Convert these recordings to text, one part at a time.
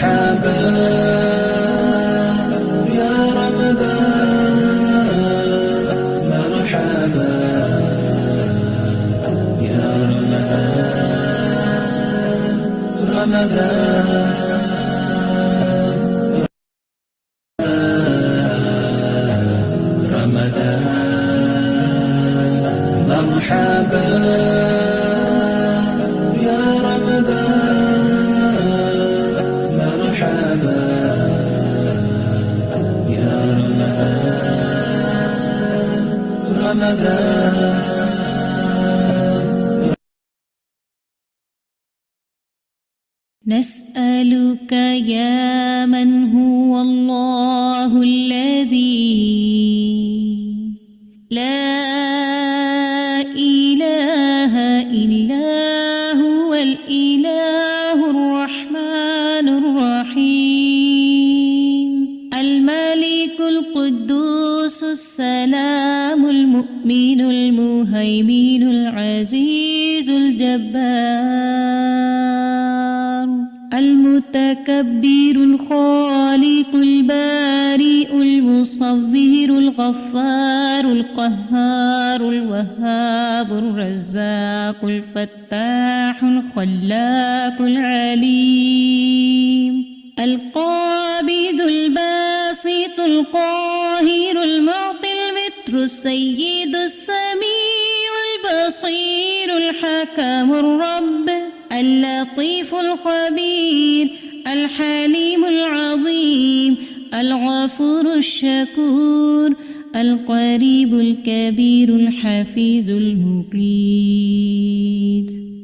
مرحبا يا رمضان، مرحبا يا رمضان، مرحبا يا رمضان، مرحبا يا رمضان. نسألك يا من هو الله الذي لا إله إلا هو الإله الرحمن الرحيم الملك القدوس السلام المؤمن المهيمن العزيز الجبار المتكبر الخالق البارئ المصور الغفار القهار الوهاب الرزاق الفتاح الخلاق العليم القابض الباسط القاهر المعطي المتر السيد السميع البصير الحكم الرب اللطيف الخبير الحليم العظيم الغفور الشكور القريب الكبير الحفيظ المقيت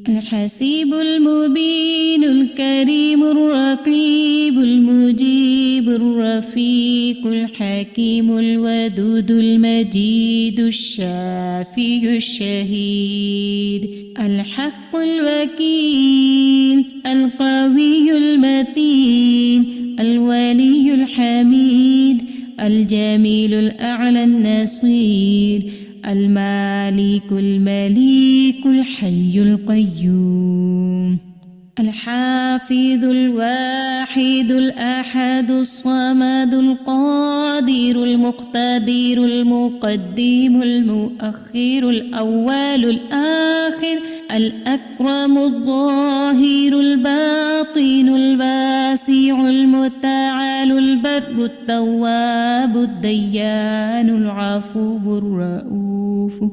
الحسيب المبين الكريم الرقيب المجيب الرفيق الحكيم الودود المجيد الشافي الشهيد الحق الوكيل القوي المتين الولي الحميد الجميل الأعلى النصير المالك المليك الحي القيوم الحافظ الواحد الأحد الصمد القادر المقتدر المقدم المؤخر الأول الآخر الأكرم الظاهر الباطن الباسع المتعال البر التواب الديان العفو الرؤوف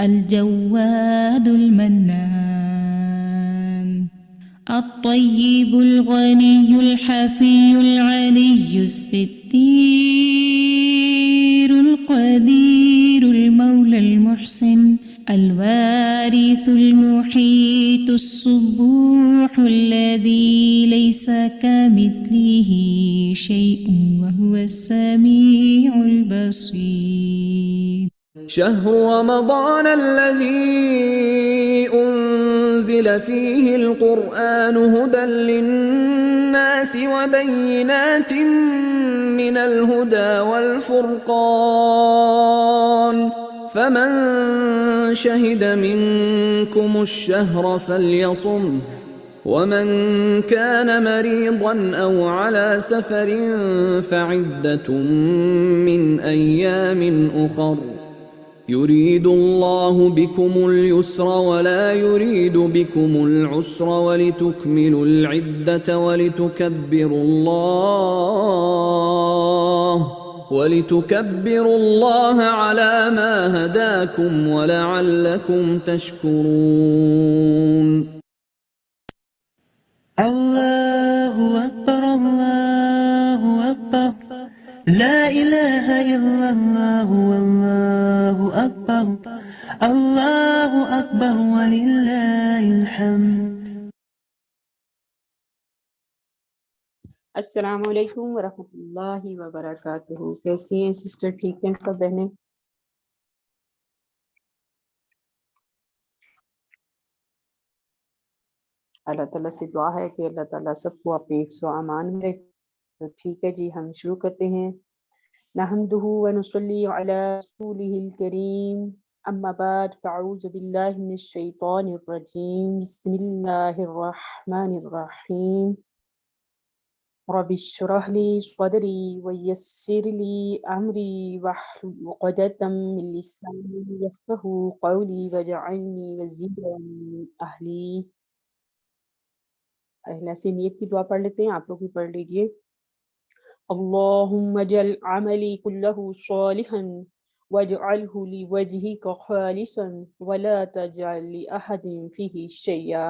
الجواد المنان الطيب الغني الحفي العلي الستير القدير المولى المحسن الوارث المحيط الصبوح الذي ليس كمثله شيء وهو السميع البصير. شهر رمضان الذي أنزل فيه القرآن هدى للناس وبينات من الهدى والفرقان فمن شهد منكم الشهر فليصمه ومن كان مريضا أو على سفر فعدة من أيام أخر يريد الله بكم اليسر ولا يريد بكم العسر ولتكملوا العدة ولتكبروا الله على ما هداكم ولعلكم تشكرون. الله أكبر الله أكبر لا إله إلا الله والله أكبر الله أكبر ولله الحمد. السلام علیکم ورحمۃ اللہ وبرکاتہ. کیسی ہیں سسٹر؟ ٹھیک ہیں سب بہنیں؟ اللہ تعالیٰ سے دعا ہے کہ اللہ تعالیٰ سب کو اپنے حفظ و امان میں رکھے. تو ٹھیک ہے جی، ہم شروع کرتے ہیں. نحمدہ ونصلی علی رسولہ الکریم، اما بعد فاعوذ باللہ من الشیطان الرجیم، بسم اللہ الرحمن الرحیم. رب اشرح لي صدري ويسر لي أمري واحلل عقدة من لساني يفقهوا قولي واجعلني وزيرا من أهلي. پہلا سے نیت کی دعا پڑھ لیتے ہیں، آپ لوگ بھی پڑھ لیجئے. اللهم اجعل عملي كله صالحا واجعله لوجهك خالصا ولا تجعل لأحد فيه شيئا.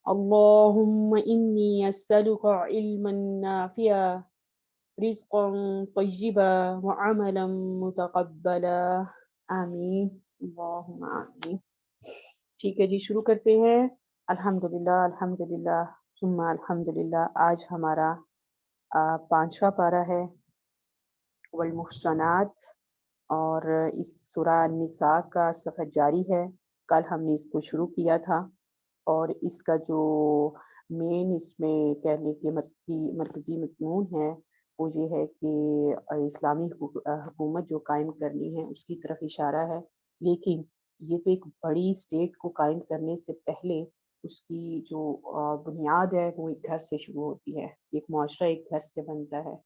اللهم إني أسألك علما نافعا رزقا طيبا وعملا متقبلا. آمین اللہم آمین. ٹھیک ہے جی، شروع کرتے ہیں. الحمدللہ الحمدللہ ثم الحمدللہ. آج ہمارا 5واں پارہ ہے والمحصنات، اور اس سورہ النساء کا صفحہ جاری ہے. کل ہم نے اس کو شروع کیا تھا، اور اس کا جو مین اس میں کہنے کے مرکزی مضمون ہے وہ یہ ہے کہ اسلامی حکومت جو قائم کرنی ہے اس کی طرف اشارہ ہے. لیکن یہ تو ایک بڑی اسٹیٹ کو قائم کرنے سے پہلے اس کی جو بنیاد ہے وہ ایک گھر سے شروع ہوتی ہے. ایک معاشرہ ایک گھر سے بنتا ہے،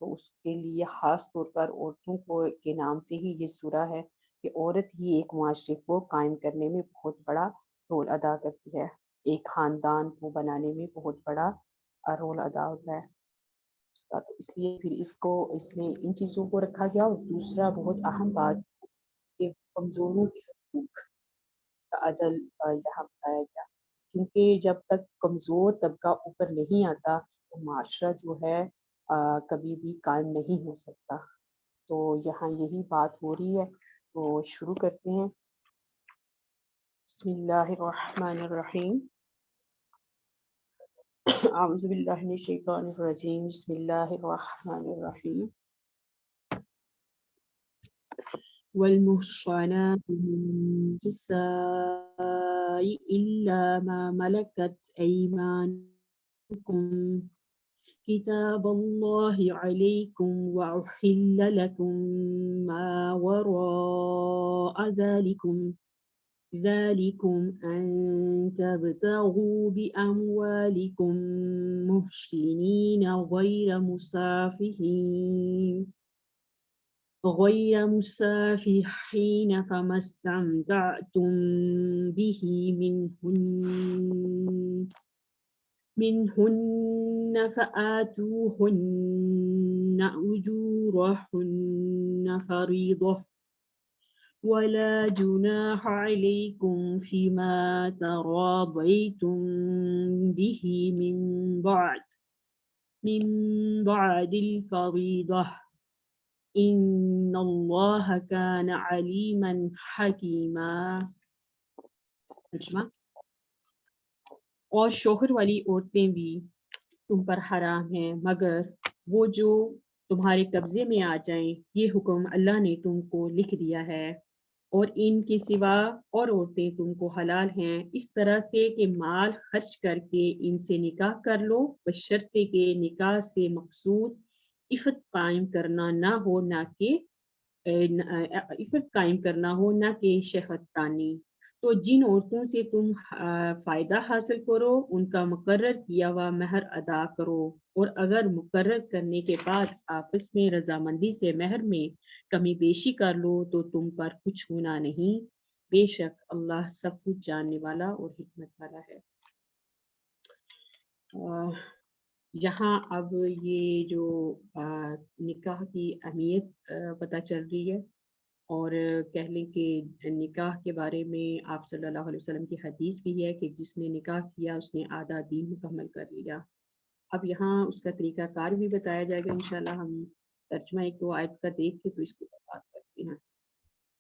تو اس کے لیے خاص طور پر عورتوں کو کے نام سے ہی یہ سورہ ہے کہ عورت ہی ایک معاشرے کو قائم کرنے میں بہت بڑا رول ادا کرتی ہے، ایک خاندان کو بنانے میں بہت بڑا رول ادا ہوتا ہے اس کا. تو اس لیے پھر اس میں ان چیزوں کو رکھا گیا. اور دوسرا بہت اہم بات کہ کمزوروں کے حقوق کا عدل یہاں بتایا گیا، کیونکہ جب تک کمزور طبقہ اوپر نہیں آتا تو معاشرہ جو ہے کبھی بھی قائم نہیں ہو سکتا. تو یہاں یہی بات ہو رہی ہے. تو شروع کرتے ہیں. بسم اللہ الرحمن الرحیم. اعوذ باللہ من الشیطان الرجیم. بسم اللہ الرحمن الرحیم. والمحصنات من النساء إلا ما ملكت أيمانكم كتاب الله عليكم وأحل لكم ما وراء ذلكم أن تبتغوا بأموالكم محسنين غير مسافحين فما استمتعتم به منهن فآتوهن أجورهن فريضة ولا جناح عليكم فيما تراضيتم به من بعد الفريضة ان اللہ کان علیما حکیما. ترجمہ: اور شوہر والی عورتیں بھی تم پر حرام ہیں مگر وہ جو تمہارے قبضے میں آ جائیں. یہ حکم اللہ نے تم کو لکھ دیا ہے، اور ان کے سوا اور عورتیں تم کو حلال ہیں، اس طرح سے کہ مال خرچ کر کے ان سے نکاح کر لو، بشرطے کہ نکاح سے مقصود عفت قائم کرنا نہ کہ شہوت تانی. تو جن عورتوں سے تم فائدہ حاصل کرو ان کا مقرر کیا ہوا مہر ادا کرو، اور اگر مقرر کرنے کے بعد آپس میں رضامندی سے مہر میں کمی بیشی کر لو تو تم پر کچھ گناہ نہیں، بے شک اللہ سب کچھ جاننے والا اور حکمت والا ہے. یہاں اب یہ جو نکاح کی اہمیت پتہ چل رہی ہے، اور کہہ لیں کہ نکاح کے بارے میں آپ صلی اللہ علیہ وسلم کی حدیث بھی ہے کہ جس نے نکاح کیا اس نے آدھا دین مکمل کر لیا. اب یہاں اس کا طریقہ کار بھی بتایا جائے گا انشاءاللہ. ہم ترجمہ ایک دو آیت کا دیکھ کے تو اس کو بات کرتے ہیں.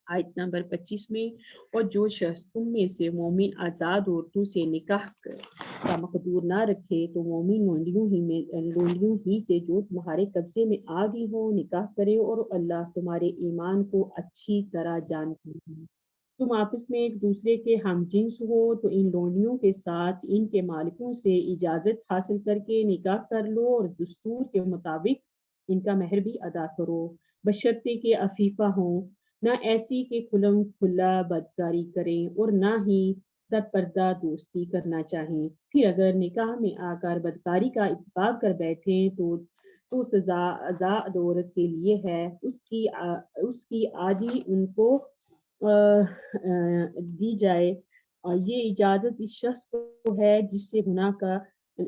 آیت نمبر 25 میں: اور جو شخص تم میں سے مومن آزاد عورتوں سے نکاح کا مقدور نہ رکھے تو مومن لونڈیوں ہی سے جو تمہارے قبضے میں آ گئی ہو نکاح کرے، اور اللہ تمہارے ایمان کو اچھی طرح جانتے ہیں. تم آپس میں ایک دوسرے کے ہم جنس ہو تو ان لونڈیوں کے ساتھ ان کے مالکوں سے اجازت حاصل کر کے نکاح کر لو، اور دستور کے مطابق ان کا مہر بھی ادا کرو، بشرطے کہ عفیفہ ہوں، نہ ایسی کہ کھلم کھلا بدکاری کریں اور نہ ہی در پردہ دوستی کرنا چاہیں، پھر اگر نکاح میں آ کر بدکاری کا اتفاق کر بیٹھیں تو سزا آزاد عورت کے لیے ہے، اس کی آدھی ان کو دی جائے۔ یہ اجازت اس شخص کو ہے جس سے گناہ کا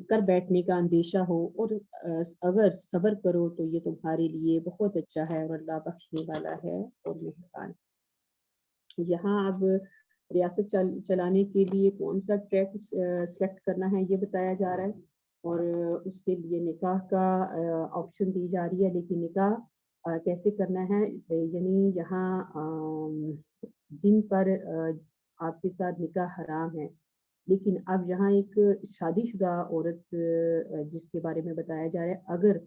کر بیٹھنے کا اندیشہ ہو، اور اگر صبر کرو تو یہ تمہارے لیے بہت اچھا ہے، اور اللہ بخشنے والا ہے اور مہربان۔ یہاں اب ریاست چلانے کے لیے کون سا ٹریک سلیکٹ کرنا ہے یہ بتایا جا رہا ہے، اور اس کے لیے نکاح کا آپشن دی جا رہی ہے، لیکن نکاح کیسے کرنا ہے، یعنی یہاں جن پر آپ کے ساتھ نکاح حرام ہے، لیکن اب یہاں ایک شادی شدہ عورت جس کے بارے میں بتایا جا رہا ہے، اگر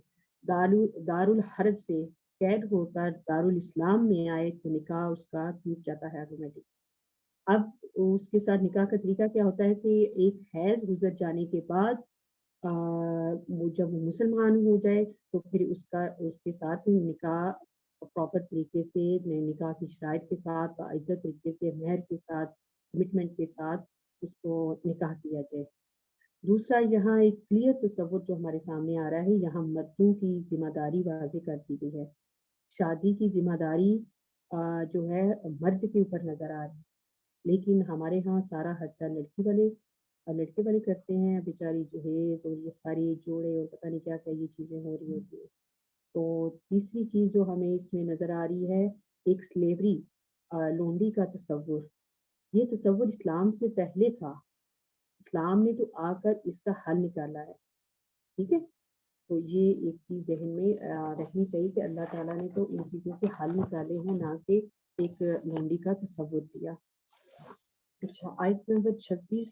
دارالحرب سے قید ہو کر دارالاسلام میں آئے تو نکاح اس کا ٹوٹ جاتا ہے آٹومیٹک۔ اب اس کے ساتھ نکاح کا طریقہ کیا ہوتا ہے کہ ایک حیض گزر جانے کے بعد جب وہ مسلمان ہو جائے تو پھر اس کے ساتھ نکاح پراپر طریقے سے، نکاح کی شرائط کے ساتھ، باعزت طریقے سے، مہر کے ساتھ، کمٹمنٹ کے ساتھ اس کو نکاح کیا جائے۔ دوسرا، یہاں ایک کلیئر تصور جو ہمارے سامنے آ رہا ہے، یہاں مردوں کی ذمہ داری واضح کر دی گئی ہے۔ شادی کی ذمہ داری جو ہے مرد کے اوپر نظر آ رہی ہے، لیکن ہمارے ہاں سارا خرچہ لڑکے والے کرتے ہیں، بیچاری جہیز اور یہ ساری جوڑے اور پتہ نہیں کیا کیا یہ چیزیں ہو رہی ہوتی ہیں۔ تو تیسری چیز جو ہمیں اس میں نظر آ رہی ہے، ایک سلیوری، لونڈی کا تصور۔ یہ تصور اسلام سے پہلے تھا، اسلام نے تو آ کر اس کا حل نکالا ہے، ٹھیک ہے۔ تو یہ ایک چیز ذہن میں رہنی چاہیے کہ اللہ تعالیٰ نے تو ان چیزوں کے حل نکالے ہیں، نہ کہ ایک لونڈی کا تصور دیا۔ اچھا، آیت نمبر 26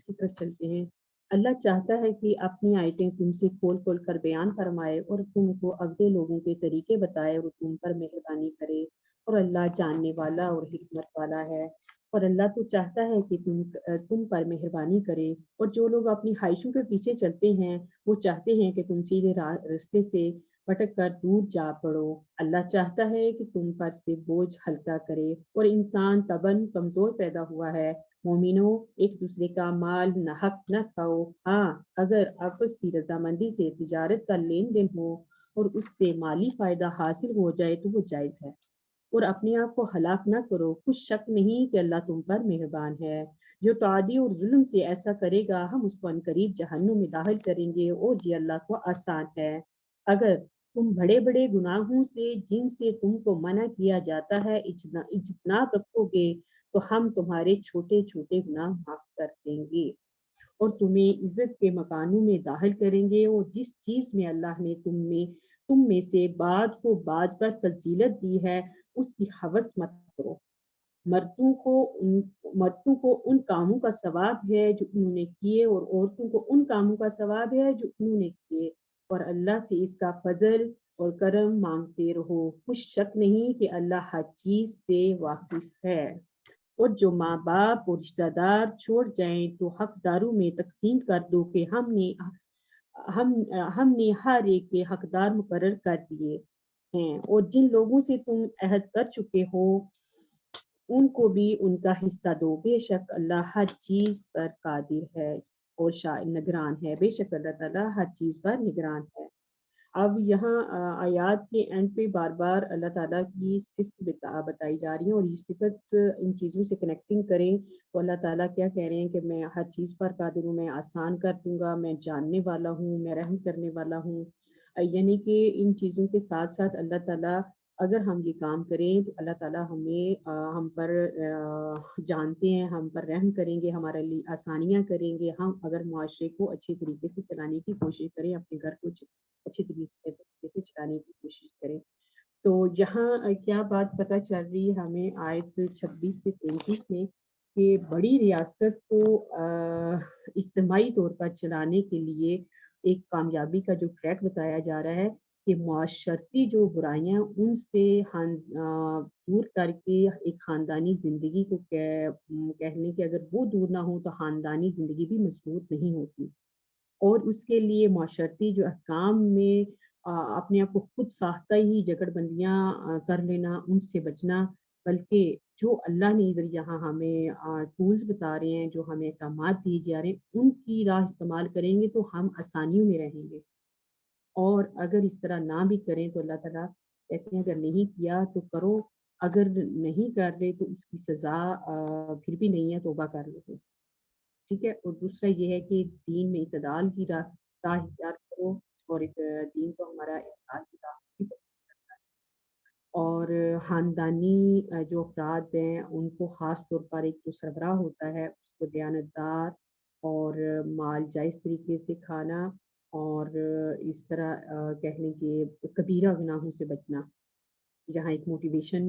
کی طرف چلتے ہیں۔ اللہ چاہتا ہے کہ اپنی آیتیں تم سے کھول کھول کر بیان فرمائے اور تم کو اگلے لوگوں کے طریقے بتائے اور تم پر مہربانی کرے، اور اللہ جاننے والا اور حکمت والا ہے۔ اور اللہ تو چاہتا ہے کہ تم پر مہربانی کرے، اور جو لوگ اپنی خواہشوں کے پیچھے چلتے ہیں وہ چاہتے ہیں کہ تم سیدھے راستے سے بھٹک کر دور جا پڑو۔ اللہ چاہتا ہے کہ تم پر سے بوجھ ہلکا کرے، اور انسان طبعاً کمزور پیدا ہوا ہے۔ مومنوں، ایک دوسرے کا مال ناحق نہ کھاؤ، ہاں اگر آپس کی رضامندی سے تجارت کا لین دین ہو اور اس سے مالی فائدہ حاصل ہو جائے تو وہ جائز ہے، اور اپنے آپ کو ہلاک نہ کرو، کچھ شک نہیں کہ اللہ تم پر مہربان ہے۔ جو تعدی اور ظلم سے ایسا کرے گا ہم اس کو عنقریب جہنم میں داخل کریں گے، اور یہ اللہ کو آسان ہے۔ اگر تم بڑے بڑے گناہوں سے جن سے تم کو منع کیا جاتا ہے اجتناب رکھو گے تو ہم تمہارے چھوٹے چھوٹے گناہ معاف کر دیں گے، اور تمہیں عزت کے مکانوں میں داخل کریں گے۔ اور جس چیز میں اللہ نے تم میں سے بعض کو بعض پر فضیلت دی ہے اس کی ہوس مت کرو۔ مردوں کو ان کاموں کا ثواب ہے جو انہوں نے کیے، اور عورتوں کو ان کاموں کا ثواب ہے جو انہوں نے کیے، اور اللہ سے اس کا فضل اور کرم مانگتے رہو، کچھ شک نہیں کہ اللہ ہر چیز سے واقف ہے۔ اور جو ماں باپ اور رشتہ دار چھوڑ جائیں تو حقداروں میں تقسیم کر دو کہ ہم نے ہر ایک کے حقدار مقرر کر دیے ہیں، اور جن لوگوں سے تم عہد کر چکے ہو ان کو بھی ان کا حصہ دو، بے شک اللہ ہر چیز پر قادر ہے اور نگران ہے، بے شک اللہ تعالیٰ ہر چیز پر نگران ہے۔ اب یہاں آیات کے اینڈ پہ بار بار اللہ تعالیٰ کی صفت بتائی جا رہی ہیں، اور یہ صفت ان چیزوں سے کنیکٹنگ کریں تو اللہ تعالیٰ کیا کہہ رہے ہیں کہ میں ہر چیز پر قادر ہوں، میں آسان کر دوں گا، میں جاننے والا ہوں، میں رحم کرنے والا ہوں۔ یعنی کہ ان چیزوں کے ساتھ ساتھ اللہ تعالیٰ اگر ہم یہ کام کریں تو اللہ تعالیٰ ہم پر جانتے ہیں، ہم پر رحم کریں گے، ہمارے لیے آسانیاں کریں گے۔ ہم اگر معاشرے کو اچھی طریقے سے چلانے کی کوشش کریں، اپنے گھر کو اچھی طریقے سے چلانے کی کوشش کریں۔ تو یہاں کیا بات پتہ چل رہی ہے ہمیں آیت 26 سے 33 میں، کہ بڑی ریاست کو اجتماعی طور پر چلانے کے لیے ایک کامیابی کا جو ٹریک بتایا جا رہا ہے کہ معاشرتی جو برائیاں ان سے دور کر کے ایک خاندانی زندگی کو کہنے کہ اگر وہ دور نہ ہو تو خاندانی زندگی بھی مضبوط نہیں ہوتی، اور اس کے لیے معاشرتی جو احکام میں اپنے آپ کو خود ساختہ ہی جگڑ بندیاں کر لینا، ان سے بچنا، بلکہ جو اللہ نے ادھر یہاں ہمیں ٹولز بتا رہے ہیں، جو ہمیں احکامات دیے جا رہے ہیں، ان کی راہ استعمال کریں گے تو ہم آسانیوں میں رہیں گے۔ اور اگر اس طرح نہ بھی کریں تو اللہ تعالیٰ کہتے ہیں اگر نہیں کیا تو کرو، اگر نہیں کر رہے تو اس کی سزا پھر بھی نہیں ہے، توبہ کر لو۔ ٹھیک ہے، اور دوسرا یہ ہے کہ دین میں اعتدال کی راہ اختیار کرو، اور ایک دین کو ہمارا اعتدال کی راہ بھی پسند کرتا ہے۔ اور خاندانی جو افراد ہیں ان کو خاص طور پر ایک جو سربراہ ہوتا ہے اس کو دیانتدار اور مال جائز طریقے سے کھانا، اور اس طرح کہہ لیں کہ کبیرہ گناہوں سے بچنا۔ جہاں ایک موٹیویشن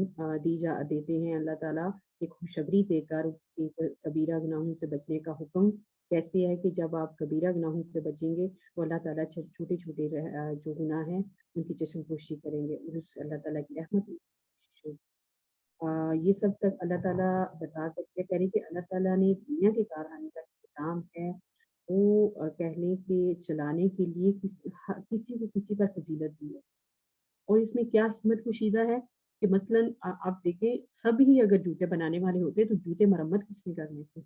دیتے ہیں اللہ تعالیٰ، ایک خوشخبری دے کر کہ کبیرہ گناہوں سے بچنے کا حکم کیسے ہے کہ جب آپ کبیرہ گناہوں سے بچیں گے تو اللہ تعالیٰ چھوٹے چھوٹے جو گناہ ہیں ان کی چشم پوشی کریں گے، اور اس اللہ تعالیٰ کی رحمت ہوگی۔ یہ سب تک اللہ تعالیٰ بتا کر کیا کریں کہ اللہ تعالیٰ نے دنیا کے کارخانے کا انتظام ہے وہ کہہ لیں کہ چلانے کے لیے کسی کو کسی پر فضیلت دی ہے، اور اس میں کیا حکمت پوشیدہ ہے کہ مثلاً آپ دیکھیں سب ہی اگر جوتے بنانے والے ہوتے تو جوتے مرمت کس نے کرنے تھے؟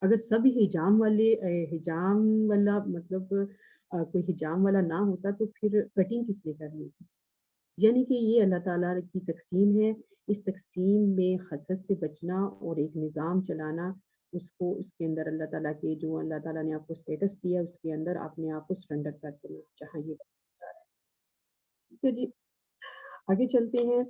اگر سب حجام والے حجام والا مطلب کوئی حجام والا نہ ہوتا تو پھر کٹنگ کس نے کرنی تھی؟ یعنی کہ یہ اللہ تعالیٰ کی تقسیم ہے، اس تقسیم میں خست سے بچنا اور ایک نظام چلانا، اس کے اندر اللہ تعالیٰ کے جو اللہ تعالیٰ نے آپ کو اسٹیٹس دیا اس کے اندر اپنے آپ کو سرنڈر کر دینا، جہاں یہ بتایا جا رہا ہے۔ ٹھیک ہے جی، آگے چلتے ہیں۔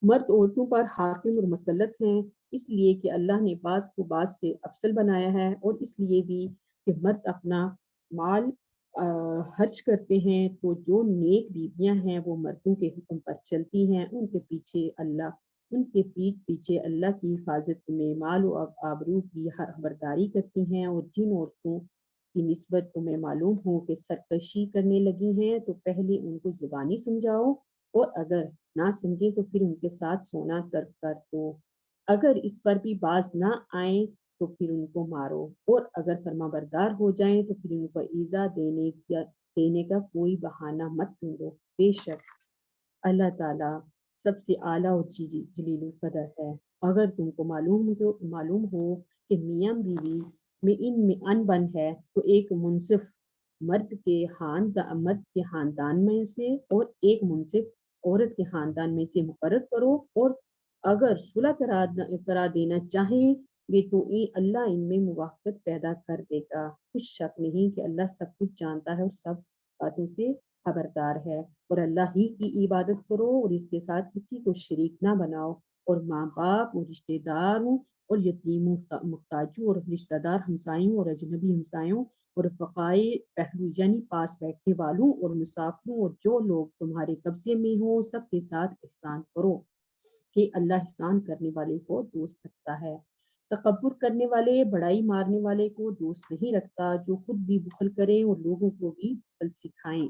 مرد عورتوں پر حاکم اور مسلط ہیں، اس لیے کہ اللہ نے بعض کو بعض سے افضل بنایا ہے، اور اس لیے بھی کہ مرد اپنا مال خرچ کرتے ہیں تو جو نیک بیویاں ہیں وہ مردوں کے حکم پر چلتی ہیں، ان کے پیٹھ پیچھے اللہ کی حفاظت میں مال و آبرو کی خبرداری کرتی ہیں، اور جن عورتوں کی نسبت تمہیں معلوم ہو کہ سرکشی کرنے لگی ہیں تو پہلے ان کو زبانی سمجھاؤ، اور اگر نہ سمجھے تو پھر ان کے ساتھ سونا ترک کر دو، اگر اس پر بھی باز نہ آئیں تو پھر ان کو مارو، اور اگر فرما بردار ہو جائیں تو پھر ان کو ایذا دینے کا کوئی بہانہ مت ڈھونڈو، بے شک اللہ تعالیٰ سب سے اعلیٰ اور جلیل القدر ہے۔ اگر تم کو معلوم ہو کہ میاں بیوی میں ان میں ان بن ہے تو ایک منصف مرد کے خاندان میں سے اور ایک منصف عورت کے خاندان میں سے مقرر کرو، اور اگر صلح کرا دینا چاہیں گے تو اللہ ان میں موافقت پیدا کر دے گا۔ کچھ شک نہیں کہ اللہ سب کچھ جانتا ہے اور سب باتوں سے خبردار ہے، اور اللہ ہی کی عبادت کرو اور اس کے ساتھ کسی کو شریک نہ بناؤ، اور ماں باپ اور رشتہ داروں اور یتیموں محتاجوں اور رشتہ دار ہمسایوں اور اجنبی ہمسایوں اور رفقائے پہلو یعنی پاس بیٹھنے والوں اور مسافروں اور جو لوگ تمہارے قبضے میں ہوں سب کے ساتھ احسان کرو، کہ اللہ احسان کرنے والے کو دوست رکھتا ہے۔ تکبر کرنے والے بڑائی مارنے والے کو دوست نہیں رکھتا، جو خود بھی بخل کریں اور لوگوں کو بھی بخل سکھائیں،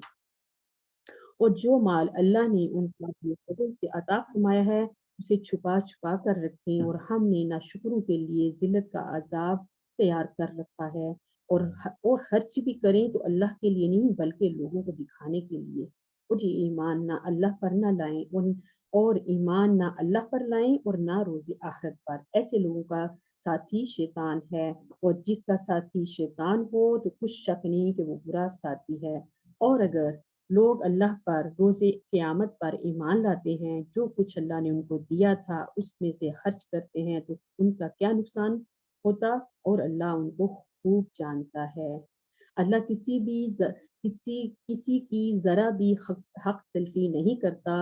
اور جو مال اللہ نے ان کو اپنے فضل سے عطا فرمایا ہے اسے چھپا چھپا کر رکھیں، اور ہم نے ناشکروں کے لیے ذلت کا عذاب تیار کر رکھا ہے، اور خرچ بھی کریں تو اللہ کے لیے نہیں بلکہ لوگوں کو دکھانے کے لیے، اور یہ ایمان نہ اللہ پر نہ لائیں اور ایمان نہ اللہ پر لائیں اور نہ روز آخرت پر، ایسے لوگوں کا ساتھی شیطان ہے، اور جس کا ساتھی شیطان ہو تو کچھ شک نہیں کہ وہ برا ساتھی ہے۔ اور اگر لوگ اللہ پر روز قیامت پر ایمان لاتے ہیں، جو کچھ اللہ نے ان کو دیا تھا اس میں سے خرچ کرتے ہیں تو ان کا کیا نقصان ہوتا، اور اللہ ان کو خوب جانتا ہے۔ اللہ کسی کی ذرا بھی حق تلفی نہیں کرتا،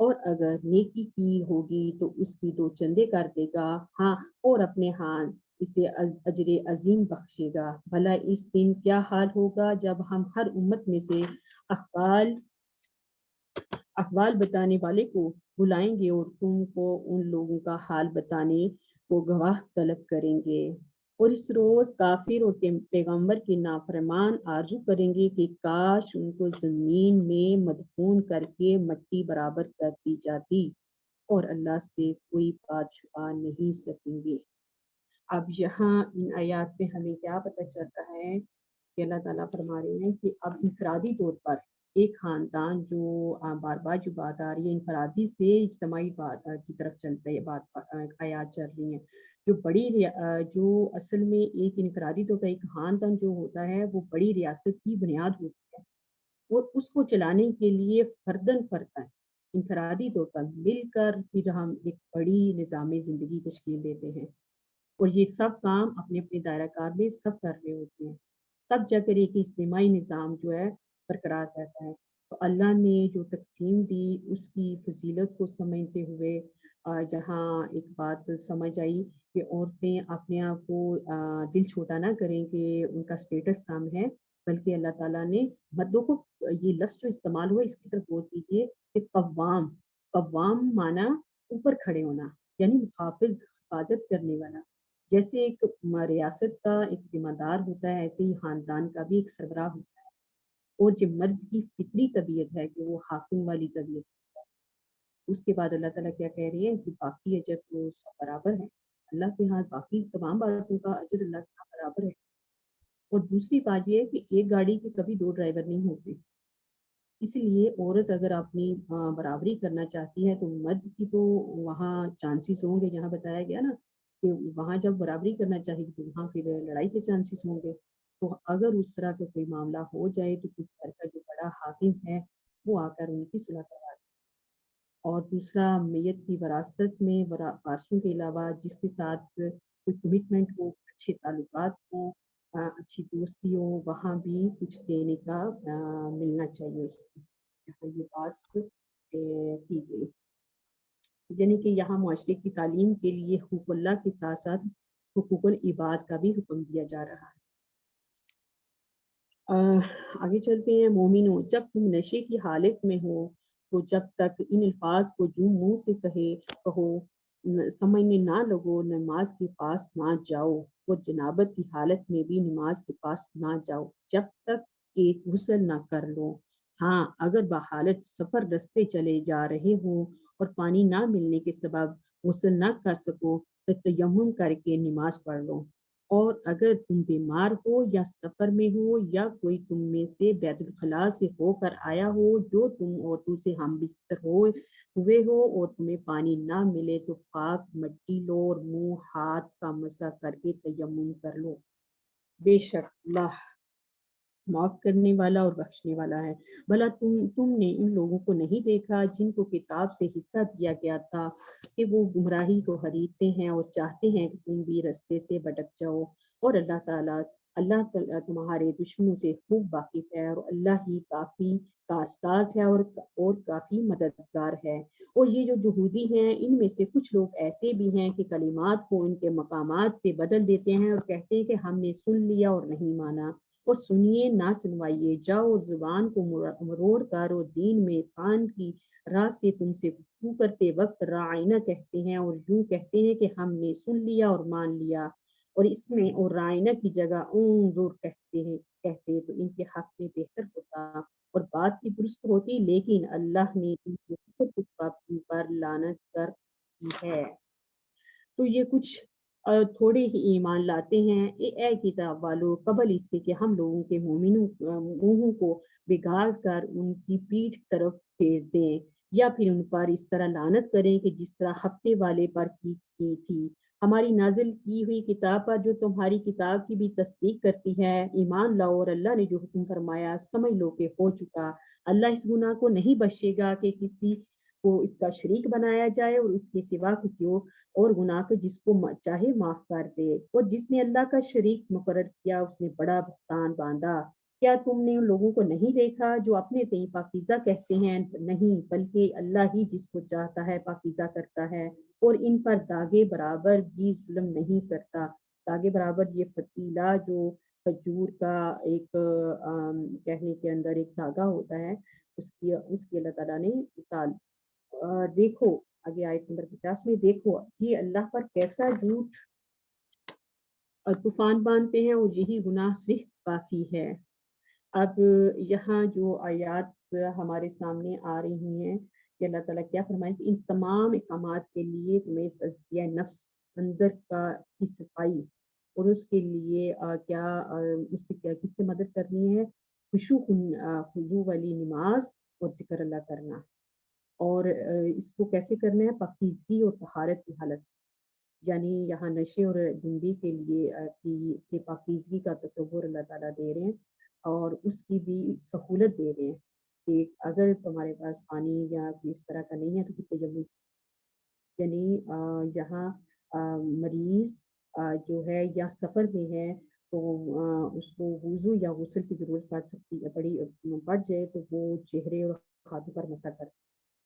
اور اگر نیکی کی ہوگی تو اس کی 2 چندے کر دے گا، ہاں اور اپنے ہاں اسے اجر عظیم بخشے گا۔ بھلا اس دن کیا حال ہوگا جب ہم ہر امت میں سے احوال بتانے والے کو بلائیں گے اور تم کو ان لوگوں کا حال بتانے کو گواہ طلب کریں گے، اور اس روز کافر اور پیغمبر کے نافرمان آرزو کریں گے کہ کاش ان کو زمین میں مدفون کر کے مٹی برابر کر دی جاتی، اور اللہ سے کوئی بات چھپا نہیں سکیں گے۔ اب یہاں ان آیات میں ہمیں کیا پتہ چلتا ہے کہ اللہ تعالیٰ فرما رہے ہیں کہ اب انفرادی طور پر ایک خاندان جو بار بار جو بات آ رہی ہے انفرادی سے اجتماعی بات کی طرف چلتے ہیں، بات آیات چل رہی ہیں، جو جو اصل میں ایک انفرادی طور پر ایک خاندان جو ہوتا ہے وہ بڑی ریاست کی بنیاد ہوتی ہے، اور اس کو چلانے کے لیے فرداً فرداً انفرادی طور پر مل کر پھر ہم ایک بڑی نظام زندگی تشکیل دیتے ہیں، اور یہ سب کام اپنے اپنے دائرہ کار میں سب کر رہے ہوتے ہیں، تب جا کر ایک اجتماعی نظام جو ہے برقرار رہتا ہے۔ تو اللہ نے جو تقسیم دی اس کی فضیلت کو سمجھتے ہوئے جہاں ایک بات سمجھ آئی کہ عورتیں اپنے آپ کو دل چھوٹا نہ کریں کہ ان کا اسٹیٹس کم ہے، بلکہ اللہ تعالیٰ نے مردوں کو یہ لفظ جو استعمال ہوا اس کی طرف غور کیجیے کہ قوام، قوام مانا اوپر کھڑے ہونا، یعنی حفاظت کرنے والا، جیسے ایک ریاست کا ایک ذمہ دار ہوتا ہے ایسے ہی خاندان کا بھی ایک سربراہ ہوتا ہے، اور جو مرد کی فطری طبیعت ہے کہ وہ حاکم والی طبیعت ہے۔ اس کے بعد اللہ تعالیٰ کیا کہہ رہی ہے کہ باقی اجر تو سب برابر ہے، اللہ کے ہاتھ باقی تمام باتوں کا اجر اللہ کے ہاں برابر ہے۔ اور دوسری بات یہ ہے کہ ایک گاڑی کے کبھی دو ڈرائیور نہیں ہوتے، اس لیے عورت اگر اپنی برابری کرنا چاہتی ہے تو مرد کی تو وہاں چانسز ہوں گے، جہاں بتایا گیا نا کہ وہاں جب برابری کرنا چاہے گی تو وہاں پھر لڑائی کے چانسز ہوں گے۔ تو اگر اس طرح کا کوئی معاملہ ہو جائے تو کچھ گھر کا جو بڑا حاکم ہے وہ آ کر ان کی صلح کروا دے۔ اور دوسرا میت کی وراثت میں وارثوں کے علاوہ جس کے ساتھ کوئی کمٹمنٹ ہو، اچھے تعلقات ہوں، اچھی دوستی ہو، وہاں بھی کچھ دینے کا ملنا چاہیے اس کو۔ یہاں یہ بات کی گئی، یعنی کہ یہاں معاشرے کی تعلیم کے لیے حقوق اللہ کے ساتھ ساتھ حقوق العباد کا بھی حکم دیا جا رہا ہے۔ آگے چلتے ہیں۔ مومنوں، جب تم نشے کی حالت میں ہو تو جب تک ان الفاظ کو جو منہ سے کہو سمجھنے نہ لگو، نماز کے پاس نہ جاؤ، اور جنابت کی حالت میں بھی نماز کے پاس نہ جاؤ جب تک کہ غسل نہ کر لو۔ ہاں، اگر بحالت سفر رستے چلے جا رہے ہوں اور پانی نہ ملنے کے سبب غسل نہ کر سکو تو تیمم کر کے نماز پڑھ لو۔ اور اگر تم بیمار ہو یا سفر میں ہو یا کوئی تم میں سے بیت الخلاء سے ہو کر آیا ہو جو تم عورتوں سے ہم بستر ہوئے ہو اور تمہیں پانی نہ ملے تو پاک مٹی لو اور منہ ہاتھ کا مسح کر کے تیمم کر لو۔ بے شک اللہ معاف کرنے والا اور بخشنے والا ہے۔ بھلا تم نے ان لوگوں کو نہیں دیکھا جن کو کتاب سے حصہ دیا گیا تھا کہ وہ گمراہی کو خریدتے ہیں اور چاہتے ہیں کہ تم بھی رستے سے بھٹک جاؤ، اور اللہ تعالیٰ تمہارے دشمنوں سے خوب واقف ہے، اور اللہ ہی کافی کارساز ہے اور کافی مددگار ہے۔ اور یہ جو یہودی ہیں ان میں سے کچھ لوگ ایسے بھی ہیں کہ کلمات کو ان کے مقامات سے بدل دیتے ہیں اور کہتے ہیں کہ ہم نے سن لیا اور نہیں مانا، اور سنیے نہ سنوائیے، جاؤ زبان کو مروڑ کر اور دین میں خان کی راہ سے تم سے گفتگو کرتے وقت رائنا کہتے ہیں اور یوں کہتے ہیں کہ ہم نے سن لیا اور مان لیا، اور اس میں اور رائنا کی جگہ انظر کہتے تو ان کے حق میں بہتر ہوتا اور بات کی درست ہوتی، لیکن اللہ نے ان کے پر لعنت کر دی ہے۔ تو یہ کچھ تھوڑے ہی ایمان لاتے ہیں۔ اے کتاب والو، قبل اس کے کہ ہم لوگوں کے منہوں کو بگاڑ کر ان کی پیٹھ طرف پھیر دیں، یا پھر ان پر اس طرح لعنت کریں کہ جس طرح ہفتے والے پر کی تھی، ہماری نازل کی ہوئی کتاب پر جو تمہاری کتاب کی بھی تصدیق کرتی ہے۔ ایمان لاؤ اور اللہ نے جو حکم فرمایا سمجھ لو کہ ہو چکا۔ اللہ اس گناہ کو نہیں بخشے گا کہ کسی کو اس کا شریک بنایا جائے اور اس کے سوا کسی اور گناہ کو جس کو چاہے معاف کر دے، اور جس نے اللہ کا شریک مقرر کیا اس نے بڑا بہتان باندھا۔ کیا تم نے ان لوگوں کو نہیں دیکھا جو اپنے تئیں پاکیزہ کہتے ہیں؟ نہیں، بلکہ اللہ ہی جس کو چاہتا ہے پاکیزہ کرتا ہے، اور ان پر داغے برابر بھی ظلم نہیں کرتا۔ داغے برابر یہ فتیلہ جو کھجور کا ایک کہنے کے اندر ایک دھاگا ہوتا ہے، اس کی اللہ تعالیٰ نے مثال دیکھو آگے آیت نمبر 50 میں، دیکھو یہ اللہ پر کیسا جھوٹ طوفان باندھتے ہیں اور یہی گناہ صرف کافی ہے۔ اب یہاں جو آیات ہمارے سامنے آ رہی ہیں کہ اللہ تعالیٰ کیا فرمائے کہ ان تمام اقامات کے لیے تمہیں تزکیہ نفس، اندر کی صفائی اور اس کے لیے اس سے کس سے مدد کرنی ہے؟ خضوع والی نماز اور ذکر اللہ کرنا، اور اس کو کیسے کرنا ہے؟ پاکیزگی اور طہارت کی حالت، یعنی یہاں نشے اور دنبی کے لیے سے پاکیزگی کا تصور اللہ تعالیٰ دے رہے ہیں، اور اس کی بھی سہولت دے رہے ہیں کہ اگر تمہارے پاس پانی یا اس طرح کا نہیں ہے تو تیمم، یعنی یہاں مریض جو ہے یا سفر میں ہے تو اس کو وضو یا غسل کی ضرورت پڑ جائے تو وہ چہرے اور ہاتھوں پر مسح کر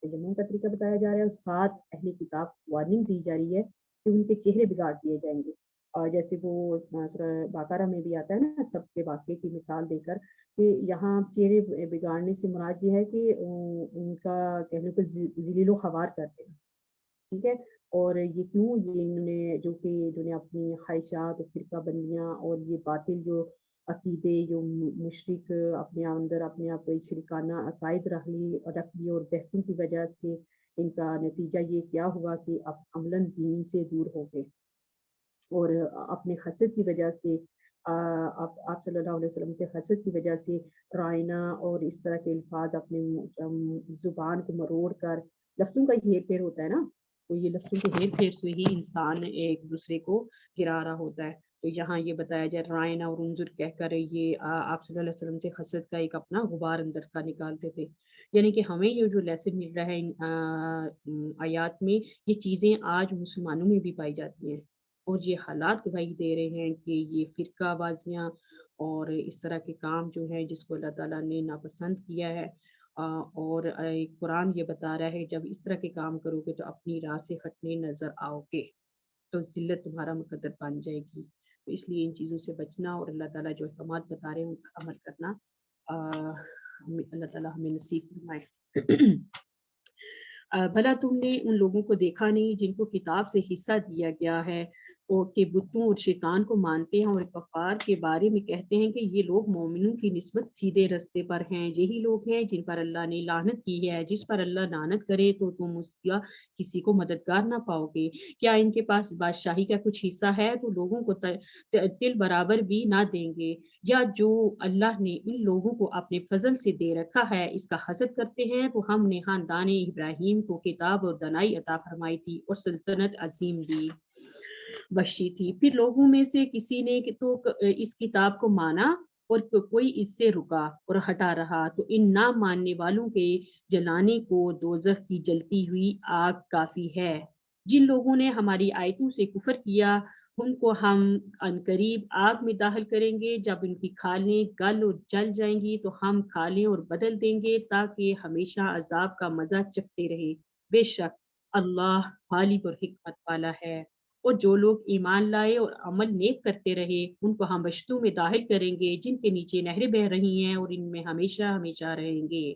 تیمم کا طریقہ بتایا جا رہا ہے، اور ساتھ اہل کتاب وارننگ دی جا رہی ہے کہ ان کے چہرے بگاڑ دیے جائیں گے، اور جیسے وہ سورہ بقرہ میں بھی آتا ہے نا، سب کے واقعے کی مثال دے کر کہ یہاں چہرے بگاڑنے سے مراد یہ ہے کہ ان کا کہہ لو کہ ذلیل و خوار کرتے ہیں، ٹھیک ہے۔ اور یہ کیوں؟ یہ انہوں نے جو نے اپنی خواہشات اور فرقہ بندیاں اور یہ باطل جو عقیدے جو مشرک اپنے اندر اپنے آپ کو شرکانہ عقائد رکھ لی اور بحثوں کی وجہ سے ان کا نتیجہ یہ کیا ہوا کہ اب عملاً دین سے دور ہو گئے، اور اپنے حسد کی وجہ سے آپ صلی اللہ علیہ وسلم سے حسد کی وجہ سے رائنا اور اس طرح کے الفاظ اپنے زبان کو مروڑ کر، لفظوں کا ہیر پھیر ہوتا ہے نا، تو یہ لفظوں کے ہیر پھیر سے ہی انسان ایک دوسرے کو گرا رہا ہوتا ہے۔ تو یہاں یہ بتایا جائے رائنا اور انظر کہہ کر یہ آپ صلی اللہ علیہ وسلم سے حسد کا ایک اپنا غبار اندر کا نکالتے تھے، یعنی کہ ہمیں یہ جو لیسن مل رہا ہے ان آیات میں، یہ چیزیں آج مسلمانوں میں بھی پائی جاتی ہیں، اور یہ حالات گواہی دے رہے ہیں کہ یہ فرقہ بازیاں اور اس طرح کے کام جو ہیں جس کو اللہ تعالیٰ نے ناپسند کیا ہے، اور قرآن یہ بتا رہا ہے جب اس طرح کے کام کرو گے تو اپنی راہ سے ہٹنے نظر آؤ گے تو ذلت تمہارا مقدر بن جائے گی، تو اس لیے ان چیزوں سے بچنا اور اللہ تعالیٰ جو احکامات بتا رہے ہیں ان پر عمل کرنا اللہ تعالیٰ ہمیں نصیب فرمائے۔ بھلا تم نے ان لوگوں کو دیکھا نہیں جن کو کتاب سے حصہ دیا گیا ہے کہ بتوں اور شیطان کو مانتے ہیں اور کفار کے بارے میں کہتے ہیں کہ یہ لوگ مومنوں کی نسبت سیدھے رستے پر ہیں، یہی لوگ ہیں جن پر اللہ نے لعنت کی ہے، جس پر اللہ لعنت کرے تو تم اس کا کسی کو مددگار نہ پاؤ گے، کیا ان کے پاس بادشاہی کا کچھ حصہ ہے تو لوگوں کو تل برابر بھی نہ دیں گے، یا جو اللہ نے ان لوگوں کو اپنے فضل سے دے رکھا ہے اس کا حسد کرتے ہیں، تو ہم نے خاندان ابراہیم کو کتاب اور دانائی عطا فرمائی تھی اور سلطنت عظیم بھی بخشی تھی، پھر لوگوں میں سے کسی نے تو اس کتاب کو مانا اور کوئی اس سے رکا اور ہٹا رہا، تو ان نہ ماننے والوں کے جلانے کو دوزخ کی جلتی ہوئی آگ کافی ہے۔ جن لوگوں نے ہماری آیتوں سے کفر کیا ان کو ہم عنقریب آگ میں داخل کریں گے، جب ان کی کھالیں گل اور جل جائیں گی تو ہم کھالیں اور بدل دیں گے تاکہ ہمیشہ عذاب کا مزہ چکھتے رہیں، بے شک اللہ غالب اور حکمت والا ہے۔ اور جو لوگ ایمان لائے اور عمل نیک کرتے رہے ان کو ہم بشتوں میں داخل کریں گے جن کے نیچے نہریں بہ رہی ہیں اور ان میں ہمیشہ ہمیشہ رہیں گے،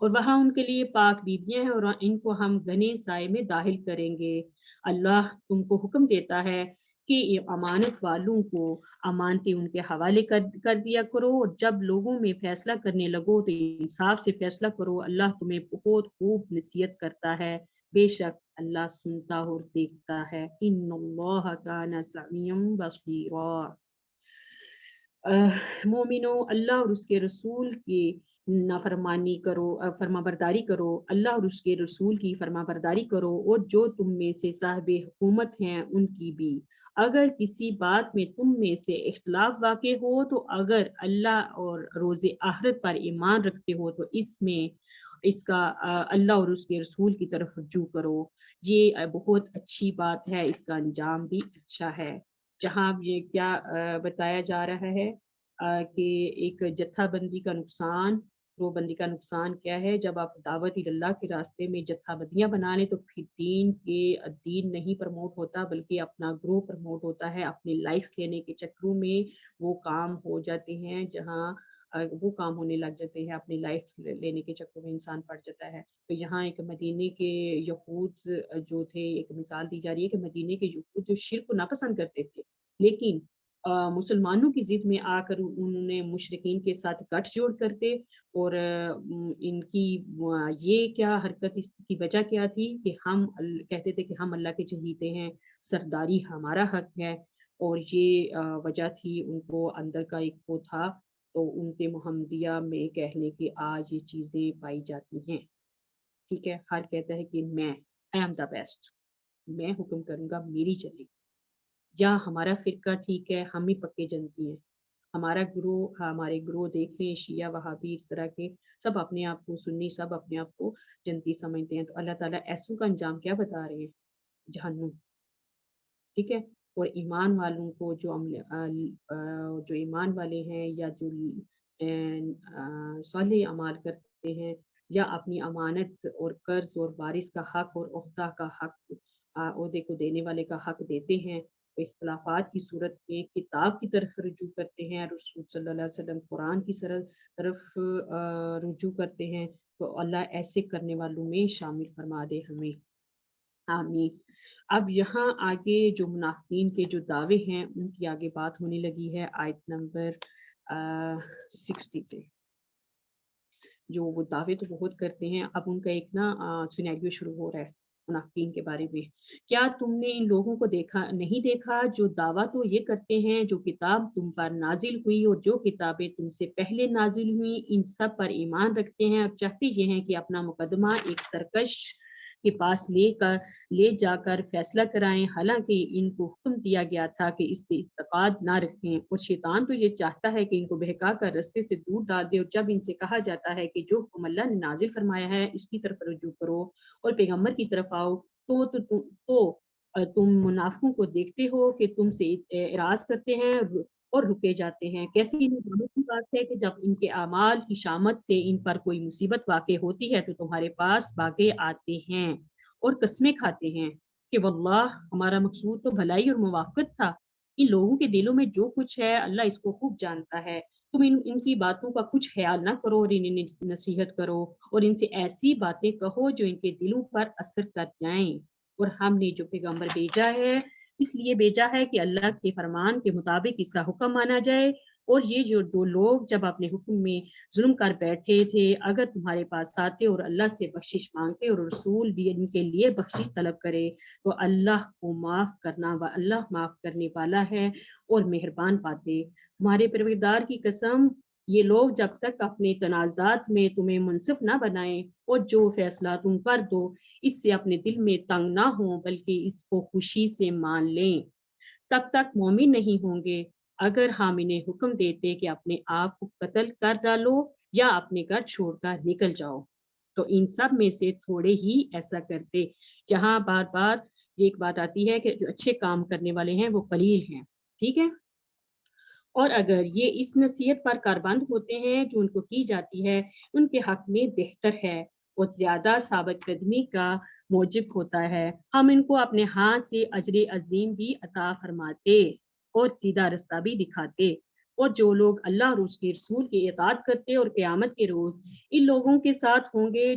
اور وہاں ان کے لیے پاک بیویاں ہیں اور ان کو ہم گھنے سائے میں داخل کریں گے۔ اللہ تم کو حکم دیتا ہے کہ امانت والوں کو امانتیں ان کے حوالے کر دیا کرو، اور جب لوگوں میں فیصلہ کرنے لگو تو انصاف سے فیصلہ کرو، اللہ تمہیں بہت خوب نصیحت کرتا ہے، بے شک اللہ سنتا اور دیکھتا ہے، ان اللہ کان سمیعا بصیرا۔ مومنو، اللہ اور اس کے رسول کی نافرمانی کرو، فرما برداری کرو، اللہ اور اس کے رسول کی فرما برداری کرو، اور جو تم میں سے صاحب حکومت ہیں ان کی بھی، اگر کسی بات میں تم میں سے اختلاف واقع ہو تو اگر اللہ اور روز آخرت پر ایمان رکھتے ہو تو اس کا اللہ اور اس کے رسول کی طرف رجوع کرو، یہ بہت اچھی بات ہے، اس کا انجام بھی اچھا ہے۔ جہاں یہ کیا بتایا جا رہا ہے کہ ایک جتھا بندی کا نقصان، گروہ بندی کا نقصان کیا ہے؟ جب آپ دعوت اللہ کے راستے میں جتھا بندیاں بنا لیں تو پھر دین نہیں پروموٹ ہوتا بلکہ اپنا گروہ پروموٹ ہوتا ہے، اپنے لائکس لینے کے چکروں میں وہ کام ہو جاتے ہیں، جہاں وہ کام ہونے لگ جاتے ہیں، اپنے لائکس لینے کے چکروں میں انسان پڑ جاتا ہے۔ تو یہاں ایک مدینے کے یہود جو تھے، ایک مثال دی جا رہی ہے کہ مدینے کے یہود جو شرک کو ناپسند کرتے تھے لیکن مسلمانوں کی ضد میں آ کر انہوں نے مشرکین کے ساتھ گٹھ جوڑ کرتے، اور ان کی یہ کیا حرکت، اس کی وجہ کیا تھی کہ ہم کہتے تھے کہ ہم اللہ کے چہیتے ہیں، سرداری ہمارا حق ہے، اور یہ وجہ تھی ان کو اندر کا ایک وہ تھا، تو ان کے محمدیہ میں کہہ لیں کہ آج یہ چیزیں پائی جاتی ہیں، ٹھیک ہے۔ ہر کہتا ہے کہ میں آئی ایم دا بیسٹ، میں حکم کروں گا میری چلے گی، یا ہمارا فرقہ ٹھیک ہے ہم ہی پکے جنتی ہیں، ہمارا گروہ، ہمارے گروہ دیکھ لیں شیعہ وہابی اس طرح کے سب اپنے آپ کو سنی، سب اپنے آپ کو جنتی سمجھتے ہیں، تو اللہ تعالیٰ ایسوں کا انجام کیا بتا رہے ہیں؟ جہنم، ٹھیک ہے۔ اور ایمان والوں کو جو ایمان والے ہیں یا جو صالح اعمال کرتے ہیں یا اپنی امانت اور قرض اور وارث کا حق اور عہدہ کا حق عہدے کو دینے والے کا حق دیتے ہیں، تو اختلافات کی صورت میں کتاب کی طرف رجوع کرتے ہیں، رسول صلی اللہ علیہ وسلم قرآن کی طرف رجوع کرتے ہیں، تو اللہ ایسے کرنے والوں میں شامل فرما دے ہمیں، آمین۔ اب یہاں آگے جو منافقین کے جو دعوے ہیں ان کی آگے بات ہونے لگی ہے آیت نمبر 60 پہ۔ جو وہ دعوے تو بہت کرتے ہیں، اب ان کا ایک سینیریو شروع ہو رہا ہے منافقین کے بارے میں۔ کیا تم نے ان لوگوں کو نہیں دیکھا جو دعویٰ تو یہ کرتے ہیں جو کتاب تم پر نازل ہوئی اور جو کتابیں تم سے پہلے نازل ہوئیں ان سب پر ایمان رکھتے ہیں، اب چاہتے یہ ہیں کہ اپنا مقدمہ ایک سرکش کے پاس لے جا کر فیصلہ کرائیں، حالانکہ ان کو حکم دیا گیا تھا کہ اس سے اعتقاد نہ رکھیں، اور شیطان تو یہ چاہتا ہے کہ ان کو بہکا کر رستے سے دور ڈال دے، اور جب ان سے کہا جاتا ہے کہ جو حکم اللہ نے نازل فرمایا ہے اس کی طرف رجوع کرو اور پیغمبر کی طرف آؤ، تو تم منافقوں کو دیکھتے ہو کہ تم سے اعراض کرتے ہیں اور رکے جاتے ہیں۔ کیسی نظاموں کی بات ہے کہ جب ان کے اعمال کی شامت سے ان پر کوئی مصیبت واقع ہوتی ہے تو تمہارے پاس بھاگے آتے ہیں اور قسمیں کھاتے ہیں کہ واللہ ہمارا مقصود تو بھلائی اور موافقت تھا۔ ان لوگوں کے دلوں میں جو کچھ ہے اللہ اس کو خوب جانتا ہے، تم ان کی باتوں کا کچھ خیال نہ کرو اور انہیں نصیحت کرو اور ان سے ایسی باتیں کہو جو ان کے دلوں پر اثر کر جائیں، اور ہم نے جو پیغمبر بھیجا ہے اس لیے بھیجا ہے کہ اللہ کے فرمان کے مطابق اس کا حکم مانا جائے، اور یہ جو لوگ جب اپنے حکم میں ظلم کر بیٹھے تھے اگر تمہارے پاس آتے اور اللہ سے بخشش مانگتے اور رسول بھی ان کے لیے بخشش طلب کرے تو اللہ کو اللہ معاف کرنے والا ہے اور مہربان پاتے۔ تمہارے پروردگار کی قسم، یہ لوگ جب تک اپنے تنازعات میں تمہیں منصف نہ بنائیں اور جو فیصلہ تم کر دو اس سے اپنے دل میں تنگ نہ ہوں بلکہ اس کو خوشی سے مان لیں، تب تک مومن نہیں ہوں گے۔ اگر ہم انہیں حکم دیتے کہ اپنے آپ کو قتل کر ڈالو یا اپنے گھر چھوڑ کر نکل جاؤ تو ان سب میں سے تھوڑے ہی ایسا کرتے۔ جہاں بار بار یہ ایک بات آتی ہے کہ جو اچھے کام کرنے والے ہیں وہ قلیل ہیں، ٹھیک ہے۔ اور اگر یہ اس نصیحت پر کاربند ہوتے ہیں جو ان کو کی جاتی ہے ان کے حق میں بہتر ہے اور زیادہ ثابت قدمی کا موجب ہوتا ہے، ہم ان کو اپنے ہاتھ سے اجر عظیم بھی عطا فرماتے اور سیدھا رستہ بھی دکھاتے۔ اور جو لوگ اللہ اور اس کے رسول کی اطاعت کرتے اور قیامت کے روز ان لوگوں کے ساتھ ہوں گے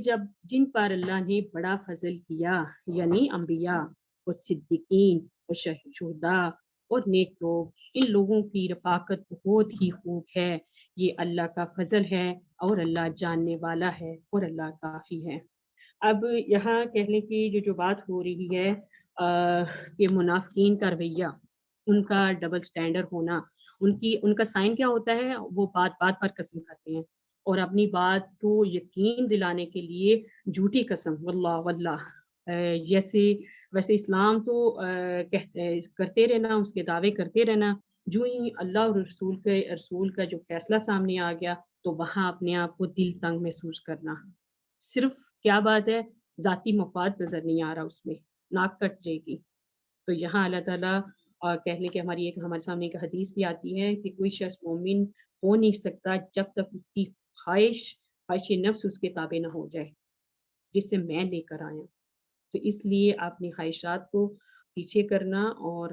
جن پر اللہ نے بڑا فضل کیا، یعنی انبیاء اور صدیقین اور شہداء اور نیک لوگ، ان لوگوں کی رفاقت بہت ہی خوب ہے، یہ اللہ کا فضل ہے اور اللہ جاننے والا ہے اور اللہ کافی ہے۔ اب یہاں کہنے کی جو بات ہو رہی ہے کہ منافقین کا رویہ، ان کا ڈبل سٹینڈر ہونا، ان کا سائن کیا ہوتا ہے؟ وہ بات بات پر قسم کھاتے ہیں اور اپنی بات کو یقین دلانے کے لیے جھوٹی قسم، واللہ واللہ، ویسے اسلام تو کرتے رہنا، اس کے دعوے کرتے رہنا، جو ہی اللہ اور رسول کا جو فیصلہ سامنے آ گیا تو وہاں اپنے آپ کو دل تنگ محسوس کرنا، صرف کیا بات ہے ذاتی مفاد نظر نہیں آ رہا، اس میں ناک کٹ جائے گی۔ تو یہاں اللہ تعالیٰ کہہ لیں کہ ہمارے سامنے ایک حدیث بھی آتی ہے کہ کوئی شخص مومن ہو نہیں سکتا جب تک اس کی خواہش نفس اس کے تابع نہ ہو جائے جس سے میں لے کر آیا۔ تو اس لیے اپنی خواہشات کو پیچھے کرنا اور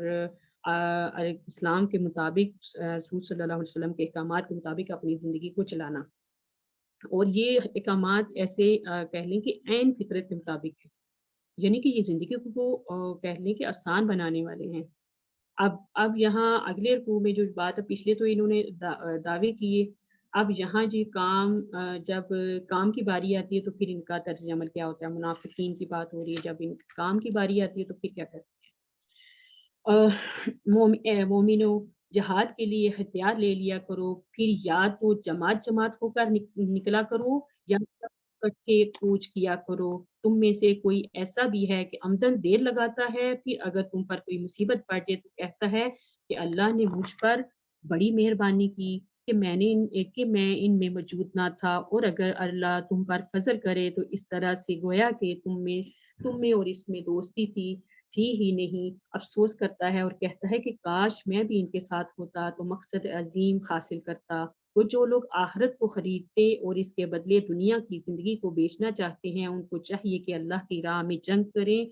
اسلام کے مطابق رسول صلی اللہ علیہ وسلم کے احکامات کے مطابق اپنی زندگی کو چلانا، اور یہ احکامات ایسے کہہ لیں کہ عین فطرت کے مطابق ہے، یعنی کہ یہ زندگی کو کہہ لیں کہ آسان بنانے والے ہیں۔ اب یہاں اگلے رکوع میں جو بات ہے، پچھلے تو انہوں نے دعوے کیے، اب یہاں جب کام کی باری آتی ہے تو پھر ان کا طرز عمل کیا ہوتا ہے؟ منافقین کی بات ہو رہی ہے، جب ان کام کی باری آتی ہے تو پھر کیا کرتے ہیں؟ مومنوں جہاد کے لیے ہتھیار لے لیا کرو، پھر یا تو جماعت جماعت ہو کر نکلا کرو یا کٹ کے کوچ کیا کرو۔ تم میں سے کوئی ایسا بھی ہے کہ آمدن دیر لگاتا ہے، پھر اگر تم پر کوئی مصیبت پڑ جائے تو کہتا ہے کہ اللہ نے مجھ پر بڑی مہربانی کی کہ میں ان میں موجود نہ تھا، اور اگر اللہ تم پر فضل کرے تو اس طرح سے گویا کہ تم میں اور اس میں دوستی تھی ہی نہیں۔ افسوس کرتا ہے اور کہتا ہے کہ کاش میں بھی ان کے ساتھ ہوتا تو مقصد عظیم حاصل کرتا۔ تو جو لوگ آخرت کو خریدتے اور اس کے بدلے دنیا کی زندگی کو بیچنا چاہتے ہیں، ان کو چاہیے کہ اللہ کی راہ میں جنگ کریں،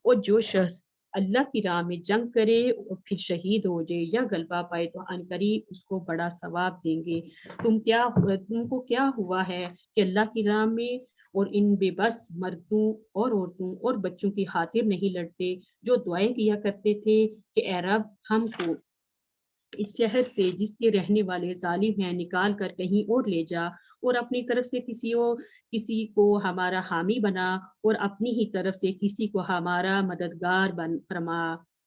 اور جو شخص اللہ کی راہ میں جنگ کرے اور پھر شہید ہو جائے یا غلبہ پائے تو عنقریب اس کو بڑا ثواب دیں گے۔ تم کو کیا ہوا ہے کہ اللہ کی راہ میں اور ان بے بس مردوں اور عورتوں اور بچوں کی خاطر نہیں لڑتے جو دعائیں کیا کرتے تھے کہ اے رب ہم کو اس شہر سے جس کے رہنے والے ظالم ہیں نکال کر کہیں اور لے جا، اور اپنی طرف سے کسی کو ہمارا حامی بنا اور اپنی ہی طرف سے کسی کو ہمارا مددگار بن فرما۔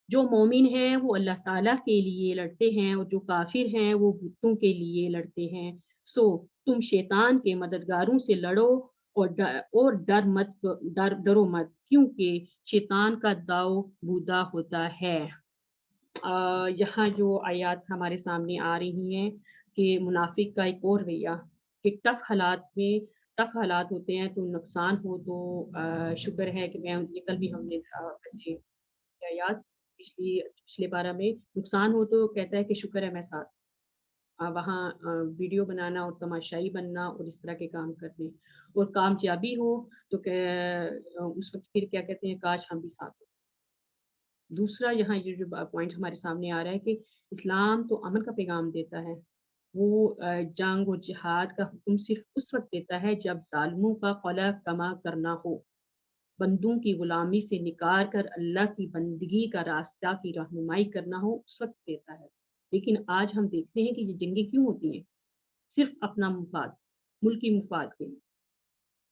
جو مومن ہیں وہ اللہ تعالیٰ کے لیے لڑتے ہیں اور جو کافر ہیں وہ بتوں کے لیے لڑتے ہیں۔ سو تم شیطان کے مددگاروں سے لڑو اور ڈرو مت، کیونکہ شیطان کا داؤ بودا ہوتا ہے۔ یہاں جو آیات ہمارے سامنے آ رہی ہیں کہ منافق کا ایک اور رویہ کہ ٹف حالات ہوتے ہیں تو نقصان ہو تو شکر ہے کہ یہ کل بھی ہم نے ویسے آیات پچھلے بارہ میں نقصان ہو تو کہتا ہے کہ شکر ہے میں ساتھ، وہاں ویڈیو بنانا اور تماشائی بننا اور اس طرح کے کام کرنے، اور کامیابی ہو تو اس وقت پھر کیا کہتے ہیں کاش ہم بھی ساتھ ہو۔ دوسرا یہاں یہ جو پوائنٹ ہمارے سامنے آ رہا ہے کہ اسلام تو امن کا پیغام دیتا ہے، وہ جنگ اور جہاد کا حکم صرف اس وقت دیتا ہے جب ظالموں کا قلع کما کرنا ہو، بندوں کی غلامی سے نکال کر اللہ کی بندگی کا راستہ کی رہنمائی کرنا ہو، اس وقت دیتا ہے۔ لیکن آج ہم دیکھتے ہیں کہ یہ جنگیں کیوں ہوتی ہیں؟ صرف اپنا مفاد، ملکی مفاد کے لیے۔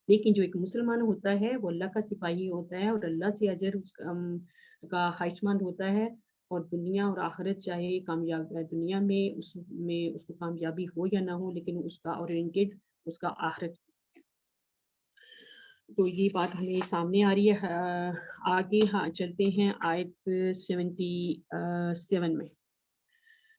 لیکن جو ایک مسلمان ہوتا ہے وہ اللہ کا سپاہی ہوتا ہے اور اللہ سے اجر اس کا خواہشمند ہوتا ہے، اور دنیا اور آخرت چاہے کامیاب دنیا میں اس کو کامیابی ہو یا نہ ہو، لیکن اس کا اورینٹیڈ اس کا آخرت۔ تو یہ بات ہمیں سامنے آ رہی ہے۔ آگے چلتے ہیں آیت 77 میں۔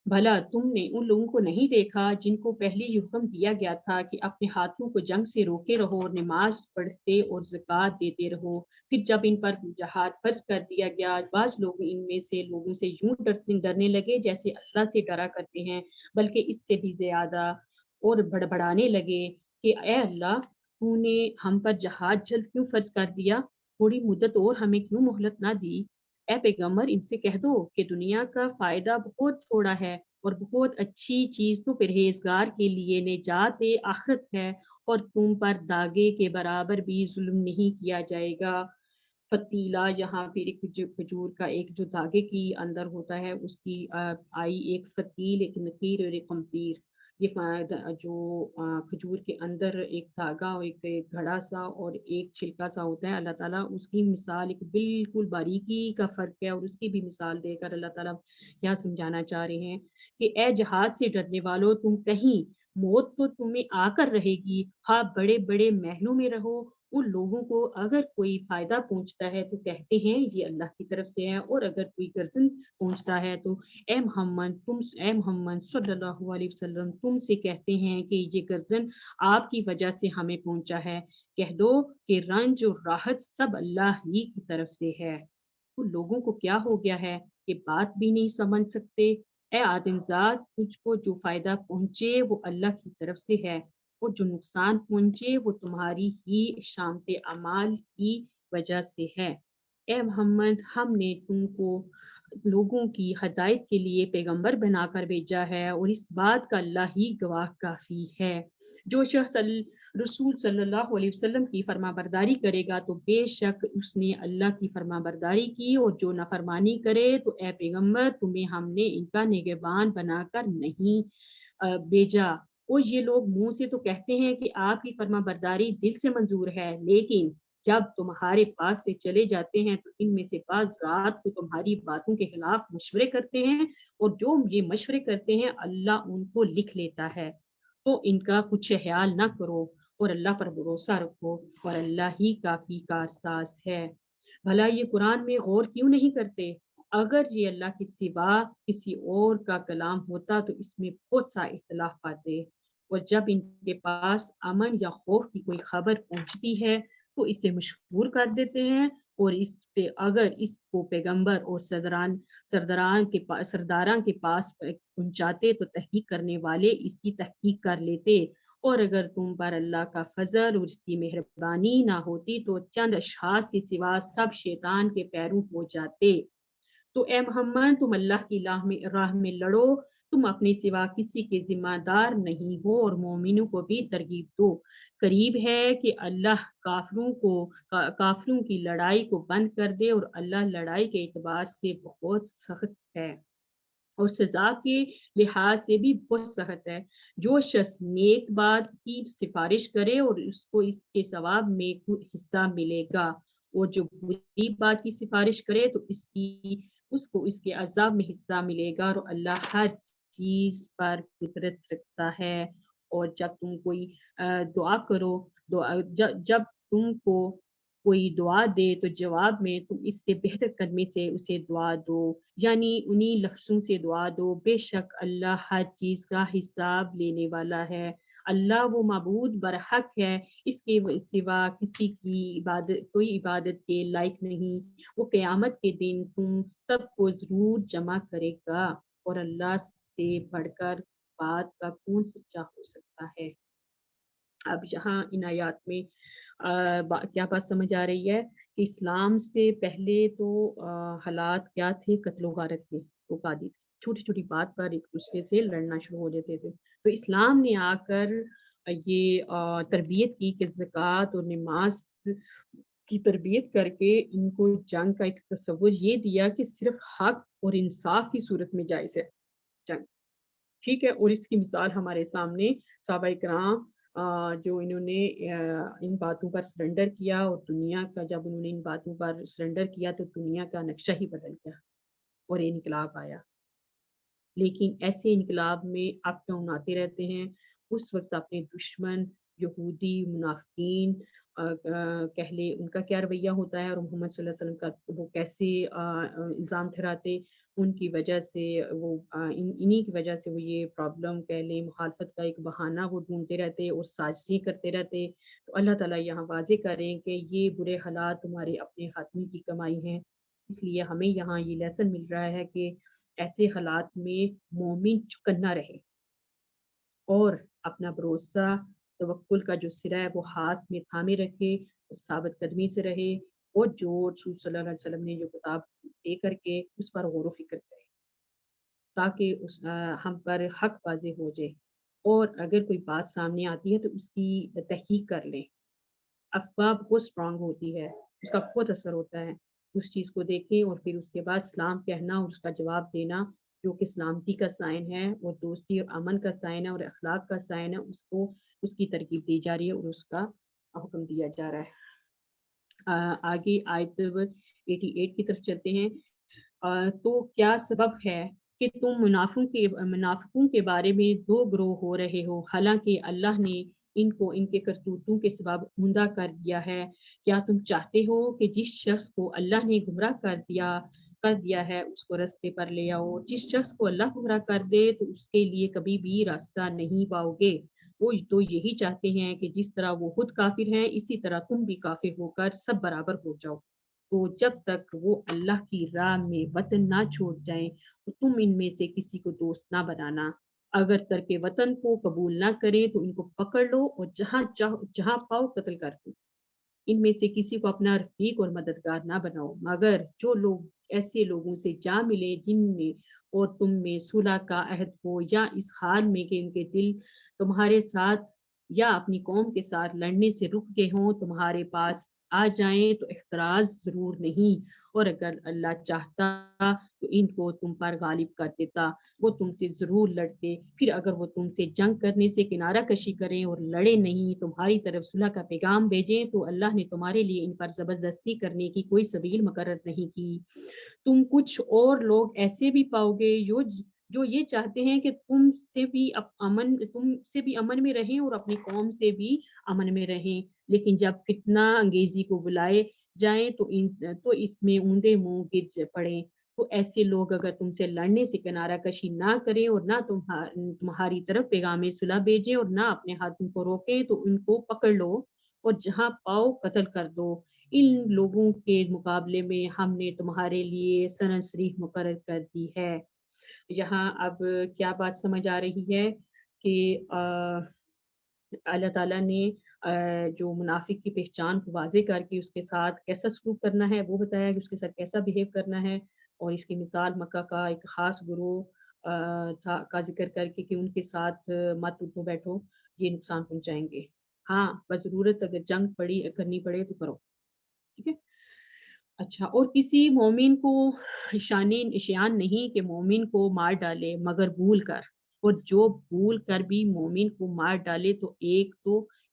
بھلا تم نے ان لوگوں کو نہیں دیکھا جن کو پہلے یہ حکم دیا گیا تھا کہ اپنے ہاتھوں کو جنگ سے روکے رہو اور نماز پڑھتے اور زکوٰۃ دیتے رہو، پھر جب ان پر جہاد فرض کر دیا گیا بعض لوگ ان میں سے لوگوں سے یوں ڈرنے لگے جیسے اللہ سے ڈرا کرتے ہیں، بلکہ اس سے بھی زیادہ، اور بڑبڑانے لگے کہ اے اللہ تو نے ہم پر جہاد جلد کیوں فرض کر دیا، تھوڑی مدت اور ہمیں کیوں مہلت نہ دی۔ اے پیغمبر ان سے کہہ دو کہ دنیا کا فائدہ بہت تھوڑا ہے اور بہت اچھی چیز تو پرہیزگار کے لیے نجات آخرت ہے، اور تم پر داغے کے برابر بھی ظلم نہیں کیا جائے گا۔ فتیلہ یہاں پہ ایک کھجور کا ایک جو داغے کی اندر ہوتا ہے اس کی آئی ایک فتیل، ایک نقیر اور ایک قمطیر۔ یہ جو کھجور کے اندر ایک دھاگا اور ایک گھڑا سا اور ایک چھلکا سا ہوتا ہے، اللہ تعالیٰ اس کی مثال ایک بالکل باریکی کا فرق ہے، اور اس کی بھی مثال دے کر اللہ تعالیٰ یہاں سمجھانا چاہ رہے ہیں کہ اے جہاد سے ڈرنے والوں، تم کہیں موت تو تمہیں آ کر رہے گی، ہاں بڑے بڑے محلوں میں رہو، ان لوگوں کو اگر کوئی فائدہ پہنچتا ہے تو کہتے ہیں یہ اللہ کی طرف سے ہے، اور اگر کوئی گرزن پہنچتا ہے تو اے محمد صلی اللہ علیہ وسلم تم سے کہتے ہیں کہ یہ گرزن آپ کی وجہ سے ہمیں پہنچا ہے، کہہ دو کہ رنج اور راحت سب اللہ ہی کی طرف سے ہے۔ ان لوگوں کو کیا ہو گیا ہے کہ بات بھی نہیں سمجھ سکتے؟ اے آدم ذات تجھ کو جو فائدہ پہنچے وہ اللہ کی طرف سے ہے، اور جو نقصان پہنچے وہ تمہاری ہی شامت اعمال کی وجہ سے ہے۔ اے محمد ہم نے تم کو لوگوں کی ہدایت کے لیے پیغمبر بنا کر بھیجا ہے، اور اس بات کا اللہ ہی گواہ کافی ہے۔ جو شخص رسول صلی اللہ علیہ وسلم کی فرما برداری کرے گا تو بے شک اس نے اللہ کی فرما برداری کی، اور جو نافرمانی کرے تو اے پیغمبر تمہیں ہم نے ان کا نگہبان بنا کر نہیں بھیجا۔ اور یہ لوگ منہ سے تو کہتے ہیں کہ آپ کی فرما برداری دل سے منظور ہے، لیکن جب تمہارے پاس سے چلے جاتے ہیں تو ان میں سے بعض رات کو تمہاری باتوں کے خلاف مشورے کرتے ہیں، اور جو یہ مشورے کرتے ہیں اللہ ان کو لکھ لیتا ہے۔ تو ان کا کچھ خیال نہ کرو اور اللہ پر بھروسہ رکھو، اور اللہ ہی کافی کارساز ہے۔ بھلا یہ قرآن میں غور کیوں نہیں کرتے؟ اگر یہ اللہ کے سوا کسی اور کا کلام ہوتا تو اس میں بہت سا اختلاف پاتے، اور جب ان کے پاس امن یا خوف کی کوئی خبر پہنچتی ہے تو اسے مشہور کر دیتے ہیں، اور اس پہ اگر اس کو پیغمبر اور سرداران کے پاس پہنچاتے تو تحقیق کرنے والے اس کی تحقیق کر لیتے، اور اگر تم پر اللہ کا فضل اور اس کی مہربانی نہ ہوتی تو چند اشخاص کے سوا سب شیطان کے پیروں ہو جاتے۔ تو اے محمد، تم اللہ کی راہ میں لڑو، تم اپنے سوا کسی کے ذمہ دار نہیں ہو، اور مومنوں کو بھی ترغیب دو۔ قریب ہے کہ اللہ کافروں کی لڑائی کو بند کر دے، اور اللہ لڑائی کے اعتبار سے بہت سخت ہے اور سزا کے لحاظ سے بھی بہت سخت ہے۔ جو شخص نیک بات کی سفارش کرے اور اس کو اس کے ثواب میں حصہ ملے گا، اور جو بری بات کی سفارش کرے تو اس کو اس کے عذاب میں حصہ ملے گا، اور اللہ ہر چیز پر قدرت رکھتا ہے۔ اور جب تم کوئی دعا کرو، جب تم کو کوئی دعا دے تو جواب میں تم اس سے بہتر کلمے سے اسے دعا دو، یعنی انہی لفظوں سے دعا دو، بے شک اللہ ہر چیز کا حساب لینے والا ہے۔ اللہ وہ معبود برحق ہے، اس کے سوا کسی کی کوئی عبادت کے لائق نہیں۔ وہ قیامت کے دن تم سب کو ضرور جمع کرے گا، اور اللہ سے بڑھ کر بات کا کون سچا ہو سکتا ہے۔ اب یہاں ان آیات میں کیا بات سمجھ آ رہی ہے کہ اسلام سے پہلے تو حالات کیا تھے؟ قتل و غارت کے مقادی تھے، چھوٹی چھوٹی بات پر ایک دوسرے سے لڑنا شروع ہو جاتے تھے۔ تو اسلام نے آ کر یہ تربیت کی کہ زکوٰۃ اور نماز کی تربیت کر کے ان کو جنگ کا ایک تصور یہ دیا کہ صرف حق اور انصاف کی صورت میں جائز ہے جنگ، ٹھیک ہے۔ اور اس کی مثال ہمارے سامنے صحابہ کرام جو انہوں نے ان باتوں پر سرنڈر کیا، اور دنیا کا جب انہوں نے ان باتوں پر سرنڈر کیا تو دنیا کا نقشہ ہی بدل گیا اور انقلاب آیا۔ لیکن ایسے انقلاب میں اپ ڈاؤن آتے رہتے ہیں۔ اس وقت اپنے دشمن یہودی منافقین کہہ لے ان کا کیا رویہ ہوتا ہے، اور محمد صلی اللہ علیہ وسلم کا وہ کیسے الزام ٹھہراتے، ان کی وجہ سے وہ انہی کی وجہ سے وہ یہ پرابلم کہہ لیں، مخالفت کا ایک بہانہ وہ ڈھونڈتے رہتے اور سازشیں کرتے رہتے۔ تو اللہ تعالیٰ یہاں واضح کریں کہ یہ برے حالات تمہارے اپنے خاتمے کی کمائی ہیں۔ اس لیے ہمیں یہاں یہ لیسن مل رہا ہے کہ ایسے حالات میں مومن چکنا رہے اور اپنا بھروسہ توکل کا جو سرا ہے وہ ہاتھ میں تھامے رکھے اور ثابت قدمی سے رہے، اور جو رسول صلی اللہ علیہ وسلم نے جو کتاب دے کر کے اس پر غور و فکر کرے تاکہ ہم پر حق واضح ہو جائے، اور اگر کوئی بات سامنے آتی ہے تو اس کی تحقیق کر لیں۔ افواہ بہت اسٹرانگ ہوتی ہے، اس کا بہت اثر ہوتا ہے، اس چیز کو دیکھیں اور پھر اس کے بعد اسلام کہنا اور اس کا جواب دینا جو کہ سلامتی کا سائن ہے اور دوستی اور امن کا سائن ہے اور اخلاق کا سائن ہے، اس کو اس کی ترغیب دی جا رہی ہے اور اس کا حکم دیا جا رہا ہے۔ آگے آیت 88 کی طرف چلتے ہیں۔ تو کیا سبب ہے کہ تم منافقوں کے بارے میں دو گروہ ہو رہے ہو، حالانکہ اللہ نے ان کو ان کے کرتوتوں کے سبب عمدہ کر دیا ہے؟ کیا تم چاہتے ہو کہ جس شخص کو اللہ نے گمراہ کر دیا ہے اس کو راستے پر لے آؤ؟ جس شخص کو اللہ گمراہ کر دے تو اس کے لیے کبھی بھی راستہ نہیں پاؤ گے۔ وہ تو یہی چاہتے ہیں کہ جس طرح وہ خود کافر ہیں اسی طرح تم بھی کافر ہو کر سب برابر ہو جاؤ۔ تو جب تک وہ اللہ کی راہ میں وطن نہ چھوڑ جائیں تو تم ان میں سے کسی کو دوست نہ بنانا۔ اگر ترک وطن کو قبول نہ کریں تو ان کو پکڑ لو اور جہاں پاؤ قتل کر دو۔ ان میں سے کسی کو اپنا رفیق اور مددگار نہ بناؤ، مگر جو لوگ ایسے لوگوں سے جا ملے جن میں اور تم میں صلح کا عہد ہو، یا اس حال میں کہ ان کے دل تمہارے ساتھ یا اپنی قوم کے ساتھ لڑنے سے رک گئے ہوں، تمہارے پاس آ جائیں تو اختراز ضرور نہیں، اور اگر اللہ چاہتا تو ان کو تم پر غالب کر دیتا، وہ تم سے ضرور لڑتے۔ پھر اگر وہ تم سے جنگ کرنے سے کنارہ کشی کریں اور لڑے نہیں، تمہاری طرف صلح کا پیغام بھیجیں، تو اللہ نے تمہارے لیے ان پر زبردستی کرنے کی کوئی سبیل مقرر نہیں کی۔ تم کچھ اور لوگ ایسے بھی پاؤ گے جو یہ چاہتے ہیں کہ تم سے بھی امن میں رہیں اور اپنی قوم سے بھی امن میں رہیں، لیکن جب فتنہ انگیزی کو بلائے جائیں تو اس میں اونڈے منہ گر پڑیں۔ تو ایسے لوگ اگر تم سے لڑنے سے کنارہ کشی نہ کریں اور نہ تمہاری طرف پیغام صلح بھیجیں اور نہ اپنے ہاتھوں کو روکیں، تو ان کو پکڑ لو اور جہاں پاؤ قتل کر دو۔ ان لوگوں کے مقابلے میں ہم نے تمہارے لیے سرنصریح مقرر کر دی ہے۔ یہاں اب کیا بات سمجھ آ رہی ہے کہ اللہ تعالیٰ نے جو منافق کی پہچان کو واضح کر کے اس کے ساتھ کیسا سلوک کرنا ہے وہ بتایا، کہ اس کے ساتھ کیسا بہیو کرنا ہے، اور اس کی مثال مکہ کا ایک خاص گروہ کا ذکر کر کے کہ ان کے ساتھ مت اٹھو بیٹھو، یہ نقصان پہنچائیں گے۔ ہاں بضرورت اگر جنگ کرنی پڑے تو کرو، ٹھیک ہے۔ اچھا، اور کسی مومن کو شان نہیں کہ مومن کو مار ڈالے مگر بھول کر، اور جو بھول کر بھی مومن کو مار ڈالے تو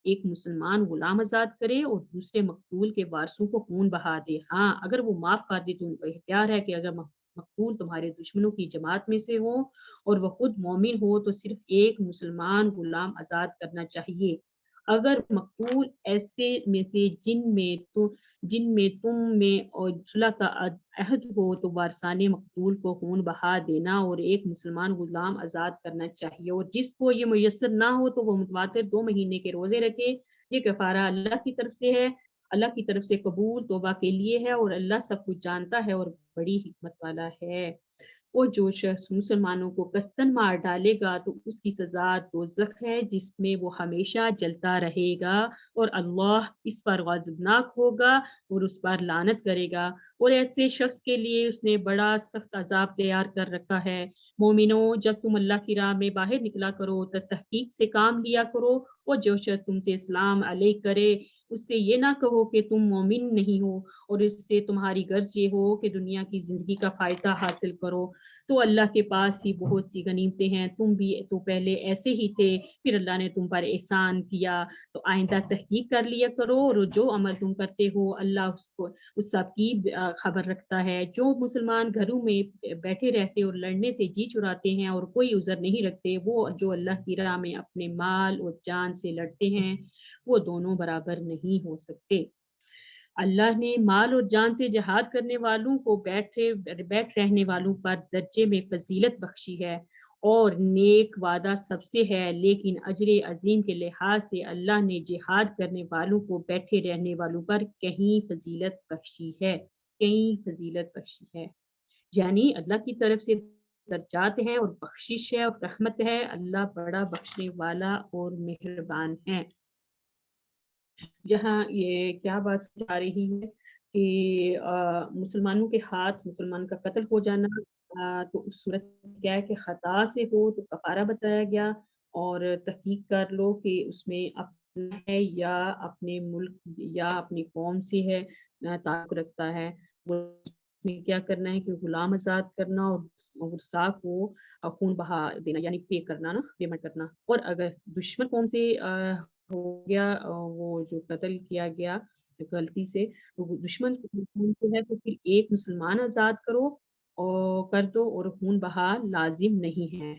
ایک مسلمان غلام آزاد کرے اور دوسرے مقتول کے وارثوں کو خون بہا دے۔ ہاں اگر وہ معاف کر دے تو ان کو اختیار ہے کہ اگر مقتول تمہارے دشمنوں کی جماعت میں سے ہو اور وہ خود مومن ہو تو صرف ایک مسلمان غلام آزاد کرنا چاہیے۔ اگر مقتول ایسے میں سے جن میں تم میں اور صلح کا عہد ہو تو وارثان مقتول کو خون بہا دینا اور ایک مسلمان غلام آزاد کرنا چاہیے، اور جس کو یہ میسر نہ ہو تو وہ متواتر 2 مہینے کے روزے رکھے۔ یہ کفارہ اللہ کی طرف سے ہے، اللہ کی طرف سے قبول توبہ کے لیے ہے، اور اللہ سب کچھ جانتا ہے اور بڑی حکمت والا ہے۔ اور جو شخص مسلمانوں کو قصداً مار ڈالے گا تو اس کی سزا دوزخ ہے جس میں وہ ہمیشہ جلتا رہے گا، اور اللہ اس پر غضبناک ہوگا اور اس پر لعنت کرے گا، اور ایسے شخص کے لیے اس نے بڑا سخت عذاب تیار کر رکھا ہے۔ مومنوں، جب تم اللہ کی راہ میں باہر نکلا کرو تو تحقیق سے کام لیا کرو، اور جو شخص تم سے اسلام علیہ کرے اس سے یہ نہ کہو کہ تم مومن نہیں ہو، اور اس سے تمہاری غرض یہ ہو کہ دنیا کی زندگی کا فائدہ حاصل کرو، تو اللہ کے پاس ہی بہت سی غنیمتیں ہیں، تم بھی تو پہلے ایسے ہی تھے، پھر اللہ نے تم پر احسان کیا، تو آئندہ تحقیق کر لیا کرو، اور جو عمل تم کرتے ہو اللہ اس سب کی خبر رکھتا ہے۔ جو مسلمان گھروں میں بیٹھے رہتے اور لڑنے سے جی چراتے ہیں اور کوئی عذر نہیں رکھتے، وہ جو اللہ کی راہ میں اپنے مال اور جان سے لڑتے ہیں وہ دونوں برابر نہیں ہو سکتے۔ اللہ نے مال اور جان سے جہاد کرنے والوں کو بیٹھ رہنے والوں پر درجے میں فضیلت بخشی ہے، اور نیک وعدہ سب سے ہے، لیکن اجر عظیم کے لحاظ سے اللہ نے جہاد کرنے والوں کو بیٹھے رہنے والوں پر کہیں فضیلت بخشی ہے، یعنی اللہ کی طرف سے درجات ہیں اور بخشش ہے اور رحمت ہے، اللہ بڑا بخشنے والا اور مہربان ہے۔ جہاں یہ کیا بات آ رہی ہے کہ مسلمانوں کے ہاتھ مسلمان کا قتل ہو جانا، تو اس صورت کیا ہے کہ خطا سے ہو تو کفارہ بتایا گیا، اور تحقیق کر لو کہ اس میں اپنا ہے یا اپنے ملک یا اپنی قوم سے ہے، تعلق رکھتا ہے، وہ اس میں کیا کرنا ہے کہ غلام آزاد کرنا اور ورثاء کو خون بہا دینا، یعنی پیمنٹ کرنا، اور اگر دشمن قوم سے ہو گیا وہ جو قتل کیا گیا غلطی سے، تو وہ دشمن جو ہے تو پھر ایک مسلمان آزاد کر دو، اور خون بہا لازم نہیں ہے۔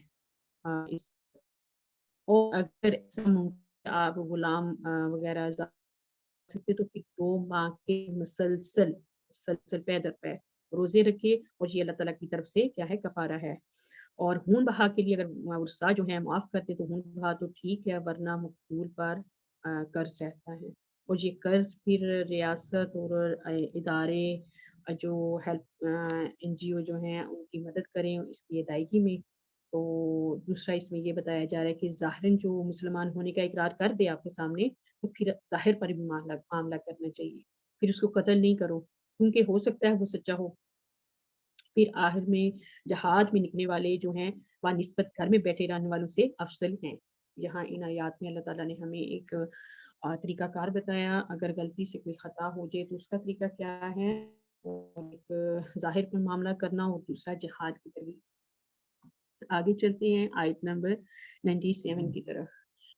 اور اگر ایسا ممکن آپ غلام وغیرہ آزاد کر سکتے تو پھر 2 ماہ کے مسلسل پے در پے روزے رکھے، اور یہ اللہ تعالیٰ کی طرف سے کیا ہے کفارہ ہے۔ اور خون بہا کے لیے اگر ورثاء جو ہیں معاف کرتے تو خون بہا تو ٹھیک ہے، ورنہ مقتول پر قرض رہتا ہے، اور یہ قرض پھر ریاست اور ادارے جو ہیلپ NGO جو ہیں ان کی مدد کریں اس کی ادائیگی میں۔ تو دوسرا اس میں یہ بتایا جا رہا ہے کہ ظاہراً جو مسلمان ہونے کا اقرار کر دے آپ کے سامنے تو پھر ظاہر پر بھی معاملہ کرنا چاہیے، پھر اس کو قتل نہیں کرو، کیونکہ ہو سکتا ہے وہ سچا ہو۔ پھر آخر میں جہاد میں نکلنے والے جو ہیں وہ نسبت گھر میں بیٹھے رہنے والوں سے افضل ہیں۔ یہاں ان آیات میں اللہ تعالیٰ نے ہمیں ایک طریقہ کار بتایا، اگر غلطی سے کوئی خطا ہو جائے تو اس کا طریقہ کیا ہے، اور ایک ظاہر پر معاملہ کرنا اور دوسرا جہاد کی طرف۔ آگے چلتے ہیں آیت نمبر 97 کی طرف۔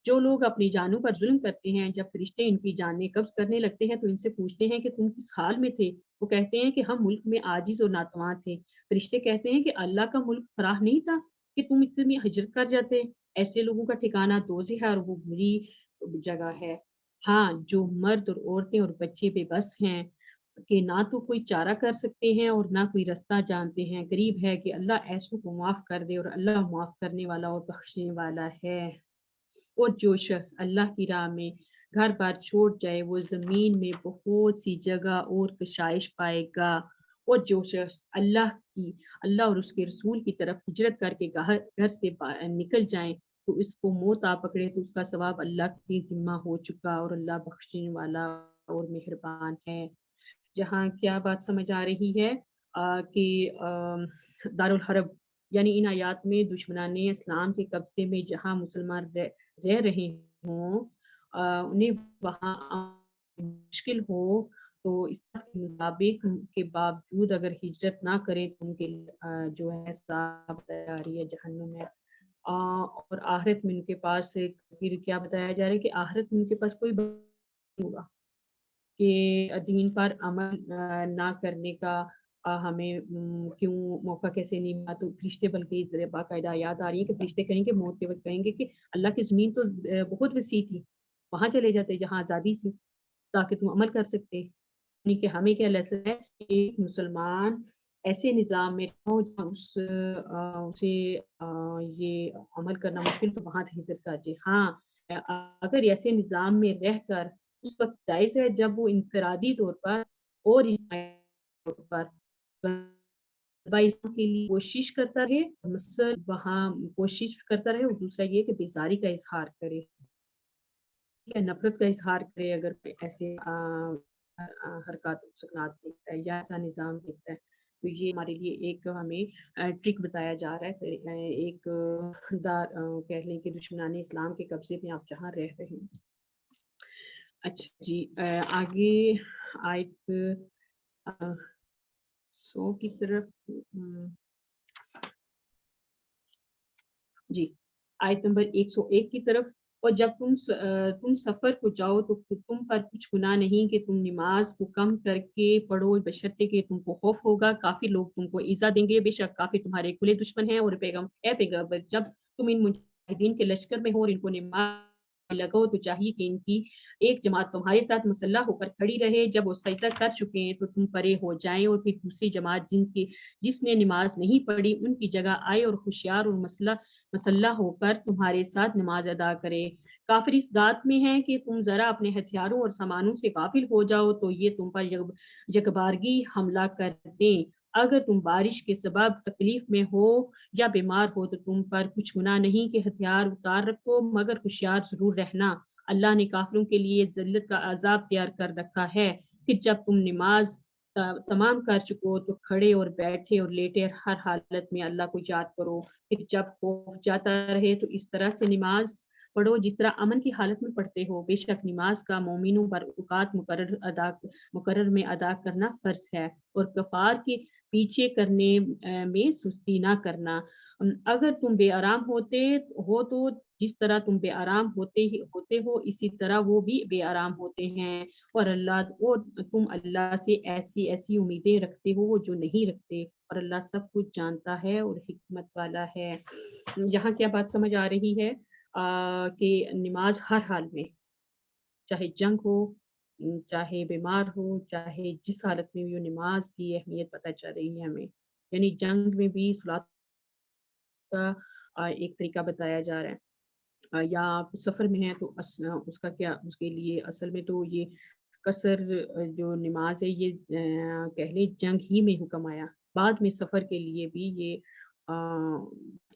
جو لوگ اپنی جانوں پر ظلم کرتے ہیں، جب فرشتے ان کی جانیں قبض کرنے لگتے ہیں تو ان سے پوچھتے ہیں کہ تم کس حال میں تھے؟ وہ کہتے ہیں کہ ہم ملک میں عاجز اور ناتواں تھے۔ فرشتے کہتے ہیں کہ اللہ کا ملک فراخ نہیں تھا کہ تم اس میں ہجرت کر جاتے۔ ایسے لوگوں کا ٹھکانہ دوزخ ہے اور وہ بری جگہ ہے۔ ہاں، جو مرد اور عورتیں اور بچے بے بس ہیں کہ نہ تو کوئی چارہ کر سکتے ہیں اور نہ کوئی رستہ جانتے ہیں، قریب ہے کہ اللہ ایسوں کو معاف کر دے، اور اللہ معاف کرنے والا اور بخشنے والا ہے۔ اور جو شخص اللہ کی راہ میں گھر بار چھوڑ جائے وہ زمین میں بہت سی جگہ اور کشائش پائے گا۔ اور جو شخص اللہ اور اس کے رسول کی طرف ہجرت کر کے گھر سے نکل جائیں تو اس کو موت آ پکڑے تو اس کا ثواب اللہ کے ذمہ ہو چکا، اور اللہ بخشنے والا اور مہربان ہے۔ جہاں کیا بات سمجھ آ رہی ہے کہ دارالحرب یعنی ان آیات میں دشمنان اسلام کے قبضے میں جہاں مسلمان رہ رہے ہوں، انہیں وہاں مشکل ہو تو اس کے مطابق کے باوجود اگر ہجرت نہ کرے تو ان کے جو ہے عذاب تیاری ہے جہنم ہے۔ اور آخرت میں ان کے پاس پھر کیا بتایا جا رہا ہے کہ آخرت میں ان کے پاس کوئی نہیں ہوگا کہ دین پر عمل نہ کرنے کا ہمیں کیوں موقع کیسے نہیں ملا۔ تو فرشتے بلکہ باقاعدہ یاد آ رہی ہے کہ فرشتے کہیں گے موت کے وقت کہیں گے کہ اللہ کی زمین تو بہت وسیع تھی، وہاں چلے جاتے جہاں آزادی تھی تاکہ تم عمل کر سکتے۔ یعنی کہ ہمیں کیا لیسن ہے کہ ایک مسلمان ایسے نظام میں ہو جہاں اسے یہ عمل کرنا مشکل تو وہاں ہجرت کر جائے۔ ہاں، اگر ایسے نظام میں رہ کر اس وقت جائز ہے جب وہ انفرادی طور پر اور طور پر کے لیے کوشش کرتا رہے، مثلا وہاں کوشش کرتا رہے، اور دوسرا یہ کہ بیزاری کا اظہار کرے یا نفرت کا اظہار کرے اگر ایسے حرکات سکنات دیکھتا ہے یا ایسا نظام دیکھتا ہے تو یہ ہمارے لیے ایک ہمیں ٹرک بتایا جا رہا ہے، ایک کہہ لیں کہ دشمنان اسلام کے قبضے میں آپ جہاں رہ رہے ہیں۔ اچھا جی، آگے آیت 100 کی طرف جی، آیت نمبر 101 کی طرف۔ اور جب تم سفر کو جاؤ تو تم پر کچھ گناہ نہیں کہ تم نماز کو کم کر کے پڑھو، بشرطے کہ تم کو خوف ہوگا کافی لوگ تم کو ایذا دیں گے، بے شک کافی تمہارے کھلے دشمن ہیں۔ اور پیغمبر جب تم ان مجاہدین کے لشکر میں ہو اور ان کو نماز لگو تو چاہیے کہ ان کی ایک جماعت تمہارے ساتھ مسلح ہو کر کھڑی رہے، جب وہ سجدہ کر چکے ہیں تو تم پرے ہو جائیں، اور پھر دوسری جماعت جس نے نماز نہیں پڑھی ان کی جگہ آئے اور ہوشیار اور مسلح ہو کر تمہارے ساتھ نماز ادا کرے۔ کافر اس بات میں ہے کہ تم ذرا اپنے ہتھیاروں اور سامانوں سے غافل ہو جاؤ تو یہ تم پر یکبارگی حملہ کر دیں۔ اگر تم بارش کے سبب تکلیف میں ہو یا بیمار ہو تو تم پر کچھ گناہ نہیں کہ ہتھیار اتار رکھو، مگر ہوشیار ضرور رہنا، اللہ نے کافروں کے لیے ذلت کا عذاب تیار کر رکھا ہے۔ پھر جب تم نماز تمام کر چکو تو کھڑے اور بیٹھے اور لیٹے ہر حالت میں اللہ کو یاد کرو۔ پھر جب خوف جاتا رہے تو اس طرح سے نماز پڑھو جس طرح امن کی حالت میں پڑھتے ہو، بے شک نماز کا مومنوں پر اوقات مقرر میں ادا کرنا فرض ہے، اور کفار کے پیچھے کرنے میں سستی نہ کرنا۔ اگر تم بے آرام ہوتے ہو تو جس طرح تم بے آرام ہوتے ہو اسی طرح وہ بھی بے آرام ہوتے ہیں، اور تم اللہ سے ایسی امیدیں رکھتے ہو وہ جو نہیں رکھتے، اور اللہ سب کچھ جانتا ہے اور حکمت والا ہے۔ یہاں کیا بات سمجھ آ رہی ہے کہ نماز ہر حال میں، چاہے جنگ ہو، چاہے بیمار ہو، چاہے جس حالت میں بھی ہو، نماز کی اہمیت پتہ چل رہی ہے ہمیں۔ یعنی جنگ میں بھی صلاۃ کا ایک طریقہ بتایا جا رہا ہے، یا آپ سفر میں ہیں تو اس کا کیا، اس کے لیے اصل میں تو یہ قصر جو نماز ہے یہ کہہ لیں جنگ ہی میں حکم آیا، بعد میں سفر کے لیے بھی یہ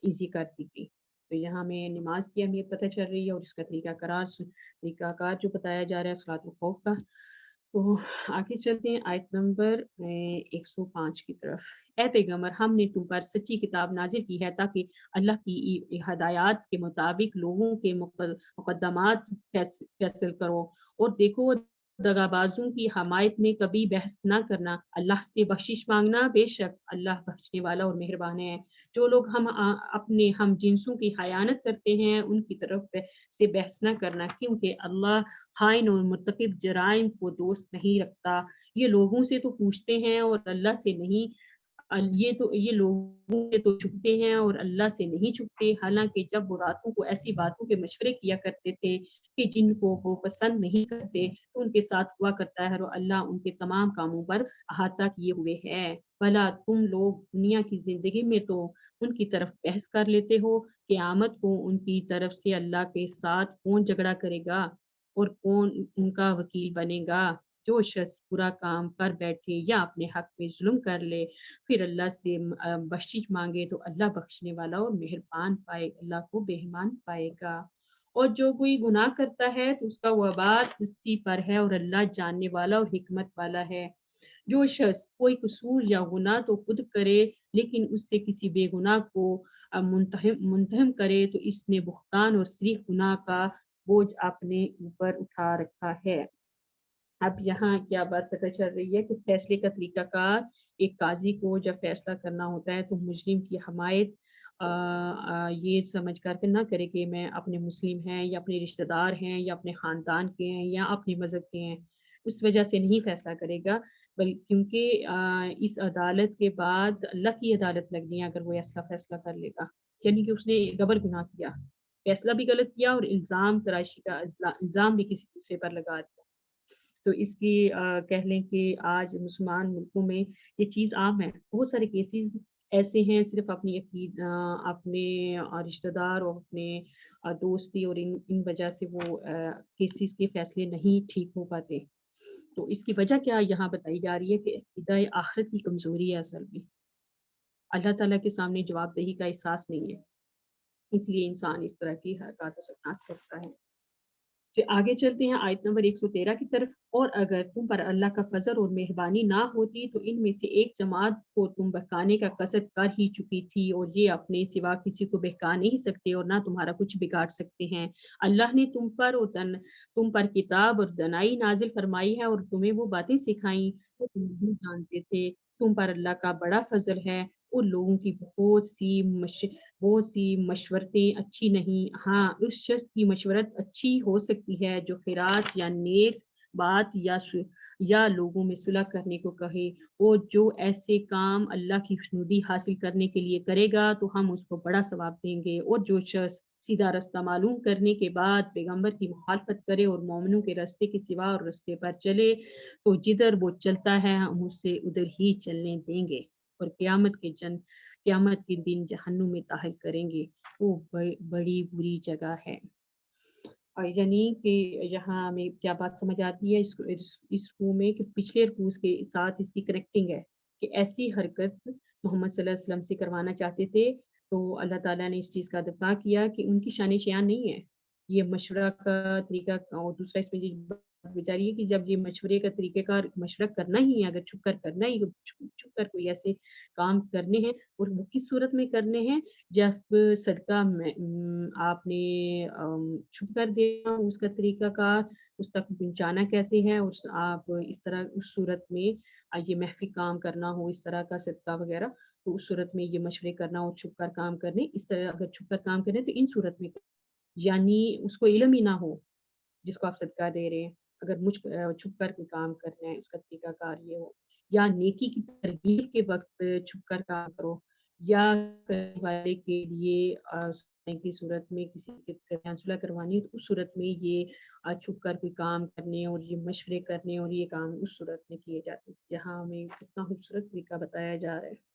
ایزی کر دی گئی۔ تو یہاں میں نماز کی اہمیت پتہ چل رہی ہے، اور اس کا طریقہ کار جو بتایا جا رہا ہے صلاۃ الخوف کا۔ تو آگے چلتے ہیں آیت نمبر 105 کی طرف۔ اے پیغمبر، ہم نے تم پر سچی کتاب نازل کی ہے تاکہ اللہ کی ہدایات کے مطابق لوگوں کے مقدمات فیصل کرو، اور دیکھو دغا بازوں کی حمایت میں کبھی بحث نہ کرنا، اللہ سے بخشش مانگنا، بے شک اللہ بخشنے والا اور مہربان ہے۔ جو لوگ اپنے ہم جنسوں کی خیانت کرتے ہیں ان کی طرف سے بحث نہ کرنا، کیونکہ اللہ خائن اور مرتکب جرائم کو دوست نہیں رکھتا۔ یہ لوگوں سے تو پوچھتے ہیں اور اللہ سے نہیں، یہ لوگوں سے تو چھپتے ہیں اور اللہ سے نہیں چھپتے، حالانکہ جب وہ راتوں کو ایسی باتوں کے مشورے کیا کرتے تھے کہ جن کو وہ پسند نہیں کرتے تو ان کے ساتھ ہوا کرتا ہے، اور اللہ ان کے تمام کاموں پر احاطہ کیے ہوئے ہے۔ بھلا تم لوگ دنیا کی زندگی میں تو ان کی طرف بحث کر لیتے ہو، قیامت کو ان کی طرف سے اللہ کے ساتھ کون جھگڑا کرے گا اور کون ان کا وکیل بنے گا؟ جو شخص برا کام کر بیٹھے یا اپنے حق میں ظلم کر لے پھر اللہ سے بخشش مانگے تو اللہ بخشنے والا اور مہربان پائے، اللہ کو بہمان پائے گا۔ اور جو کوئی گناہ کرتا ہے تو اس کا وبال اسی پر ہے، اور اللہ جاننے والا اور حکمت والا ہے۔ جو شخص کوئی قصور یا گناہ تو خود کرے لیکن اس سے کسی بے گناہ کو منتہم کرے تو اس نے بہتان اور صریح گناہ کا بوجھ اپنے اوپر اٹھا رکھا ہے۔ اب یہاں کیا بات پتہ چل رہی ہے کہ فیصلے کا طریقہ کار، ایک قاضی کو جب فیصلہ کرنا ہوتا ہے تو مجرم کی حمایت یہ سمجھ کر کے نہ کرے کہ میں اپنے مسلم ہیں یا اپنے رشتہ دار ہیں یا اپنے خاندان کے ہیں یا اپنے مذہب کے ہیں، اس وجہ سے نہیں فیصلہ کرے گا، کیونکہ اس عدالت کے بعد اللہ کی عدالت لگنی ہے اگر وہ ایسا فیصلہ کر لے گا، یعنی کہ اس نے ڈبل گناہ کیا، فیصلہ بھی غلط کیا اور الزام تراشی کا الزام بھی کسی دوسرے پر لگا دیا۔ تو اس کی کہہ لیں کہ آج مسلمان ملکوں میں یہ چیز عام ہے، بہت سارے کیسز ایسے ہیں، صرف اپنے رشتہ دار اور اپنے دوستی اور ان وجہ سے وہ کیسز کے فیصلے نہیں ٹھیک ہو پاتے۔ تو اس کی وجہ کیا یہاں بتائی جا رہی ہے کہ عقیدہ آخرت کی کمزوری ہے، اصل میں اللہ تعالیٰ کے سامنے جواب دہی کا احساس نہیں ہے، اس لیے انسان اس طرح کی حرکات و سکنات کرتا ہے۔ آگے چلتے ہیں آیت نمبر 113 کی طرف۔ اور اگر تم پر اللہ کا فضل اور مہربانی نہ ہوتی تو ان میں سے ایک جماعت کو تم بہکانے کا قصد کر ہی چکی تھی، اور یہ اپنے سوا کسی کو بہکا نہیں سکتے اور نہ تمہارا کچھ بگاڑ سکتے ہیں۔ اللہ نے تم پر کتاب اور دانائی نازل فرمائی ہے اور تمہیں وہ باتیں سکھائیں جو تم نہیں جانتے تھے۔ تم پر اللہ کا بڑا فضل ہے، ان لوگوں کی بہت سی مشورتیں اچھی نہیں، ہاں اس شخص کی مشورت اچھی ہو سکتی ہے جو خیرات یا نیک بات یا لوگوں میں صلح کرنے کو کہے، اور جو ایسے کام اللہ کی خوشنودی حاصل کرنے کے لیے کرے گا تو ہم اس کو بڑا ثواب دیں گے۔ اور جو شخص سیدھا رستہ معلوم کرنے کے بعد پیغمبر کی مخالفت کرے اور مومنوں کے راستے کے سوا اور راستے پر چلے تو جدھر وہ چلتا ہے ہم اسے ادھر ہی چلنے دیں گے، اور قیامت کے دن جہنم میں داخل کریں گے، وہ بڑی بری جگہ ہے۔ یعنی کہ یہاں ہمیں کیا بات سمجھ آتی ہے اس رکوع میں کہ پچھلے رکوع کے ساتھ اس کی کنیکٹنگ ہے کہ ایسی حرکت محمد صلی اللہ علیہ وسلم سے کروانا چاہتے تھے تو اللہ تعالیٰ نے اس چیز کا دفاع کیا کہ ان کی شان شیان نہیں ہے، یہ مشورہ کا طریقہ، اور دوسرا اس میں یہ بات جاری ہے کہ جب یہ مشورے کا طریقہ کار مشورہ کرنا ہی ہے، اگر چھپ کر کرنا ہی، چھپ کر کوئی ایسے کام کرنے ہیں اور وہ کس صورت میں کرنے ہیں، جب صدقہ میں آپ نے چھپ کر دینا اس کا طریقہ کار، اس تک پہنچانا کیسے ہے، اور آپ اس طرح اس صورت میں یہ مخفی کام کرنا ہو، اس طرح کا صدقہ وغیرہ، تو اس صورت میں یہ مشورے کرنا اور چھپ کر کام کرنے، اس طرح اگر چھپ کر کام کریں تو ان صورت میں یعنی اس کو علم ہی نہ ہو جس کو آپ صدقہ دے رہے ہیں، اگر چھپ کر کوئی کام کرنا ہے اس کا طریقہ کار یہ ہو، یا نیکی کی ترغیب کے وقت چھپ کر کام کرو، یا کرنے والے کے لیے کی صورت میں کسی کے صلح کروانی ہے تو اس صورت میں یہ چھپ کر کوئی کام کرنے اور یہ مشورے کرنے اور یہ کام اس صورت میں کیے جاتے ہیں، جہاں ہمیں کتنا خوبصورت طریقہ بتایا جا رہا ہے۔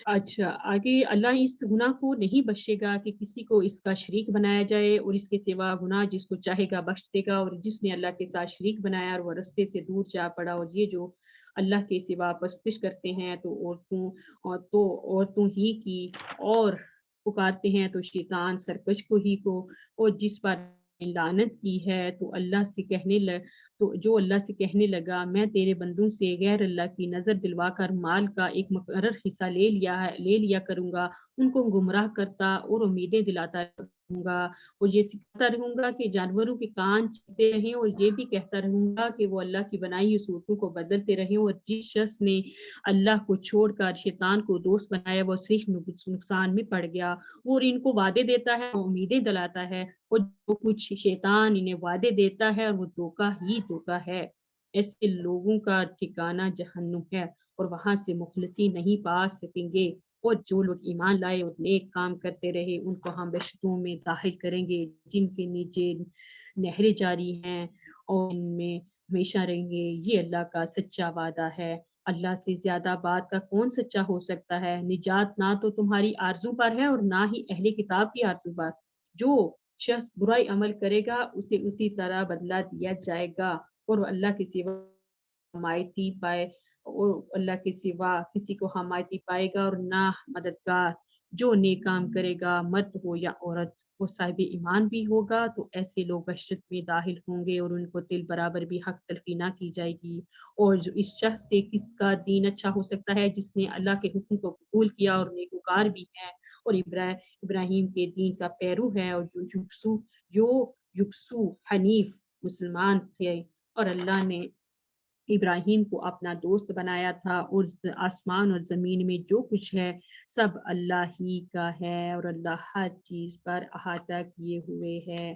اچھا آگے، اللہ اس گناہ کو نہیں بخشے گا کہ کسی کو اس کا شریک بنایا جائے، اور اس کے سوا گناہ جس کو چاہے گا بخش دے گا، اور جس نے اللہ کے ساتھ شریک بنایا اور وہ رستے سے دور جا پڑا، اور یہ جو اللہ کے سوا پرستش کرتے ہیں تو عورتوں ہی کی اور پکارتے ہیں تو شیطان سرکش کو ہی کو، اور جس پر لعنت کی ہے تو اللہ سے تو جو اللہ سے کہنے لگا میں تیرے بندوں سے غیر اللہ کی نظر دلوا کر مال کا ایک مقرر حصہ لے لیا کروں گا، ان کو گمراہ کرتا اور امیدیں دلاتا رہوں گا، اور یہ سکھاتا رہوں گا کہ جانوروں کے کان چلتے رہیں، اور یہ بھی کہتا رہوں گا کہ وہ اللہ کی بنائی ہوئی صورتوں کو بدلتے رہیں، اور جس شخص نے اللہ کو چھوڑ کر شیطان کو دوست بنایا وہ صرف نقصان میں پڑ گیا، اور ان کو وعدے دیتا ہے، امیدیں دلاتا ہے، اور جو کچھ شیطان انہیں وعدے دیتا ہے وہ دھوکہ ہی دھوکہ ہے۔ ایسے لوگوں کا ٹھکانہ جہنم ہے اور وہاں سے مخلصی نہیں پا سکیں گے، اور جو لوگ ایمان لائے اور نیک کام کرتے رہے ان کو ہم بہشتوں میں داخل کریں گے جن کے نیچے نہریں جاری ہیں اور ان میں ہمیشہ رہیں گے۔ یہ اللہ کا سچا وعدہ ہے۔ اللہ سے زیادہ بات کا کون سچا ہو سکتا ہے؟ نجات نہ تو تمہاری آرزو پر ہے اور نہ ہی اہل کتاب کی آرزو پر۔ جو شخص برائی عمل کرے گا اسے اسی طرح بدلہ دیا جائے گا، اور اللہ کے سوا حمایتی پائے اور اللہ کے سوا کسی کو حمایتی پائے گا اور نہ مددگار۔ جو نیک کام کرے گا مرد ہو یا عورت، وہ صاحب ایمان بھی ہوگا، تو ایسے لوگ بہشت میں داخل ہوں گے اور ان کو تل برابر بھی حق تلفی نہ کی جائے گی۔ اور جو اس شخص سے کس کا دین اچھا ہو سکتا ہے جس نے اللہ کے حکم کو قبول کیا اور نیکوکار بھی ہے اور ابراہیم کے دین کا پیرو ہے، اور جو یکسو حنیف مسلمان تھے، اور اللہ نے ابراہیم کو اپنا دوست بنایا تھا، اور آسمان اور زمین میں جو کچھ ہے سب اللہ ہی کا ہے، اور اللہ ہر چیز پر احاطہ کیے ہوئے ہے۔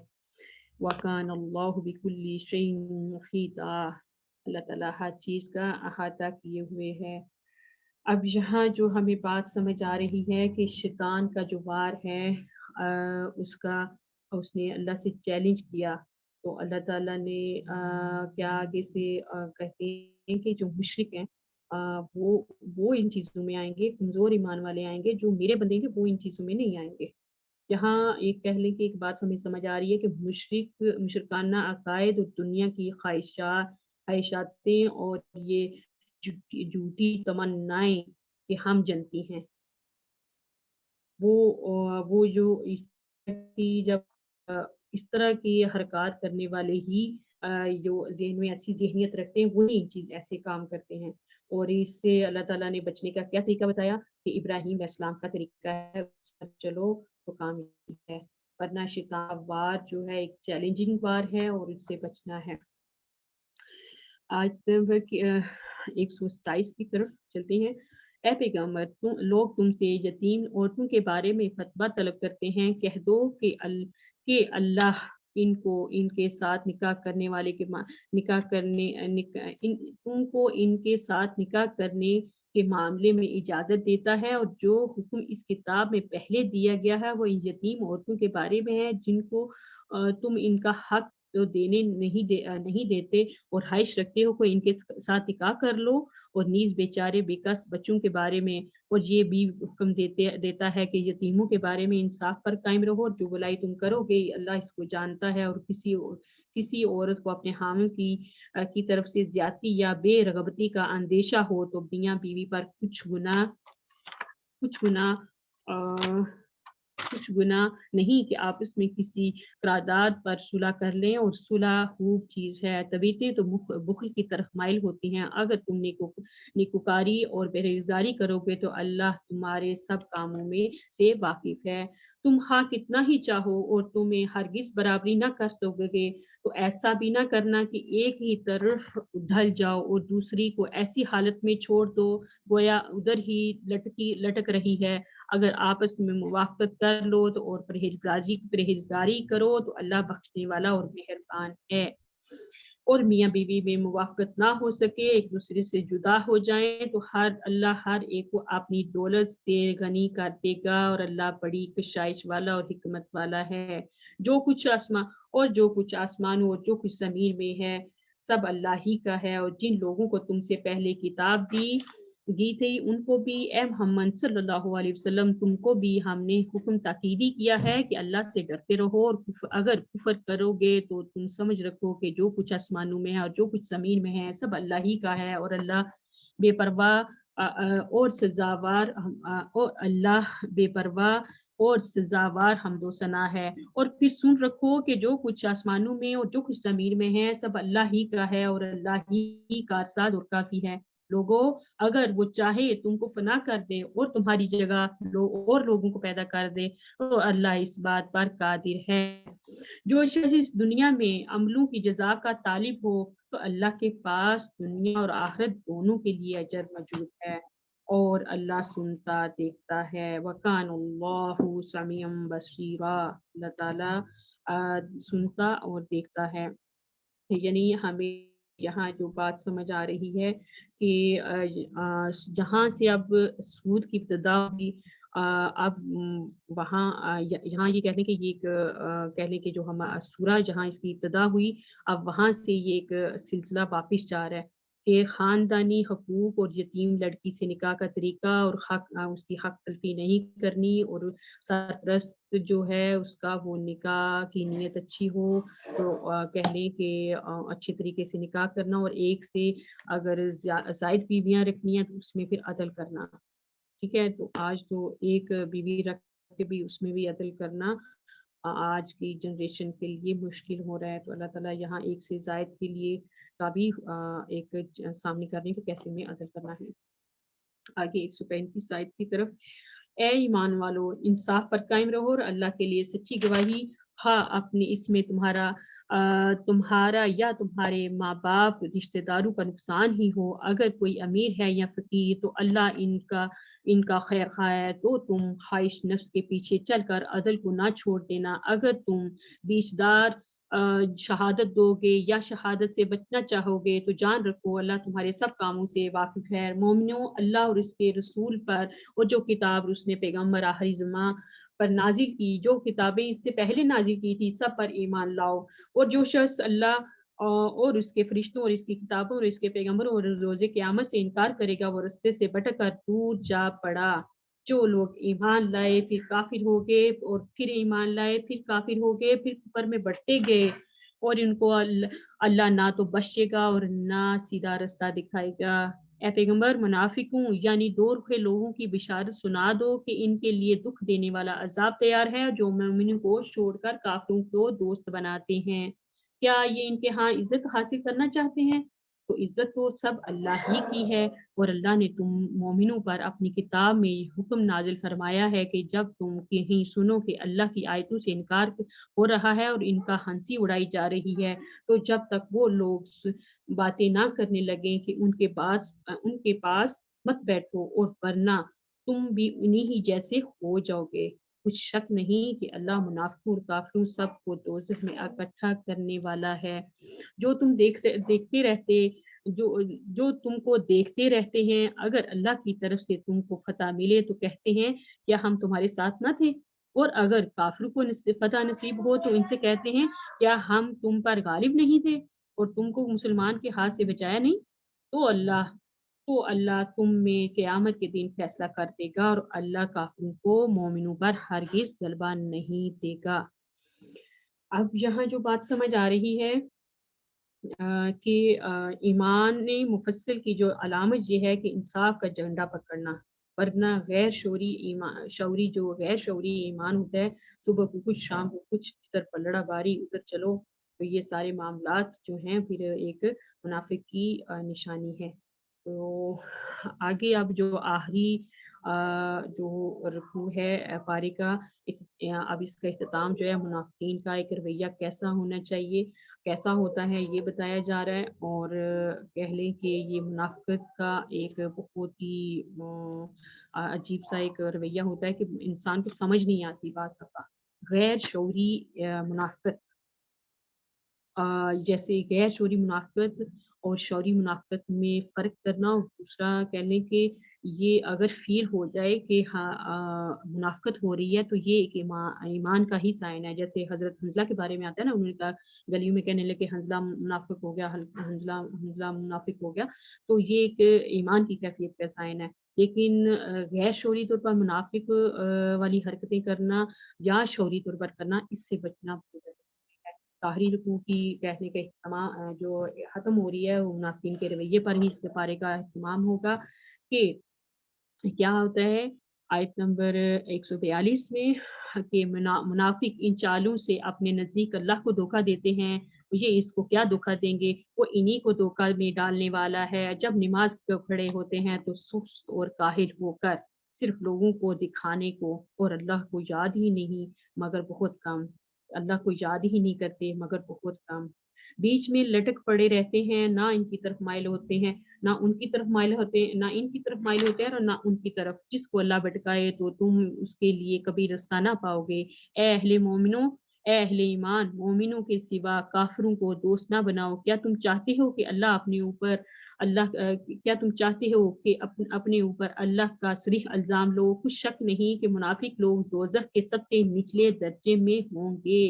وَكَانَ اللَّهُ بِكُلِّ شَيْءٍ مُحِيطًا، اللہ تعالیٰ ہر چیز کا احاطہ کیے ہوئے ہے۔ اب یہاں جو ہمیں بات سمجھ آ رہی ہے کہ شیطان کا جو وار ہے اس نے اللہ سے چیلنج کیا، تو اللہ تعالیٰ نے کیا آگے سے کہتے ہیں کہ جو مشرک ہیں وہ ان چیزوں میں آئیں گے، کمزور ایمان والے آئیں گے، جو میرے بندے ہیں وہ ان چیزوں میں نہیں آئیں گے۔ یہاں ایک کہہ لیں کہ ایک بات ہمیں سمجھ آ رہی ہے کہ مشرکانہ عقائد اور دنیا کی خواہشاتیں اور یہ جھوٹی تمنائیں کہ ہم جنتی ہیں، وہ جو اس طرح کی حرکات کرنے والے ہی جو ذہن میں ایسی ذہنیت رکھتے ہیں وہی چیز ایسے کام کرتے ہیں۔ اور اس سے اللہ تعالیٰ نے بچنے کا کیا طریقہ بتایا کہ ابراہیم علیہ السلام کا طریقہ ہے اس پر چلو تو کامیابی ہے، ورنہ شیطان وار جو ہے ایک چیلنجنگ وار ہے اور اس سے بچنا ہے۔ آج 127 کی طرف چلتے ہیں۔ اے پیغمبر، لوگ تم سے یتیم عورتوں کے بارے میں فتویٰ طلب کرتے ہیں، کہہ دو کہ اللہ ان کے ساتھ نکاح کرنے والے کے تم کو ان کے ساتھ نکاح کرنے کے معاملے میں اجازت دیتا ہے، اور جو حکم اس کتاب میں پہلے دیا گیا ہے وہ یتیم عورتوں کے بارے میں ہے جن کو تم ان کا حق تو دینے نہیں دیتے اور خواہش رکھتے ہو کہ ان کے ساتھ نکاح کر لو، اور نیز بیچارے بیکس بچوں کے بارے میں، اور یہ بھی حکم دیتا ہے کہ یتیموں کے بارے میں انصاف پر قائم رہو، اور جو بلائی تم کرو گے اللہ اس کو جانتا ہے۔ اور کسی عورت کو اپنے حامل کی طرف سے زیادتی یا بے رغبتی کا اندیشہ ہو تو میاں بیوی پر کچھ گناہ نہیں کہ آپس میں کسی قرارداد پر صلح کر لیں، اور صلح خوب چیز ہے۔ طبیعتیں تو بخل کی طرف مائل ہوتی ہیں، اگر تم نیکوکاری اور پرہیزگاری کرو گے تو اللہ تمہارے سب کاموں میں سے واقف ہے۔ تم کتنا ہی چاہو اور تمہیں ہرگز برابری نہ کر سکو گے، تو ایسا بھی نہ کرنا کہ ایک ہی طرف ڈھل جاؤ اور دوسری کو ایسی حالت میں چھوڑ دو گویا ادھر ہی لٹک رہی ہے۔ اگر آپس میں موافقت کر لو تو اور پرہیزگاری کرو تو اللہ بخشنے والا اور مہربان ہے۔ اور میاں بیوی میں موافقت نہ ہو سکے، ایک دوسرے سے جدا ہو جائیں تو اللہ ہر ایک کو اپنی دولت سے غنی کر دے گا، اور اللہ بڑی کشائش والا اور حکمت والا ہے۔ جو کچھ آسمان اور جو کچھ زمین میں ہے سب اللہ ہی کا ہے، اور جن لوگوں کو تم سے پہلے کتاب دی تھی ان کو بھی اے محمد صلی اللہ علیہ وسلم تم کو بھی ہم نے حکم تاکیدی کیا ہے کہ اللہ سے ڈرتے رہو، اور اگر کفر کرو گے تو تم سمجھ رکھو کہ جو کچھ آسمانوں میں ہے اور جو کچھ زمین میں ہے سب اللہ ہی کا ہے، اور اللہ بے پرواہ اور سزاوار اور اللہ بے پرواہ اور سزاوار حمد و ثنا ہے۔ اور پھر سن رکھو کہ جو کچھ آسمانوں میں اور جو کچھ زمین میں ہے سب اللہ ہی کا ہے اور اللہ ہی کارساز اور کافی ہے۔ لوگوں، اگر وہ چاہے تم کو فنا کر دے اور تمہاری جگہ اور لوگوں کو پیدا کر دے تو اللہ اس بات پر قادر ہے۔ جو شخص اس دنیا میں عملوں کی جزا کا طالب ہو تو اللہ کے پاس دنیا اور آخرت دونوں کے لیے اجر موجود ہے، اور اللہ سنتا دیکھتا ہے۔ وَكَانَ اللَّهُ سَمِيعًا بَصِيرًا، اللہ تعالیٰ سنتا اور دیکھتا ہے۔ یعنی ہمیں یہاں جو بات سمجھ آ رہی ہے کہ جہاں سے اب سود کی ابتدا ہوئی، اب وہاں یہاں یہ کہہ لیں کہ یہ ایک کہہ لیں کہ جو ہم سورہ جہاں اس کی ابتدا ہوئی، اب وہاں سے یہ ایک سلسلہ واپس جا رہا ہے کہ خاندانی حقوق اور یتیم لڑکی سے نکاح کا طریقہ اور حق اس کی حق تلفی نہیں کرنی، اور سرپرست جو ہے اس کا وہ نکاح کی نیت اچھی ہو تو کہہ لیں کہ اچھے طریقے سے نکاح کرنا، اور ایک سے اگر زائد بیویاں رکھنی ہیں تو اس میں پھر عدل کرنا۔ ٹھیک ہے، تو آج تو ایک بیوی رکھ کے بھی اس میں بھی عدل کرنا آج کی جنریشن کے لیے مشکل ہو رہا ہے۔ تو اللہ تعالیٰ یہاں ایک سے زائد کے لیے کا بھی ایک سامنے کر رہے ہیں کہ کیسے میں عدل کرنا ہے۔ آگے 135 آیت کی طرف، اے ایمان والو انصاف پر قائم رہو اور اللہ کے لیے سچی گواہی، ہاں اپنے اس میں تمہارا یا تمہارے ماں باپ رشتہ داروں کا نقصان ہی ہو، اگر کوئی امیر ہے یا فقیر تو اللہ ان کا خیر خواہ ہے، تو تم خواہش نفس کے پیچھے چل کر عدل کو نہ چھوڑ دینا۔ اگر تم بیچدار شہادت دو گے یا شہادت سے بچنا چاہو گے تو جان رکھو اللہ تمہارے سب کاموں سے واقف ہے۔ مومنوں، اللہ اور اس کے رسول پر اور جو کتاب اس نے پیغمبر آخری زمان پر نازل کی، جو کتابیں اس سے پہلے نازل کی تھی، سب پر ایمان لاؤ، اور جو شخص اللہ اور اس کے فرشتوں اور اس کی کتابوں اور اس کے پیغمبروں اور روز قیامت سے انکار کرے گا وہ رستے سے بھٹک کر دور جا پڑا۔ جو لوگ ایمان لائے پھر کافر ہو گئے اور پھر ایمان لائے پھر کافر ہو گئے پھر کفر میں بٹتے گئے، اور ان کو اللہ نہ تو بخشے گا اور نہ سیدھا رستہ دکھائے گا۔ اے پیغمبر، منافقوں یعنی دو رخے لوگوں کی بشارت سنا دو کہ ان کے لیے دکھ دینے والا عذاب تیار ہے، جو مومنوں کو چھوڑ کر کافروں کو دوست بناتے ہیں۔ کیا یہ ان کے ہاں عزت حاصل کرنا چاہتے ہیں؟ تو عزت تو سب اللہ ہی کی ہے، اور اللہ نے تم مومنوں پر اپنی کتاب میں یہ حکم نازل فرمایا ہے کہ جب تم کہیں سنو کہ اللہ کی آیتوں سے انکار ہو رہا ہے اور ان کا ہنسی اڑائی جا رہی ہے، تو جب تک وہ لوگ باتیں نہ کرنے لگیں کہ ان کے پاس مت بیٹھو، اور ورنہ تم بھی انہی ہی جیسے ہو جاؤ گے۔ کچھ شک نہیں کہ اللہ منافقوں اور کافروں سب کو دوزخ میں اکٹھا کرنے والا ہے۔ جو تم دیکھتے رہتے جو تم کو دیکھتے رہتے ہیں، اگر اللہ کی طرف سے تم کو فتح ملے تو کہتے ہیں کیا ہم تمہارے ساتھ نہ تھے، اور اگر کافروں کو فتح نصیب ہو تو ان سے کہتے ہیں کیا ہم تم پر غالب نہیں تھے اور تم کو مسلمان کے ہاتھ سے بچایا نہیں۔ تو اللہ تم میں قیامت کے دن فیصلہ کر دے گا، اور اللہ کافروں کو مومنوں پر ہرگز غلبہ نہیں دے گا۔ اب یہاں جو بات سمجھ آ رہی ہے کہ ایمان مفصل کی جو علامت یہ ہے کہ انصاف کا جھنڈا پکڑنا، ورنہ غیر شعوری ایمان ہوتا ہے، صبح کو کچھ شام کو کچھ، ادھر پلڑا باری ادھر چلو، تو یہ سارے معاملات جو ہیں پھر ایک منافق کی نشانی ہے۔ تو آگے اب جو آخری جو رکوع ہے پارے کا، اب اس کا اختتام جو ہے منافقین کا ایک رویہ کیسا ہونا چاہیے، کیسا ہوتا ہے یہ بتایا جا رہا ہے، اور کہہ لیں کہ یہ منافقت کا ایک بہت ہی عجیب سا ایک رویہ ہوتا ہے کہ انسان کو سمجھ نہیں آتی بعض دفعہ۔ غیر شعوری منافقت، جیسے غیر شعوری منافقت اور شعوری منافقت میں فرق کرنا، اور دوسرا کہہ لیں کہ یہ اگر فیل ہو جائے کہ منافقت ہو رہی ہے تو یہ ایک ایمان کا ہی سائن ہے۔ جیسے حضرت حنظلہ کے بارے میں آتا ہے نا، انہوں نے کہا گلیوں میں کہنے لگے حنظلہ منافق ہو گیا، حنظلہ منافق ہو گیا، تو یہ ایک ایمان کی کیفیت کا سائن ہے۔ لیکن غیر شعوری طور پر منافق والی حرکتیں کرنا یا شعوری طور پر کرنا، اس سے بچنا بہت ضروری ہے۔ طاہری رکوع کی کہنے کا اہتمام جو ختم ہو رہی ہے وہ منافقین کے رویے پر ہی اس پارے کا اہتمام ہوگا کہ کیا ہوتا ہے آیت نمبر 142 میں کہ منافق ان چالوں سے اپنے نزدیک اللہ کو دھوکہ دیتے ہیں، یہ اس کو کیا دھوکہ دیں گے، وہ انہی کو دھوکہ میں ڈالنے والا ہے۔ جب نماز کو کھڑے ہوتے ہیں تو سست اور کاہل ہو کر صرف لوگوں کو دکھانے کو، اور اللہ کو یاد ہی نہیں مگر بہت کم، اللہ کو یاد ہی نہیں کرتے مگر بہت کم، بیچ میں لٹک پڑے رہتے ہیں، نہ ان کی طرف مائل ہوتے ہیں، نہ ان کی طرف مائل ہوتے ہیں، نہ ان کی طرف مائل ہوتے ہیں اور نہ ان کی طرف۔ جس کو اللہ بھٹکائے تو تم اس کے لیے کبھی رستہ نہ پاؤ گے۔ اے اہل مومنوں، اے اہل ایمان، مومنوں کے سوا کافروں کو دوست نہ بناؤ۔ کیا تم چاہتے ہو کہ اپنے اوپر اللہ کا صریح الزام لو؟ کچھ شک نہیں کہ منافق لوگ دوزخ کے سب سے نچلے درجے میں ہوں گے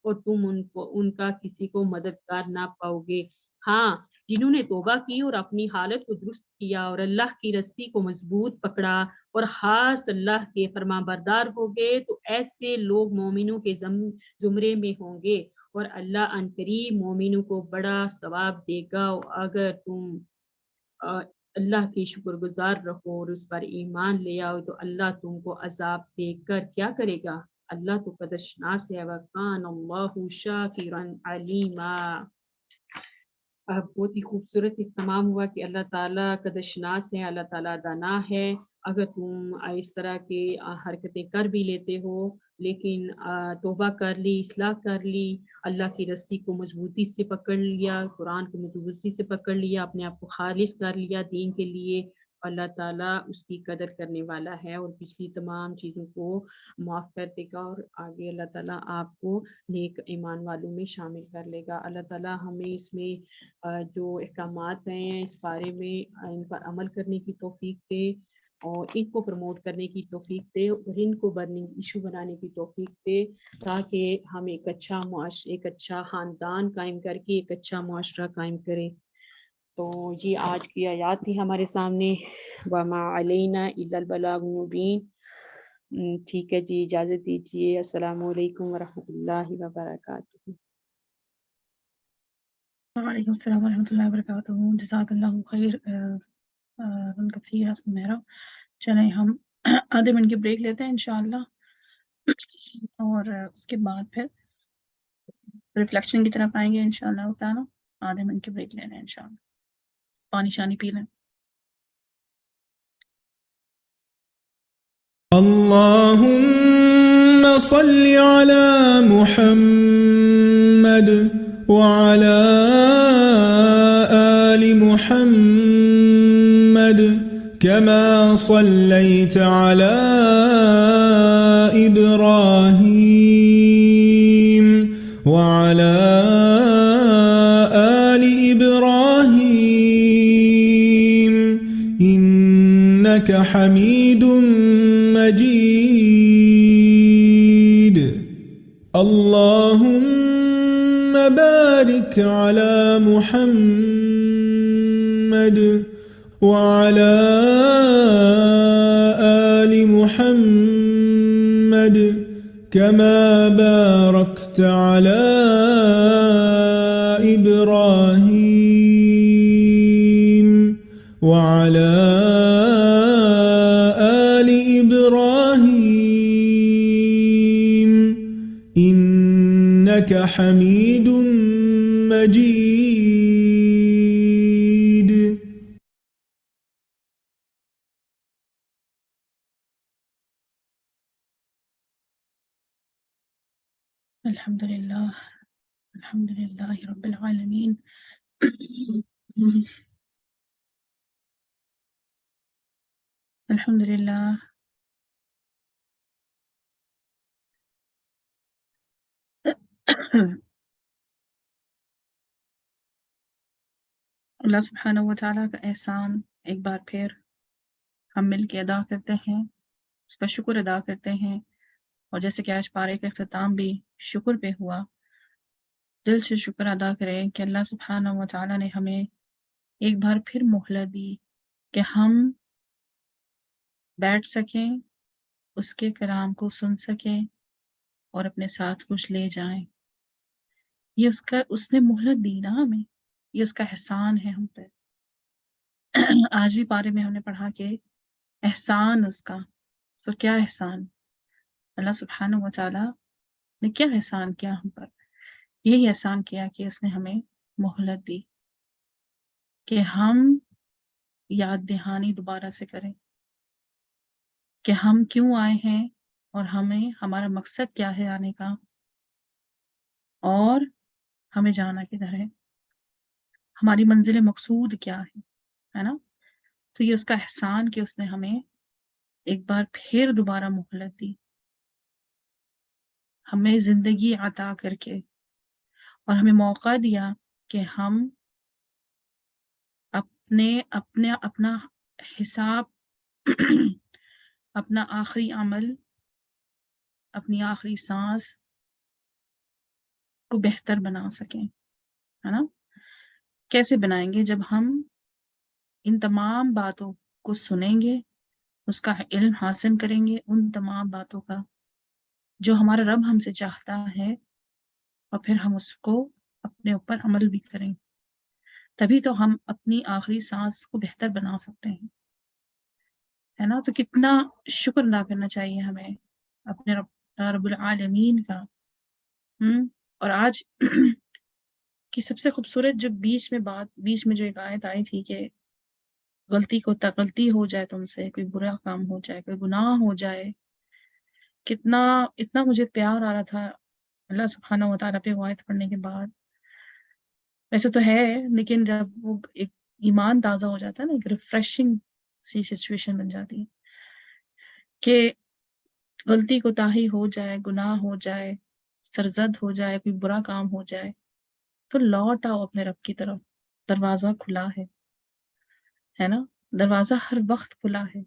اور تم ان کا کسی کو مددگار نہ پاؤ گے۔ ہاں، جنہوں نے توبہ کی اور اپنی حالت کو درست کیا اور اللہ کی رسی کو مضبوط پکڑا اور خاص اللہ کے فرما بردار ہو گئے تو ایسے لوگ مومنوں کے زمرے میں ہوں گے، اور اللہ ان قریب مومنوں کو بڑا ثواب دے گا اگر تم اللہ کی شکر گزار رہو اور اس پر ایمان لے آؤ تو اللہ تم کو عذاب دے کر کیا کرے گا؟ اللہ تو قدر شناس ہے، وَكَانَ اللَّهُ شَاكِرًا عَلِيمًا۔ بہت ہی خوبصورت اختتام ہوا کہ اللہ تعالیٰ قدر شناس ہے، اللہ تعالیٰ دانا ہے۔ اگر تم اس طرح کے حرکتیں کر بھی لیتے ہو لیکن توبہ کر لی، اصلاح کر لی، اللہ کی رسی کو مضبوطی سے پکڑ لیا، قرآن کو مضبوطی سے پکڑ لیا، اپنے آپ کو خالص کر لیا دین کے لیے، اللہ تعالیٰ اس کی قدر کرنے والا ہے اور پچھلی تمام چیزوں کو معاف کر دے گا اور آگے اللہ تعالیٰ آپ کو نیک ایمان والوں میں شامل کر لے گا۔ اللہ تعالیٰ ہمیں اس میں جو احکامات ہیں اس بارے میں ان پر عمل کرنے کی توفیق دے اور ان کو پروموٹ کرنے کی توفیق دے اور ان کو برننگ ایشو بنانے کی توفیق دے تاکہ ہم ایک اچھا خاندان قائم کر کے ایک اچھا معاشرہ قائم کریں۔ تو یہ آج کی آیات تھی ہمارے سامنے، وَمَا عَلَيْنَا إِلَّا الْبَلَاغُ الْمُبِينُ۔ ٹھیک ہے جی، اجازت دیجیے، السلام علیکم ورحمۃ اللہ وبرکاتہ۔ وعلیکم السلام ورحمۃ اللہ وبرکاتہ۔ جزاک اللہ خیر کثیر سمیرا۔ چلیں ہم آدھے منٹ کی بریک لیتے ہیں انشاءاللہ اور اس کے بعد پھر ریفلیکشن کی طرف آئیں گے انشاءاللہ تعالی۔ آدھے منٹ کی بریک لے لیں انشاءاللہ، پانی شانی پی لیں۔ اللهم صل على محمد وعلى آل محمد كما صليت على إبراهيم وعلى آل إبراهيم إنك حميد مجيد۔ اللهم بارك على محمد وعلى آل محمد كما باركت على إبراهيم وعلى آل إبراهيم إنك حميد مجيد۔ الحمد للہ رب العالمین۔ الحمد للہ اللہ سبحانہ و تعالیٰ کا احسان ایک بار پھر ہم مل کے ادا کرتے ہیں، اس کا شکر ادا کرتے ہیں، اور جیسے کہ آج پارے کا اختتام بھی شکر پہ ہوا، دل سے شکر ادا کریں کہ اللہ سبحانہ و تعالیٰ نے ہمیں ایک بار پھر مہلت دی کہ ہم بیٹھ سکیں، اس کے کلام کو سن سکیں اور اپنے ساتھ کچھ لے جائیں۔ یہ اس نے مہلت دی نا ہمیں، یہ اس کا احسان ہے ہم پہ۔ آج بھی پارے میں ہم نے پڑھا کہ احسان اس کا سو کیا احسان اللہ سبحانہ و تعالیٰ نے کیا احسان کیا ہم پر؟ یہی احسان کیا کہ اس نے ہمیں مہلت دی کہ ہم یاد دہانی دوبارہ سے کریں کہ ہم کیوں آئے ہیں اور ہمیں ہمارا مقصد کیا ہے آنے کا اور ہمیں جانا کدھر ہے، ہماری منزل مقصود کیا ہے نا؟ تو یہ اس کا احسان کہ اس نے ہمیں ایک بار پھر دوبارہ مہلت دی، ہمیں زندگی عطا کر کے، اور ہمیں موقع دیا کہ ہم اپنا حساب اپنا آخری عمل، اپنی آخری سانس کو بہتر بنا سکیں، ہے نا؟ کیسے بنائیں گے؟ جب ہم ان تمام باتوں کو سنیں گے، اس کا علم حاصل کریں گے، ان تمام باتوں کا جو ہمارا رب ہم سے چاہتا ہے، اور پھر ہم اس کو اپنے اوپر عمل بھی کریں، تبھی تو ہم اپنی آخری سانس کو بہتر بنا سکتے ہیں، ہے نا؟ تو کتنا شکر ادا کرنا چاہیے ہمیں اپنے رب العالمین کا۔ اور آج کی سب سے خوبصورت جو بیچ میں جو ایک آیت آئی تھی کہ غلطی ہو جائے تم سے، کوئی برا کام ہو جائے، کوئی گناہ ہو جائے، اتنا مجھے پیار آ رہا تھا اللہ سبحانہ و تعالیٰ پہ وہ آیت پڑھنے کے بعد۔ ویسے تو ہے، لیکن جب وہ ایک ایمان تازہ ہو جاتا ہے نا، ایک ریفریشنگ سی سچویشن بن جاتی ہے کہ غلطی کوتاہی ہو جائے، گناہ ہو جائے، سرزد ہو جائے، کوئی برا کام ہو جائے، تو لوٹ آؤ اپنے رب کی طرف، دروازہ کھلا ہے نا؟ دروازہ ہر وقت کھلا ہے،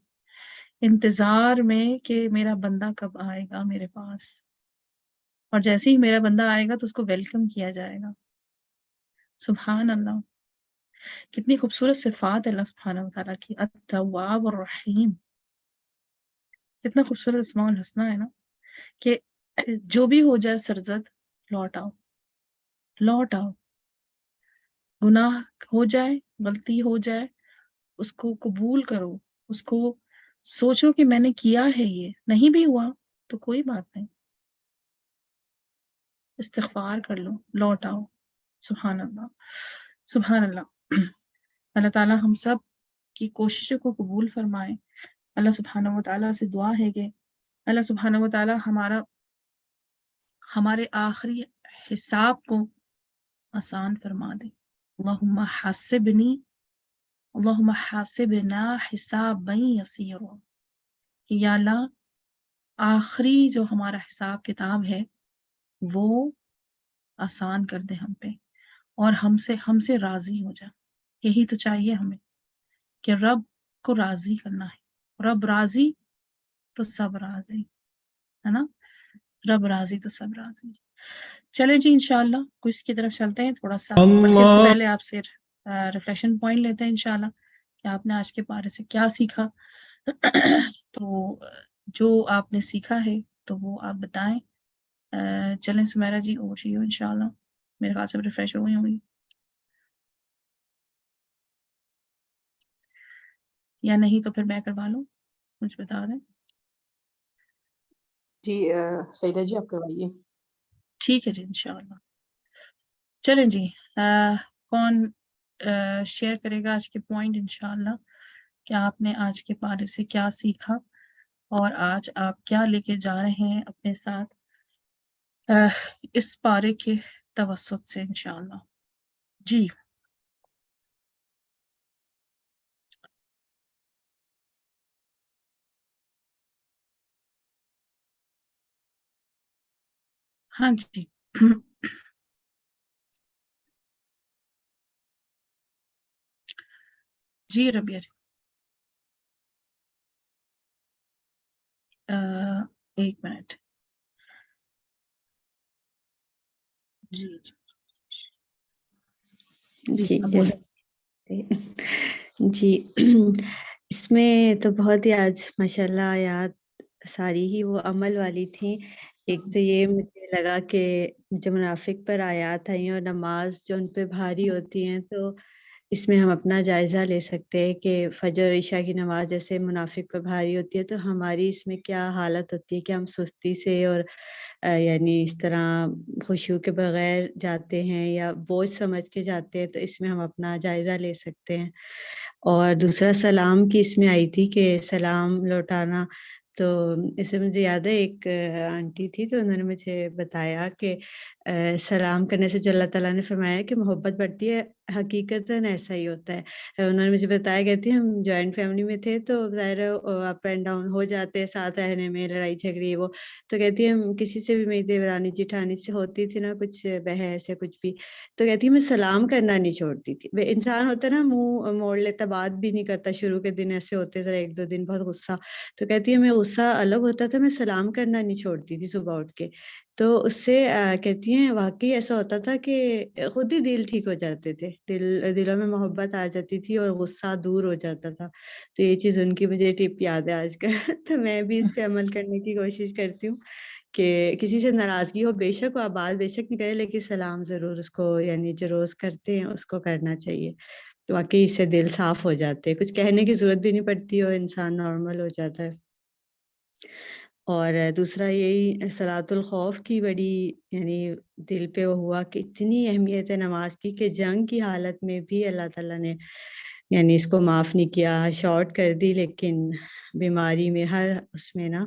انتظار میں کہ میرا بندہ کب آئے گا میرے پاس، اور جیسے ہی میرا بندہ آئے گا تو اس کو ویلکم کیا جائے گا۔ سبحان اللہ، کتنی خوبصورت صفات ہے اللہ سبحانہ و تعالیٰ کی، التواب الرحیم، کتنا خوبصورت اسماء الحسنہ ہے نا، کہ جو بھی ہو جائے سرزد، لوٹ آؤ، گناہ ہو جائے، غلطی ہو جائے، اس کو قبول کرو، اس کو سوچو کہ میں نے کیا ہے، یہ نہیں بھی ہوا تو کوئی بات نہیں، استغفار کر لو، لوٹ آؤ۔ سبحان اللہ، سبحان اللہ۔ اللہ تعالیٰ ہم سب کی کوششوں کو قبول فرمائے۔ اللہ سبحانہ و تعالیٰ سے دعا ہے کہ اللہ سبحانہ و تعالیٰ ہمارے آخری حساب کو آسان فرما دے۔ اللہم حاسبنا حسابا یسیرا، کہ یا اللہ آخری جو ہمارا حساب کتاب ہے وہ آسان کر دے ہم پہ، اور ہم سے راضی ہو جا۔ یہی تو چاہیے ہمیں کہ رب کو راضی کرنا ہے، رب راضی تو سب راضی، ہے نا؟ رب راضی تو سب راضی۔ چلے جی انشاءاللہ کچھ کی طرف چلتے ہیں، تھوڑا سا پڑھنے سے پہلے آپ سے ریفلیکشن پوائنٹ لیتے ہیں انشاءاللہ کہ آپ نے آج کے پارے سے کیا سیکھا۔ تو جو آپ نے سیکھا ہے تو وہ آپ بتائیں۔ چلیں سمیرہ جی، اوور ٹو یو انشاءاللہ، میرے خیال سے ریفریش ہو گئی ہوں گی، یا نہیں تو پھر میں کروا لوں، مجھ بتا دیں۔ جی سیدہ جی آپ کروائیے۔ ٹھیک ہے جی انشاءاللہ۔ چلیں جی، کون شیئر کرے گا آج کے پوائنٹ انشاءاللہ کہ آپ نے آج کے پارے سے کیا سیکھا، اور آج آپ کیا لے کے جا رہے ہیں اپنے ساتھ اس پارے کے توسط سے انشاءاللہ۔ جی ہاں جی جی ربیہ جی، ایک منٹ، جی جی اب بولیں۔ جی اس میں تو بہت ہی آج ماشاءاللہ آیات ساری ہی وہ عمل والی تھیں۔ ایک تو یہ مجھے لگا کہ جو منافق پر آیات آئی ہیں اور نماز جو ان پہ بھاری ہوتی ہیں، تو اس میں ہم اپنا جائزہ لے سکتے ہیں کہ فجر اور عشاء کی نماز جیسے منافق پر بھاری ہوتی ہے تو ہماری اس میں کیا حالت ہوتی ہے کہ ہم سستی سے اور یعنی اس طرح خشوع کے بغیر جاتے ہیں یا بوجھ سمجھ کے جاتے ہیں، تو اس میں ہم اپنا جائزہ لے سکتے ہیں۔ اور دوسرا سلام کی اس میں آئی تھی کہ سلام لوٹانا، تو اس سے مجھے یاد ہے ایک آنٹی تھی تو انہوں نے مجھے بتایا کہ سلام کرنے سے جو اللہ تعالیٰ نے فرمایا کہ محبت بڑھتی ہے، حقیقتاً ایسا ہی ہوتا ہے۔ انہوں نے مجھے بتایا، کہتی ہم جوائنٹ فیملی میں تھے تو ظاہر ہے اپ اینڈ ڈاؤن ہو جاتے ساتھ رہنے میں، لڑائی جھگڑی وہ، تو کہتی ہم کسی سے بھی، میری دیورانی جٹھانی سے ہوتی تھی نا کچھ بحث یا کچھ بھی، تو کہتی میں سلام کرنا نہیں چھوڑتی تھی۔ انسان ہوتا ہے نا منہ موڑ لیتا، بات بھی نہیں کرتا، شروع کے دن ایسے ہوتے تھے، ایک دو دن بہت غصہ، تو کہتی ہے میں غصہ الگ ہوتا تھا، میں سلام کرنا نہیں چھوڑتی تھی صبح اٹھ کے، تو اس سے کہتی ہیں واقعی ایسا ہوتا تھا کہ خود ہی دل ٹھیک ہو جاتے تھے، دلوں میں محبت آ جاتی تھی اور غصہ دور ہو جاتا تھا۔ تو یہ چیز ان کی مجھے ٹپ یاد ہے آج کل تو میں بھی اس پہ عمل کرنے کی کوشش کرتی ہوں کہ کسی سے ناراضگی ہو، بے شک وہ آپ بات بے شک نہیں کرے، لیکن سلام ضرور اس کو، یعنی جو روز کرتے ہیں اس کو کرنا چاہیے، تو واقعی اس سے دل صاف ہو جاتے ہیں، کچھ کہنے کی ضرورت بھی نہیں پڑتی اور انسان نارمل ہو جاتا ہے۔ اور دوسرا یہی صلاۃ الخوف کی بڑی یعنی دل پہ وہ ہوا کہ اتنی اہمیت ہے نماز کی کہ جنگ کی حالت میں بھی اللہ تعالیٰ نے یعنی اس کو معاف نہیں کیا، شارٹ کر دی، لیکن بیماری میں ہر اس میں نا،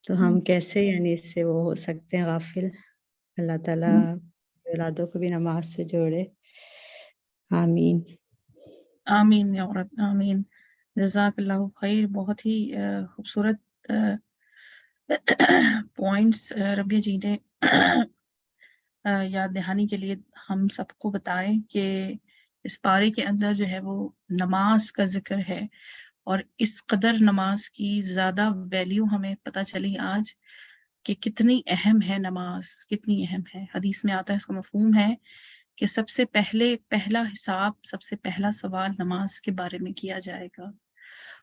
تو ہم کیسے یعنی اس سے وہ ہو سکتے ہیں غافل۔ اللہ تعالیٰ اولادوں کو بھی نماز سے جوڑے، آمین۔ آمین یا رب، آمین۔ جزاک اللہ خیر، بہت ہی خوبصورت پوائنٹس ربیہ جی نے یاد دہانی کے لیے ہم سب کو بتائیں کہ اس پارے کے اندر جو ہے وہ نماز کا ذکر ہے، اور اس قدر نماز کی زیادہ ویلیو ہمیں پتہ چلی آج کہ کتنی اہم ہے نماز، کتنی اہم ہے۔ حدیث میں آتا ہے، اس کا مفہوم ہے کہ سب سے پہلا حساب، سب سے پہلا سوال نماز کے بارے میں کیا جائے گا۔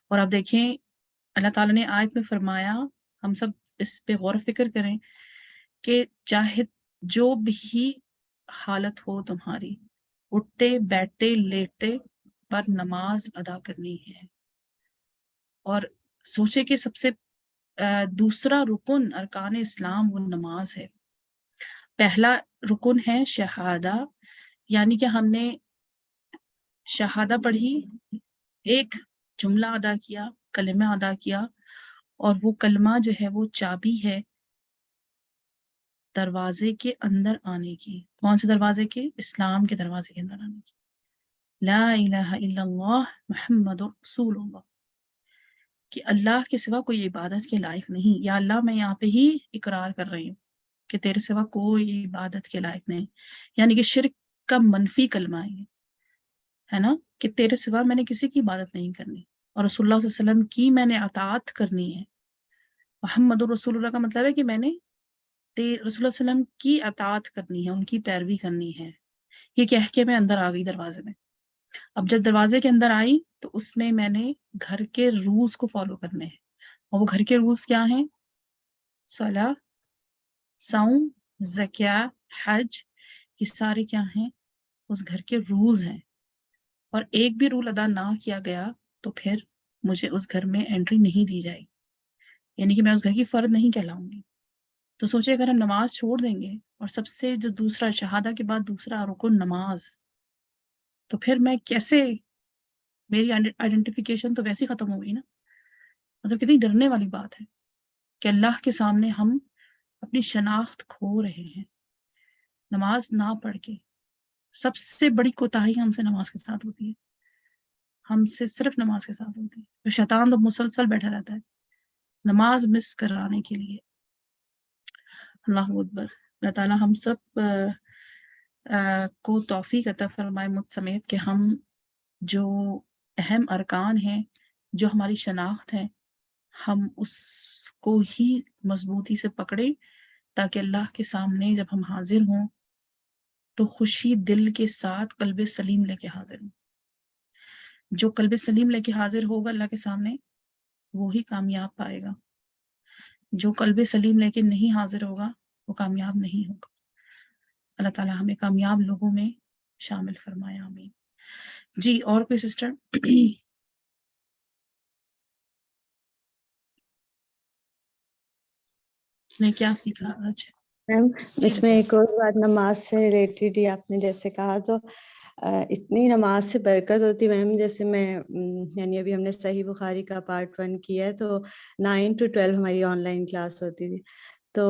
اور اب دیکھیں اللہ تعالیٰ نے آیت میں فرمایا، ہم سب اس پہ غور و فکر کریں کہ چاہے جو بھی حالت ہو تمہاری، اٹھتے بیٹھتے لیٹتے پر نماز ادا کرنی ہے۔ اور سوچے کہ سب سے دوسرا رکن ارکان اسلام وہ نماز ہے۔ پہلا رکن ہے شہادہ، یعنی کہ ہم نے شہادہ پڑھی، ایک جملہ ادا کیا، کلمہ ادا کیا، اور وہ کلمہ جو ہے وہ چابی ہے دروازے کے اندر آنے کی۔ کون سے دروازے کے؟ اسلام کے دروازے کے اندر آنے کی۔ لا الہ الا اللہ محمد رسول اللہ، کہ اللہ کے سوا کوئی عبادت کے لائق نہیں۔ یا اللہ میں یہاں پہ ہی اقرار کر رہی ہوں کہ تیرے سوا کوئی عبادت کے لائق نہیں، یعنی کہ شرک کا منفی کلمہ ہے نا، کہ تیرے سوا میں نے کسی کی عبادت نہیں کرنی، اور رسول اللہ صلی اللہ علیہ وسلم کی میں نے اطاعت کرنی ہے۔ محمد رسول اللہ کا مطلب ہے کہ میں نے رسول اللہ صلی اللہ علیہ وسلم کی اطاعت کرنی ہے، ان کی پیروی کرنی ہے۔ یہ کہہ کے میں اندر آ گئی دروازے میں۔ اب جب دروازے کے اندر آئی تو اس میں میں نے گھر کے رولز کو فالو کرنے ہیں، اور وہ گھر کے رولز کیا ہیں؟ صلاۃ، صوم، زکوٰۃ، حج، یہ سارے کیا ہیں؟ اس گھر کے رولز ہیں، اور ایک بھی رول ادا نہ کیا گیا تو پھر مجھے اس گھر میں انٹری نہیں دی جائے گی، یعنی کہ میں اس گھر کی فرد نہیں کہلاؤں گی۔ تو سوچے اگر ہم نماز چھوڑ دیں گے، اور سب سے جو دوسرا شہادہ کے بعد دوسرا رکن نماز، تو پھر میں کیسے، میری آئیڈینٹیفیکیشن تو ویسے ختم ہو گئی نا۔ مطلب کتنی ڈرنے والی بات ہے کہ اللہ کے سامنے ہم اپنی شناخت کھو رہے ہیں نماز نہ پڑھ کے۔ سب سے بڑی کوتاہی ہم سے نماز کے ساتھ ہوتی ہے، ہم سے صرف نماز کے ساتھ ہوتی ہے۔ تو شیطان تو مسلسل بیٹھا رہتا ہے نماز مس کرانے کے لیے۔ اللہ اکبر۔ اللہ تعالیٰ ہم سب کو توفیق عطا فرمائے، مجھ سمیت، کہ ہم جو اہم ارکان ہیں، جو ہماری شناخت ہے، ہم اس کو ہی مضبوطی سے پکڑیں، تاکہ اللہ کے سامنے جب ہم حاضر ہوں تو خوشی دل کے ساتھ قلب سلیم لے کے حاضر ہوں۔ جو قلب سلیم لے کے حاضر ہوگا اللہ کے سامنے، وہی کامیاب پائے گا۔ جو قلب سلیم لے کے نہیں حاضر ہوگا وہ کامیاب نہیں ہوگا۔ اللہ تعالیٰ ہمیں کامیاب لوگوں میں شامل فرمائے، آمین۔ جی اور کوئی سسٹر؟ نے کیا سیکھا آج؟ میم جی اس میں ایک اور بات نماز سے ریلیٹڈ ہی آپ نے جیسے کہا تو اتنی نماز سے برکت ہوتی میم. جیسے میں یعنی ابھی ہم نے صحیح بخاری کا پارٹ 1 کیا ہے تو 9 to 12 ہماری آن لائن کلاس ہوتی تھی. تو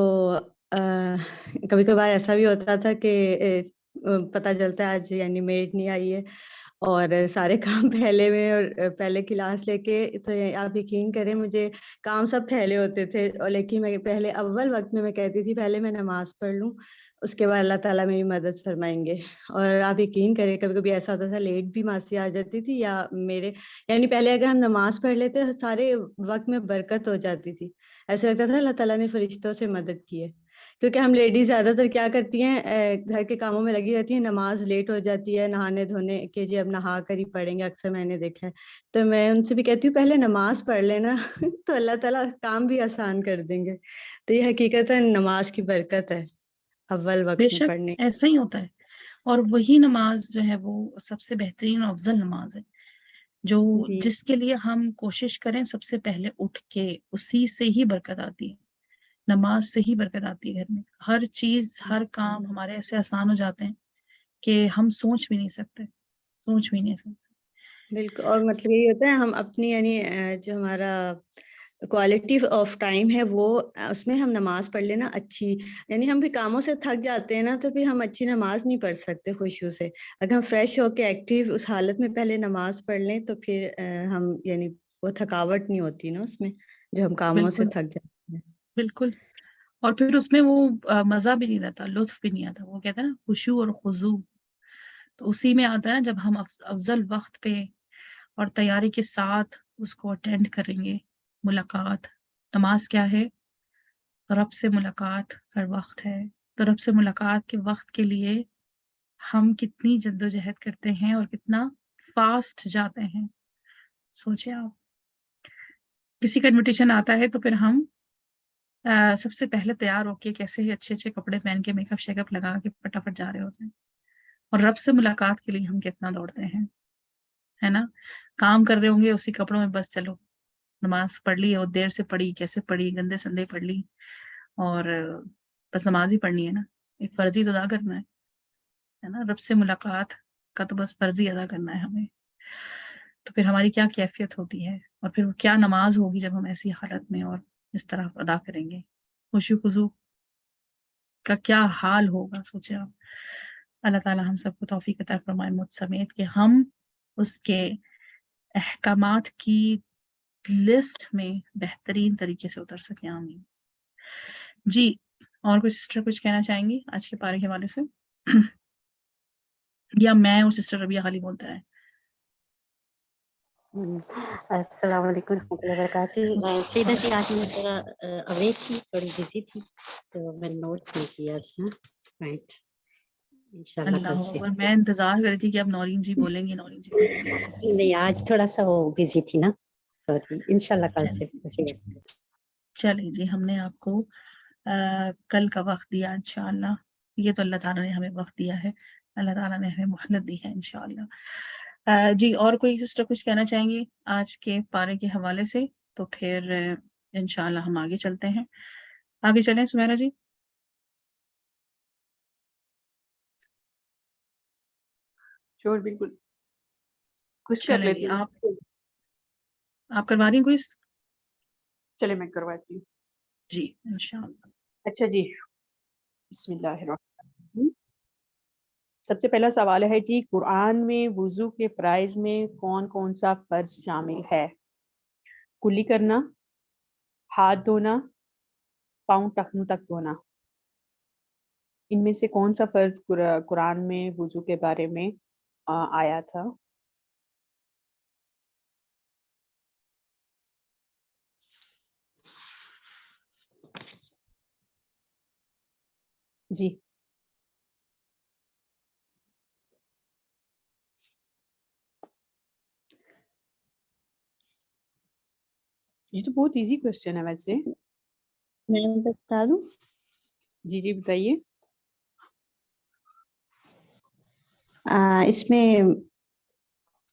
کبھی کبھار ایسا بھی ہوتا تھا کہ پتہ چلتا ہے آج یعنی میڈ نہیں آئی ہے اور سارے کام پھیلے ہوئے اور پہلے کلاس لے کے تو آپ یقین کریں مجھے کام سب پھیلے ہوتے تھے اور لیکن میں پہلے اول وقت میں کہتی تھی پہلے میں نماز پڑھ لوں اس کے بعد اللہ تعالیٰ میری مدد فرمائیں گے. اور آپ یقین کریں کبھی کبھی ایسا ہوتا تھا لیٹ بھی ماسی آ جاتی تھی یا میرے یعنی پہلے اگر ہم نماز پڑھ لیتے سارے وقت میں برکت ہو جاتی تھی. ایسا لگتا تھا اللہ تعالیٰ نے فرشتوں سے مدد کی ہے کیونکہ ہم لیڈیز زیادہ تر کیا کرتی ہیں گھر کے کاموں میں لگی رہتی ہیں. نماز لیٹ ہو جاتی ہے نہانے دھونے کے جی اب نہا کر ہی پڑھیں گے اکثر میں نے دیکھا ہے. تو میں ان سے بھی کہتی ہوں پہلے نماز پڑھ لینا تو اللہ تعالیٰ کام بھی آسان کر دیں گے. تو یہ حقیقت ہے نماز کی برکت ہے اول بے وقت میں شک پڑھنے. ایسا ہی ہوتا ہے. اور وہی نماز جو ہے وہ سب سے بہترین اور افضل نماز ہے جو جی جس کے لیے ہم کوشش کریں سب سے پہلے اٹھ کے اسی سے ہی برکت آتی ہے. نماز سے ہی برکت آتی ہے گھر میں. ہر چیز ہر کام ہمارے ایسے آسان ہو جاتے ہیں کہ ہم سوچ بھی نہیں سکتے. بالکل. اور مطلب یہی ہوتا ہے ہم اپنی یعنی جو ہمارا کوالٹی آف ٹائم ہے وہ اس میں ہم نماز پڑھ لینا اچھی یعنی ہم بھی کاموں سے تھک جاتے ہیں نا تو پھر ہم اچھی نماز نہیں پڑھ سکتے خشوع سے. اگر ہم فریش ہو کے ایکٹیو اس حالت میں پہلے نماز پڑھ لیں تو پھر ہم یعنی وہ تھکاوٹ نہیں ہوتی نا اس میں جو ہم کاموں سے بالکل تھک جاتے ہیں. بالکل. اور پھر اس میں وہ مزہ بھی نہیں رہتا لطف بھی نہیں آتا. وہ کہتے ہیں نا خشوع اور خضوع تو اسی میں آتا ہے جب ہم افضل وقت پہ اور تیاری کے ساتھ اس کو اٹینڈ کریں گے. ملاقات نماز کیا ہے؟ رب سے ملاقات ہر وقت ہے. تو رب سے ملاقات کے وقت کے لیے ہم کتنی جدوجہد کرتے ہیں اور کتنا فاسٹ جاتے ہیں. سوچیں آپ کسی کا انویٹیشن آتا ہے تو پھر ہم سب سے پہلے تیار ہو کے کیسے ہی اچھے اچھے کپڑے پہن کے میک اپ شیک اپ لگا کے فٹافٹ جا رہے ہوتے ہیں. اور رب سے ملاقات کے لیے ہم کتنا دوڑتے ہیں ہے نا. کام کر رہے ہوں گے اسی کپڑوں میں بس چلو نماز پڑھ لی اور دیر سے پڑھی کیسے پڑھی گندے سندے پڑھ لی اور بس نماز ہی پڑھنی ہے نا. ایک فرضی تو ادا کرنا ہے نا. رب سے ملاقات کا تو بس فرضی ادا کرنا ہے ہمیں. تو پھر ہماری کیا کیفیت ہوتی ہے اور پھر کیا نماز ہوگی جب ہم ایسی حالت میں اور اس طرح ادا کریں گے. خشوع خضوع کا کیا حال ہوگا سوچے آپ. اللہ تعالیٰ ہم سب کو توفیق عطا فرمائے مجھ سمیت کہ ہم اس کے احکامات کی لسٹ میں بہترین طریقے سے اتر سکیں. آمین. جی اور کوئی سسٹر کچھ کہنا چاہیں گی آج کے پارے کے حوالے سے یا میں اور سسٹر ربیہ خالی بولتا ہے؟ السلام علیکم ورحمۃ اللہ وبرکاتہ. سیدھا جی آج میں تھوڑا اوے تھی تھوڑی بزی تھی تو میں نوٹ نہیں کیا تھا. رائٹ انشاءاللہ اللہ کل سے. اکبر. میں انتظار کر رہی تھی کہ اب نورین جی بولیں گی نورین جی بولیں گی. نہیں آج تھوڑا سا وہ بزی تھی نا سوری. انشاءاللہ کل سے. چلیں جی ہم نے آپ کو کل کا وقت دیا انشاءاللہ. یہ تو اللہ تعالیٰ نے ہمیں وقت دیا ہے. اللہ تعالیٰ نے ہمیں مہلت دی ہے انشاءاللہ. جی اور کوئی سسٹر کچھ کہنا چاہیں گی آج کے پارے کے حوالے سے؟ تو پھر انشاءاللہ ہم آگے چلتے ہیں. آگے چلیں سمیرہ جی. شور بالکل کچھ کر چلیں جی لیتی ہوں. آپ کروا رہی ہیں کوئی؟ چلے میں کرواتی ہوں. جی انشاءاللہ. اچھا جی بسم اللہ الرحمن الرحیم. سب سے پہلا سوال ہے جی قرآن میں وضو کے فرائض میں کون کون سا فرض شامل ہے؟ کلی کرنا، ہاتھ دھونا، پاؤں ٹخنوں تک دھونا. ان میں سے کون سا فرض قرآن میں وضو کے بارے میں آیا تھا؟ جی یہ تو بہت ایزی کوشچن ہے ویسے. میں بتا دوں. جی جی بتائیے. اس میں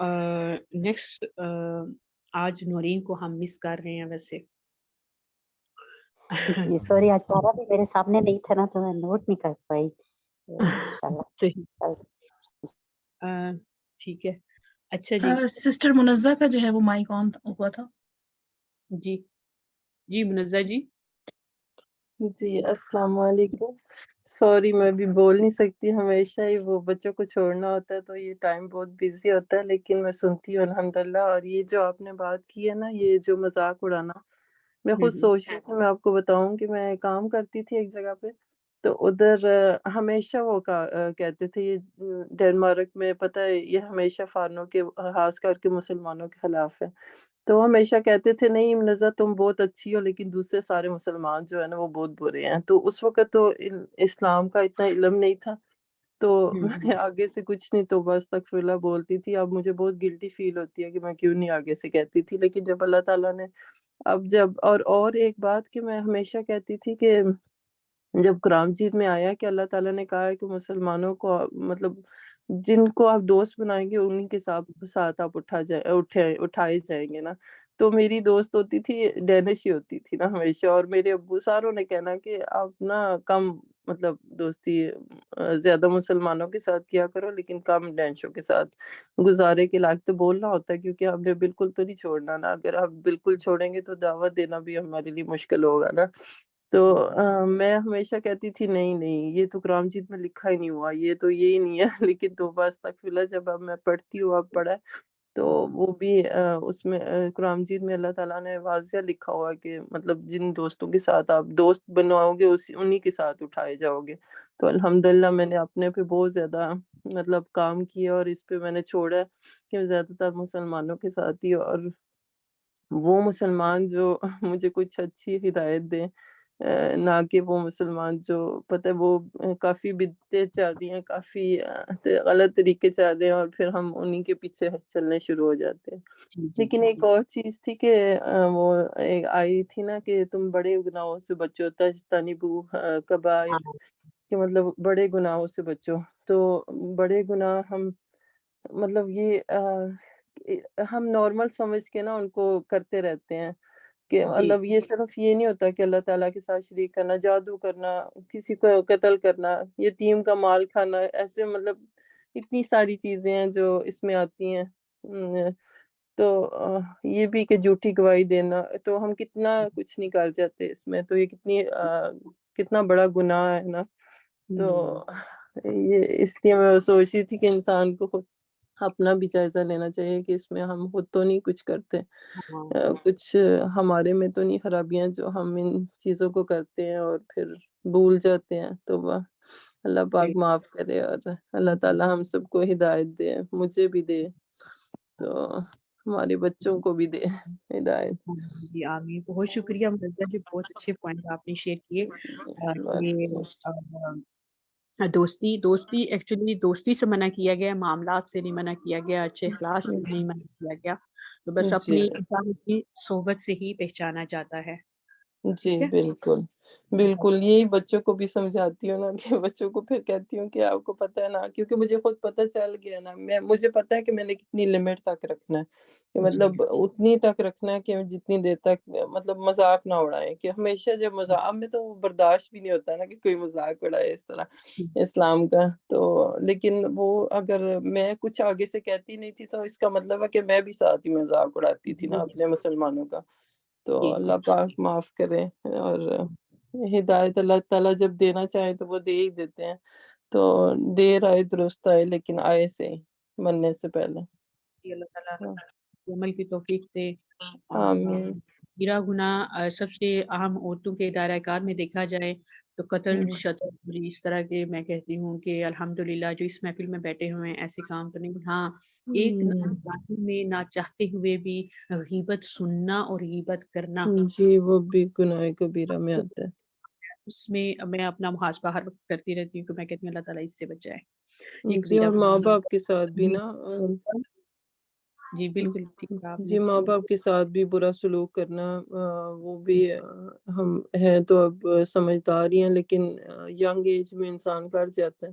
نیکسٹ آج نورین کو ہم مس کر رہے ہیں ویسے. جی سوری، آج پارا بھی میرے سامنے نہیں تھا نا تو میں نوٹ نہیں کر پائی. تو انشاءاللہ صحیح. کل ٹھیک ہے. اچھا جی. سسٹر منزہ کا جو ہے وہ مائک آن ہوا تھا. جی جی منزہ جی. جی السلام علیکم. سوری میں بھی بول نہیں سکتی، ہمیشہ ہی وہ بچوں کو چھوڑنا ہوتا ہے تو یہ ٹائم بہت بزی ہوتا ہے، لیکن میں سنتی ہوں الحمدللہ. اور یہ جو آپ نے بات کی ہے نا، یہ جو مذاق اڑانا، میں خود سوچ رہی تھی، میں آپ کو بتاؤں کہ میں کام کرتی تھی ایک جگہ پہ، تو ادھر ہمیشہ وہ کہتے تھے، یہ ڈنمارک میں پتہ ہے یہ ہمیشہ فارنوں کے خاص کر کے مسلمانوں کے خلاف ہے. تو وہ ہمیشہ کہتے تھے نہیں منزہ تم بہت اچھی ہو، لیکن دوسرے سارے مسلمان جو ہے نا وہ بہت برے ہیں. تو اس وقت تو اسلام کا اتنا علم نہیں تھا، تو میں آگے سے کچھ نہیں، تو بس استغفراللہ بولتی تھی. اب مجھے بہت گلٹی فیل ہوتی ہے کہ میں کیوں نہیں آگے سے کہتی تھی. لیکن جب اللہ تعالیٰ نے اب اور ایک بات کہ میں ہمیشہ کہتی تھی کہ جب قرآن مجید میں آیا کہ اللہ تعالیٰ نے کہا ہے کہ مسلمانوں کو مطلب جن کو آپ دوست بنائیں گے انہیں کے ساتھ آپ اٹھائے جائیں گے نا. تو میری دوست ہوتی تھی ڈینش ہی ہوتی تھی نا ہمیشہ، اور میرے ابو ساروں نے کہنا کہ آپ نا کم مطلب دوستی زیادہ مسلمانوں کے ساتھ کیا کرو، لیکن کم ڈینشوں کے ساتھ. گزارے کے لائق تو بولنا ہوتا ہے، کیونکہ ہم نے بالکل تو نہیں چھوڑنا نا. اگر آپ بالکل چھوڑیں گے تو دعوت دینا بھی ہمارے لیے مشکل ہوگا نا. تو میں ہمیشہ کہتی تھی نہیں یہ تو قرآن مجید میں لکھا ہی نہیں ہوا، یہ تو یہی نہیں ہے. لیکن توبہ استغفراللہ جب اب میں پڑھتی ہوں، اب پڑھا تو وہ بھی اس میں قرآن مجید میں اللہ تعالیٰ نے واضح لکھا ہوا کہ مطلب جن دوستوں کے ساتھ آپ دوست بنواؤ گے انہی کے ساتھ اٹھائے جاؤ گے. تو الحمدللہ میں نے اپنے پہ بہت زیادہ مطلب کام کیا، اور اس پہ میں نے چھوڑا کہ زیادہ تر مسلمانوں کے ساتھ ہی، اور وہ مسلمان جو مجھے کچھ اچھی ہدایت دیں، نہ کہ وہ مسلمان جو پتہ ہے وہ کافی بدعتیں چل رہی ہیں، کافی غلط طریقے چل رہے ہیں، اور پھر ہم انہی کے پیچھے چلنے شروع ہو جاتے ہیں. لیکن ایک اور چیز تھی کہ وہ ایک آئی تھی نا کہ تم بڑے گناہوں سے بچو، تجتنبوا کبائر، کہ مطلب بڑے گناہوں سے بچو. تو بڑے گناہ ہم مطلب یہ ہم نارمل سمجھ کے نا ان کو کرتے رہتے ہیں، کہ مطلب یہ صرف یہ نہیں ہوتا کہ اللہ تعالیٰ کے ساتھ شریک کرنا، جادو کرنا، کسی کو قتل کرنا، یتیم کا مال کھانا، ایسے مطلب اتنی ساری چیزیں ہیں جو اس میں آتی ہیں. تو یہ بھی کہ جھوٹی گواہی دینا، تو ہم کتنا کچھ نکال جاتے اس میں. تو یہ کتنا بڑا گناہ ہے نا. تو یہ اس لیے میں سوچ رہی تھی کہ انسان کو خود اپنا بھی جائزہ لینا چاہیے کہ اس میں ہم خود تو نہیں کچھ کرتے، کچھ ہمارے میں تو نہیں خرابیاں جو ہم ان چیزوں کو کرتے ہیں اور پھر بھول جاتے ہیں. تو اللہ پاک معاف کرے، اور اللہ تعالیٰ ہم سب کو ہدایت دے، مجھے بھی دے، تو ہمارے بچوں کو بھی دے ہدایت. جی آمین. بہت شکریہ منزہ جی، بہت اچھے پوائنٹ آپ نے شیئر کیے. دوستی ایکچولی دوستی سے منع کیا گیا، معاملات سے نہیں منع کیا گیا، اچھے اخلاق سے نہیں منع کیا گیا. تو بس اپنی انسان کی صحبت سے ہی پہچانا جاتا ہے. جی بالکل یہی بچوں کو بھی سمجھاتی ہوں نا، کہ بچوں کو پھر کہتی ہوں کہ آپ کو پتہ ہے نا، کیونکہ مجھے خود پتہ چل گیا نا، مجھے پتہ ہے کہ میں نے کتنی لمٹ تک رکھنا ہے، کہ مطلب اتنی تک رکھنا ہے کہ جتنی دیر تک مطلب مذاق نہ اڑائے. کہ ہمیشہ جب مذاق میں تو برداشت بھی نہیں ہوتا نا کہ کوئی مذاق اڑائے اس طرح اسلام کا. تو لیکن وہ اگر میں کچھ آگے سے کہتی نہیں تھی تو اس کا مطلب ہے کہ میں بھی ساتھ ہی مذاق اڑاتی تھی نا اپنے مسلمانوں کا. تو اللہ پاک معاف کرے، اور ہدایت اللہ تعالیٰ جب دینا چاہے تو وہ دے ہی دیتے ہیں. تو دیر آئے درست آئے، لیکن آئے سے مننے سے پہلے. اللہ تعالیٰ عمل کی توفیق دے. آمین. گرا گناہ سب سے اہم عورتوں کے دائرہ کار میں دیکھا جائے تو قتل، شتم، اس طرح کے میں کہتی ہوں کہ الحمدللہ جو اس محفل میں بیٹھے ہوئے ہیں ایسے کام تو نہیں. ہاں ایک میں نہ چاہتے ہوئے بھی غیبت سننا اور غیبت کرنا، جی وہ بھی گناہ کبیرہ میں آتا ہے. اس میں میں اپنا محاسبہ ہر وقت کرتی رہتی ہوں کہ میں کہتی ہوں اللہ تعالیٰ اس سے بچائے. یہ جی اور ماں باپ کے ساتھ بھی نا، جی بالکل ٹھیک ہے آپ نے. جی ماں باپ کے ساتھ بھی برا سلوک کرنا، وہ بھی ہم ہیں تو اب سمجھدار ہی ہیں، لیکن ینگ ایج میں انسان کر جاتا ہے.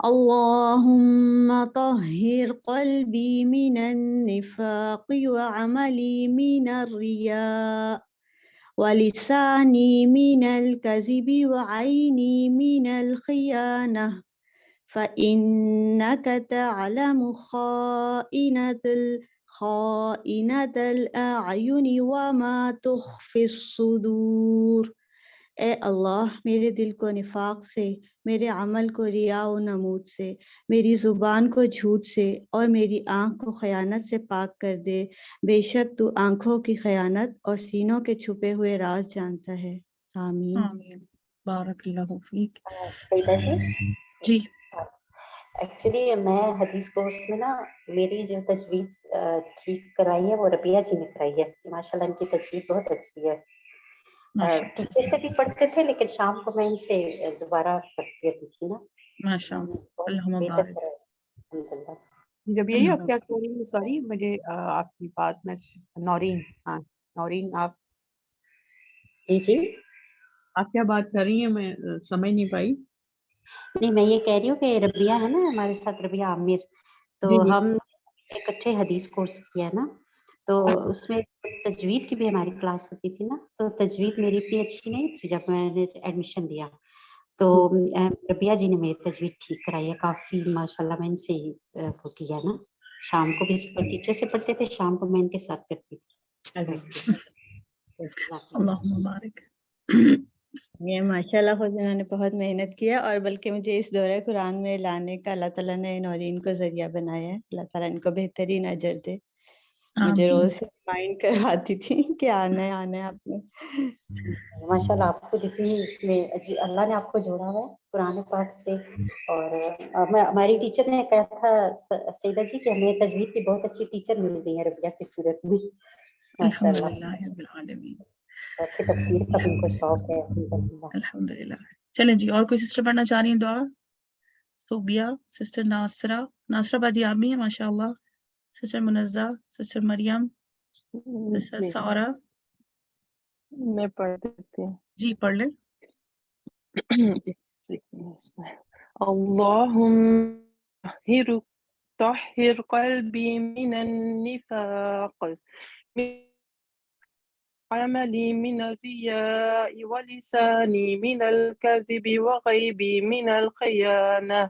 اللهم طهر قلبي من النفاق وعملي من الرياء ولساني من الكذب وعيني من الخيانة فإنك تعلم خائنة الأعين وما تخفي الصدور۔ اے اللہ میرے دل کو نفاق سے، میرے عمل کو ریا و نمود سے، میری زبان کو جھوٹ سے اور میری آنکھ کو خیانت سے پاک کر دے۔ بے شک تو آنکھوں کی خیانت اور سینوں کے چھپے ہوئے راز جانتا ہے۔ آمین۔ آمین۔ بارک اللہ فیک۔ سیدہ جی جی ایکچولی میں حدیث کورس میں نا میری جو تجوید ٹھیک کرائی ہے وہ ربیہ جی نے کرائی ہے، ماشاء اللہ ان کی تجوید بہت اچھی ہے۔ ٹیچر سے بھی پڑھتے تھے لیکن شام کو میں ان سے دوبارہ پڑھتی رہتی تھی نا۔ ماشاء اللہ، اللہم بہتر بارک۔ کرائی الحمدللہ۔ جب یہی آپ کیا کہہ رہی ہیں؟ سوری مجھے آپ کی بات میں نورین، ہاں نورین آپ جی جی آپ کیا بات کر رہی ہیں؟ میں سمجھ نہیں پائی۔ نہیں میں یہ کہہ رہی ہوں کہ ربیہ ہے نا ہمارے ساتھ، ربیہ عامر، تو جی جی ہم اکٹھے حدیث کورس کیا ہے نا، تو اس میں تجوید کی بھی ہماری کلاس ہوتی تھی نا، تو تجوید میری اتنی اچھی نہیں تھی جب میں نے ایڈمیشن لیا، تو ربیہ جی نے میری تجوید ٹھیک کرائی ہے کافی ماشاء اللہ۔ میں ان سے ہی وہ کیا نا، شام کو بھی ٹیچر سے پڑھتے تھے، شام کو میں ان کے ساتھ کرتی تھی۔ اللہم بارک۔ یہ ماشاءاللہ خود انہوں نے بہت محنت کیا، اور بلکہ مجھے اس دورہ قرآن میں لانے کا اللہ تعالیٰ نے نورین کو ذریعہ بنایا ہے۔ اللہ تعالیٰ ان کو بہترین اجر دے۔ مجھے آمین۔ روز ریمائنڈ کرواتی تھی کہ آنا ہے آپ نے۔ ماشاء اللہ آپ کو جتنی اس میں اللہ نے آپ کو جوڑا ہوا ہے قرآن پاک سے، اور ہماری ٹیچر نے کہا تھا سیدہ جی کہ ہمیں تجوید کی بہت اچھی ٹیچر مل گئی ہے ربیہ کی صورت میں، ماشاء اللہ۔ الحمدللہ رب العالمین۔ کہ تفسیر کا بھی ان کو شوق ہے الحمدللہ۔ الحمدللہ۔ چلیں جی، اور کوئی سسٹر پڑھنا چاہ رہی ہیں دعا؟ صوبیہ، سسٹر ناصرہ باجی آپ بھی ہیں ماشاء اللہ، سسٹر منزہ، سسٹر مریم، سسٹر جی سارہ۔ میں پڑھ دیتی ہوں۔ جی پڑھ لیں۔ اللهم طهر قلبي من النفاق عملي من الرياء ولساني من الكذب وغيبي من الخيانة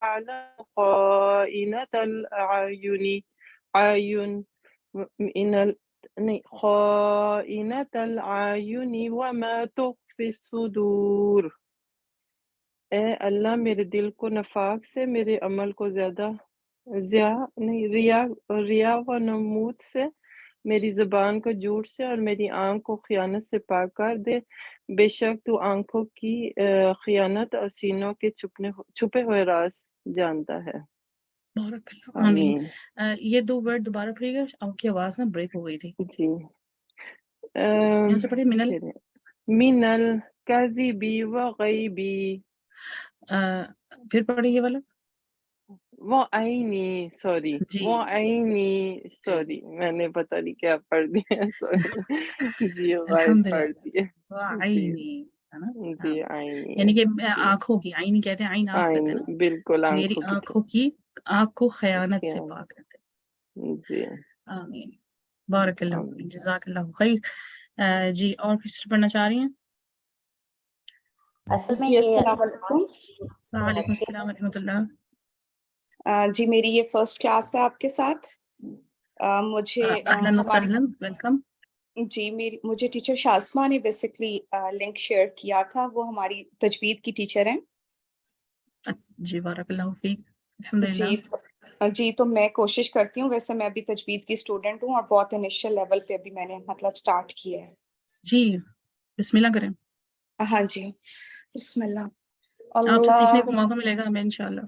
على خائنة الأعين خائنة العيون وما تخفي الصدور۔ اے اللہ میرے دل کو نفاق سے، میرے عمل کو ریا و نمود سے، میری زبان کو جھوٹ سے اور میری آنکھ کو خیانت سے پاک کر دے۔ بے شک تو آنکھوں کی خیانت اور سینوں کے چھپے ہوئے راز جانتا ہے۔ بارک اللہ۔ آمین۔ یہ دو ورڈ دوبارہ پڑھیے گا، آپ کی آواز نا بریک ہو گئی تھی۔ جی یہاں سے پڑھیے۔ من الکذب وغیبی، پھر پڑھیے یہ والا۔ وہ عینی، سوری جی وہ عینی، سوری میں نے پتہ نہیں کیا پڑھ دیا، سوری جی غائب پڑھ دیے۔ عینی ہے نا، جی عینی، یعنی کہ آنکھوں کی، عین کہتے ہیں، عین آنکھ کہتے ہیں نا، عین بالکل میری آنکھوں کی آنکھ کو خیانت سے پاک کرتے ہیں۔ جی آمین۔ بارک اللہ فیک، جزاک اللہ خیر۔ جی اور کس پڑھنا چاہ رہی ہیں؟ اصل میں جی السلام علیکم۔ وعلیکم السلام ورحمۃ اللہ۔ جی میری یہ فرسٹ کلاس ہے آپ کے ساتھ۔ مجھے اہلاً وسہلاً، ویلکم۔ جی مجھے ٹیچر شاسما نے بیسکلی لنک شیئر کیا تھا، وہ ہماری تجوید کی ٹیچر ہیں۔ جی بارک اللہ فیک، الحمدللہ۔ جی تو میں کوشش کرتی ہوں، ویسے میں بھی تجوید کی اسٹوڈنٹ ہوں اور بہت انیشیل لیول پہ بھی میں نے مطلب سٹارٹ کیا ہے۔ جی بسم اللہ کریں۔ ہاں جی بسم اللہ۔ آپ سے سیکھنے کو موقع ملے گا ہمیں انشاءاللہ۔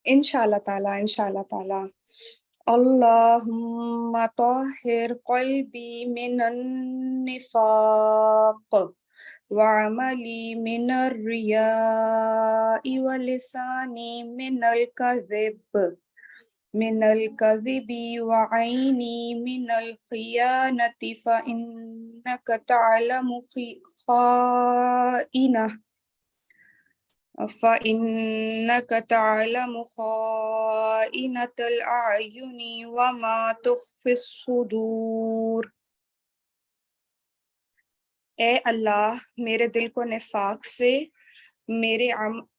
انشاءاللہ تعالی، انشاءاللہ تعالی۔ اللہم طہر قلبی من النفاق وعملی من الریاء ولسانی من الکذب وعینی من الخیانة فإنک تعلم فإنك تعلم خائنة الأعين وما تخفي الصدور. اے اللہ میرے دل کو نفاق سے، میرے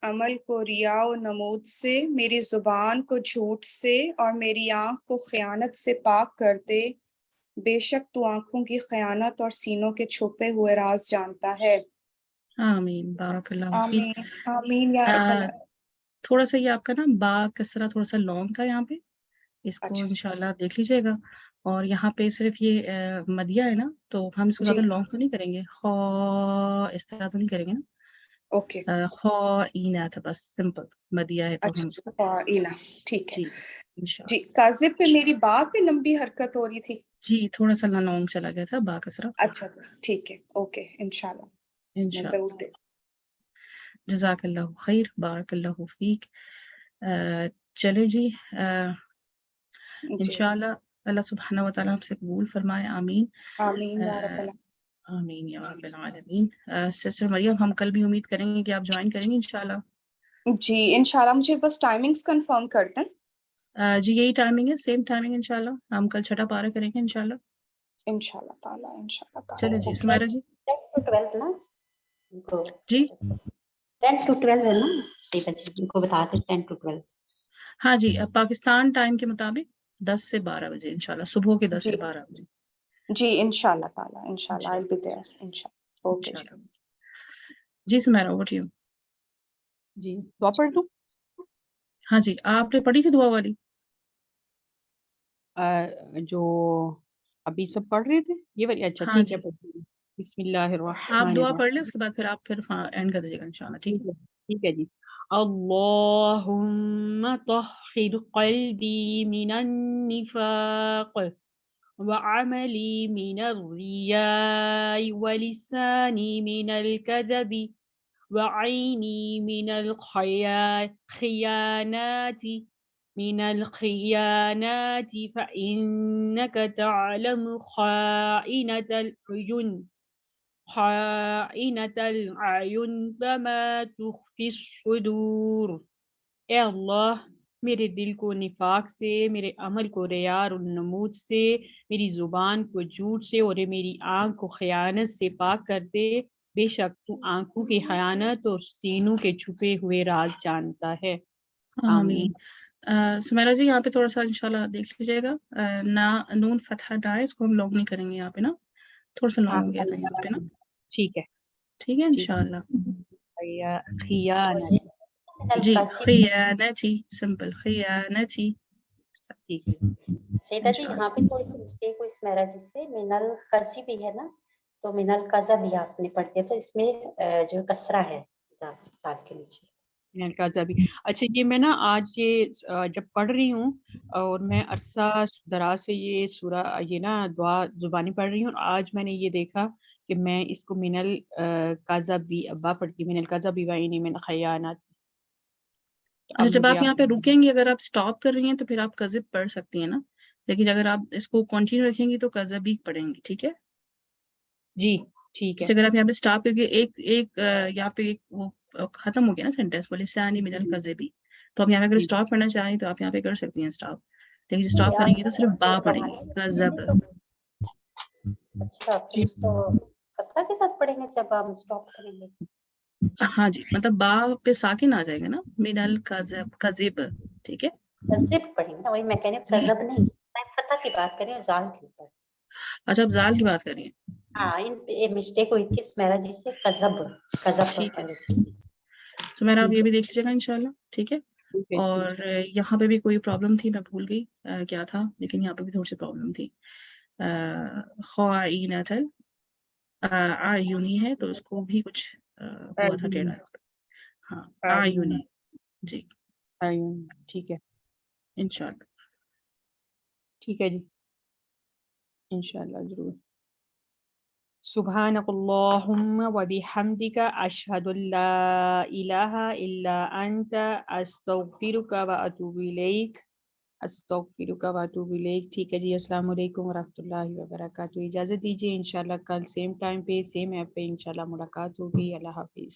عمل کو ریا و نمود سے، میری زبان کو جھوٹ سے اور میری آنکھ کو خیانت سے پاک کر دے. بے شک تو آنکھوں کی خیانت اور سینوں کے چھپے ہوئے راز جانتا ہے. آمین. بارک اللہ فیک. آمین آمین یا رب العالمین. تھوڑا سا یہ آپ کا نا با کسرہ تھوڑا سا لانگ کا یہاں پہ، اس کو اچھا انشاءاللہ دیکھ لیجیے گا. اور یہاں پہ صرف یہ مدیہ ہے نا، تو ہم اس کو جی زیادہ لانگ تو نہیں کریں گے، خو اس طرح تو نہیں کریں گے نا. اوکے خائنہ تھا بس سمپل مدیہ ہے تو ہم اس کو اچھا اینا ٹھیک ہے. جی انشاءاللہ. جی کاذب پہ میری با پہ لمبی حرکت ہو رہی تھی. جی تھوڑا سا لانگ چلا گیا تھا با کسرہ. اچھا ٹھیک ہے اوکے انشاءاللہ میں انشاءاللہ. ضرور دے. جزاک اللہ خیر. بارک اللہ فیک. چلے جی جی انشاءاللہ اللہ سبحانہ و تعالیٰ ہم سے قبول فرمائے. آمین. آمین یا رب العالمین. آمین یا رب العالمین. سسٹر مریم ہم کل بھی امید کریں گے کہ آپ جوائن کریں گے انشاءاللہ. جی انشاءاللہ مجھے بس ٹائمنگز کنفرم کر دیں. جی یہی ٹائمنگ ہے، سیم ٹائمنگ انشاءاللہ. ہم کل چھٹا پارہ کریں گے انشاءاللہ. انشاءاللہ تعالیٰ. چلے جی سمیرہ جی. 10 to 12 نا ان کو جی 10 to 12 ہے نا، صحیح بچے ان کو بتا دیں 10 to 12. ہاں جی پاکستان ٹائم کے مطابق 10 سے 12 بجے انشاءاللہ، صبح کے 10 جی سے 12 بجے جی انشاءاللہ تعالیٰ انشاءاللہ I'll be there انشاءاللہ. اوکے جی. جی سمیرہ اوور ٹو یو. جی دعا پڑھ دوں؟ ہاں جی آپ نے پڑھی تھی دعا والی جو ابھی سب پڑھ رہے تھے یہ والی؟ اچھا ہاں ٹھیک جی ہے پڑھتی ہوں. بسم اللہ آپ الرحمن دعا الرحیم. پڑھ لیں، اس کے بعد پھر آپ اینڈ کر دیجیے گا انشاءاللہ. ٹھیک ہے ٹھیک ہے جی. اللہم طہر قلبی من النفاق وعملی من الریاء ولسانی من الكذب وعینی من الخیانات فإنک تعلم خائنة العیون وما تخفی الصدور. اے اللہ میرے دل کو نفاق سے، میرے عمل کو ریا اور نمود سے، میری زبان کو جھوٹ سے اور میری آنکھ کو خیانت سے پاک کر دے. بے شک تو آنکھوں کی خیانت اور سینوں کے چھپے ہوئے راز جانتا ہے. آمین. سمیرہ جی یہاں پہ تھوڑا سا انشاءاللہ دیکھ لیجیے گا، نون فتحہ ڈائے اس کو ہم لوگ نہیں کریں گے یہاں پہ نا، تھوڑا سا لانگ ہو گیا تھا یہاں پہ نا. ٹھیک ہے ٹھیک ہے انشاءاللہ. خیانت. جی خیانتی سمپل خیانتی. ٹھیک ہے سیدہ جی یہاں پہ تھوڑی سی مسٹیک ہوئی اسمیرا جی سے، من القذب بھی ہے نا تو من القذب بھی آپ نے پڑھ دیا تھا، اس میں جو کسرہ ہے ذات کے نیچے. اچھا یہ میں نا آج یہ جب پڑھ رہی ہوں اور میں عرصہ دراز سے یہ سورہ یہ نا دعا زبانی پڑھ رہی ہوں، آج میں نے یہ دیکھا کہ میں اس کو من القذبی ابا پڑھتی، من القذبی وعینی من خیانات. اچھا جب آپ یہاں پہ رکیں گی، اگر آپ سٹاپ کر رہی ہیں تو پھر آپ کذب پڑھ سکتی ہیں نا، لیکن اگر آپ اس کو کنٹینیو رکھیں گی تو کذب ہی پڑھیں گی. ٹھیک ہے جی ٹھیک ہے. جیسے اگر آپ یہاں پہ سٹاپ کر کے ایک یہاں پہ ایک وہ ختم ہو گیا نا سینٹینس ولسانی من الکذب، تو آپ یہاں پہ اگر سٹاپ کرنا چاہیں تو آپ یہاں پہ کر سکتی ہیں سٹاپ، لیکن سٹاپ کریں گے تو صرف با پڑھیں گے کذب. اچھا پھر اس کو فتح کے ساتھ پڑھیں گے جب آپ اسٹاپ کریں گے؟ ہاں جی مطلب با پہ ساکن آ جائے گا نا، من الکذب کذب. ٹھیک ہے کذب پڑھیں گے نا، وہی میں کہہ رہی ہوں کذب نہیں، میں فتح کی بات کر رہی ہوں زال کے اوپر. اچھا آپ زال کی بات کر رہی ہیں. ہاں یہ مسٹیک ہوئی تھی اسمیرا جی سے، کذب ٹھیک ہے سمیرہ آپ یہ بھی دیکھ لیجیے گا انشاءاللہ. ٹھیک ہے اور یہاں پہ بھی کوئی پرابلم تھی، میں بھول گئی کیا تھا، لیکن یہاں پہ بھی تھوڑی سی پرابلم تھی. خائنۃ اعینی ہے تو اس کو بھی کچھ ہوا تھا ٹیڑھا. ہاں اعینی جی ٹھیک ہے انشاءاللہ. ٹھیک ہے جی انشاءاللہ ضرور. سبحانک اللہم وبحمدک اشہد ان لا الہ الا انت استغفرک واتوب الیک. ٹھیک ہے جی السلام علیکم ورحمۃ اللہ وبرکاتہ. اجازت دیجیے انشاءاللہ کل سیم ٹائم پہ سیم ایپ پہ انشاءاللہ ملاقات ہوگی. اللہ حافظ.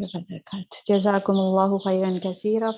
وبرکاتہ. جزاکم اللہ خیرا کثیرا.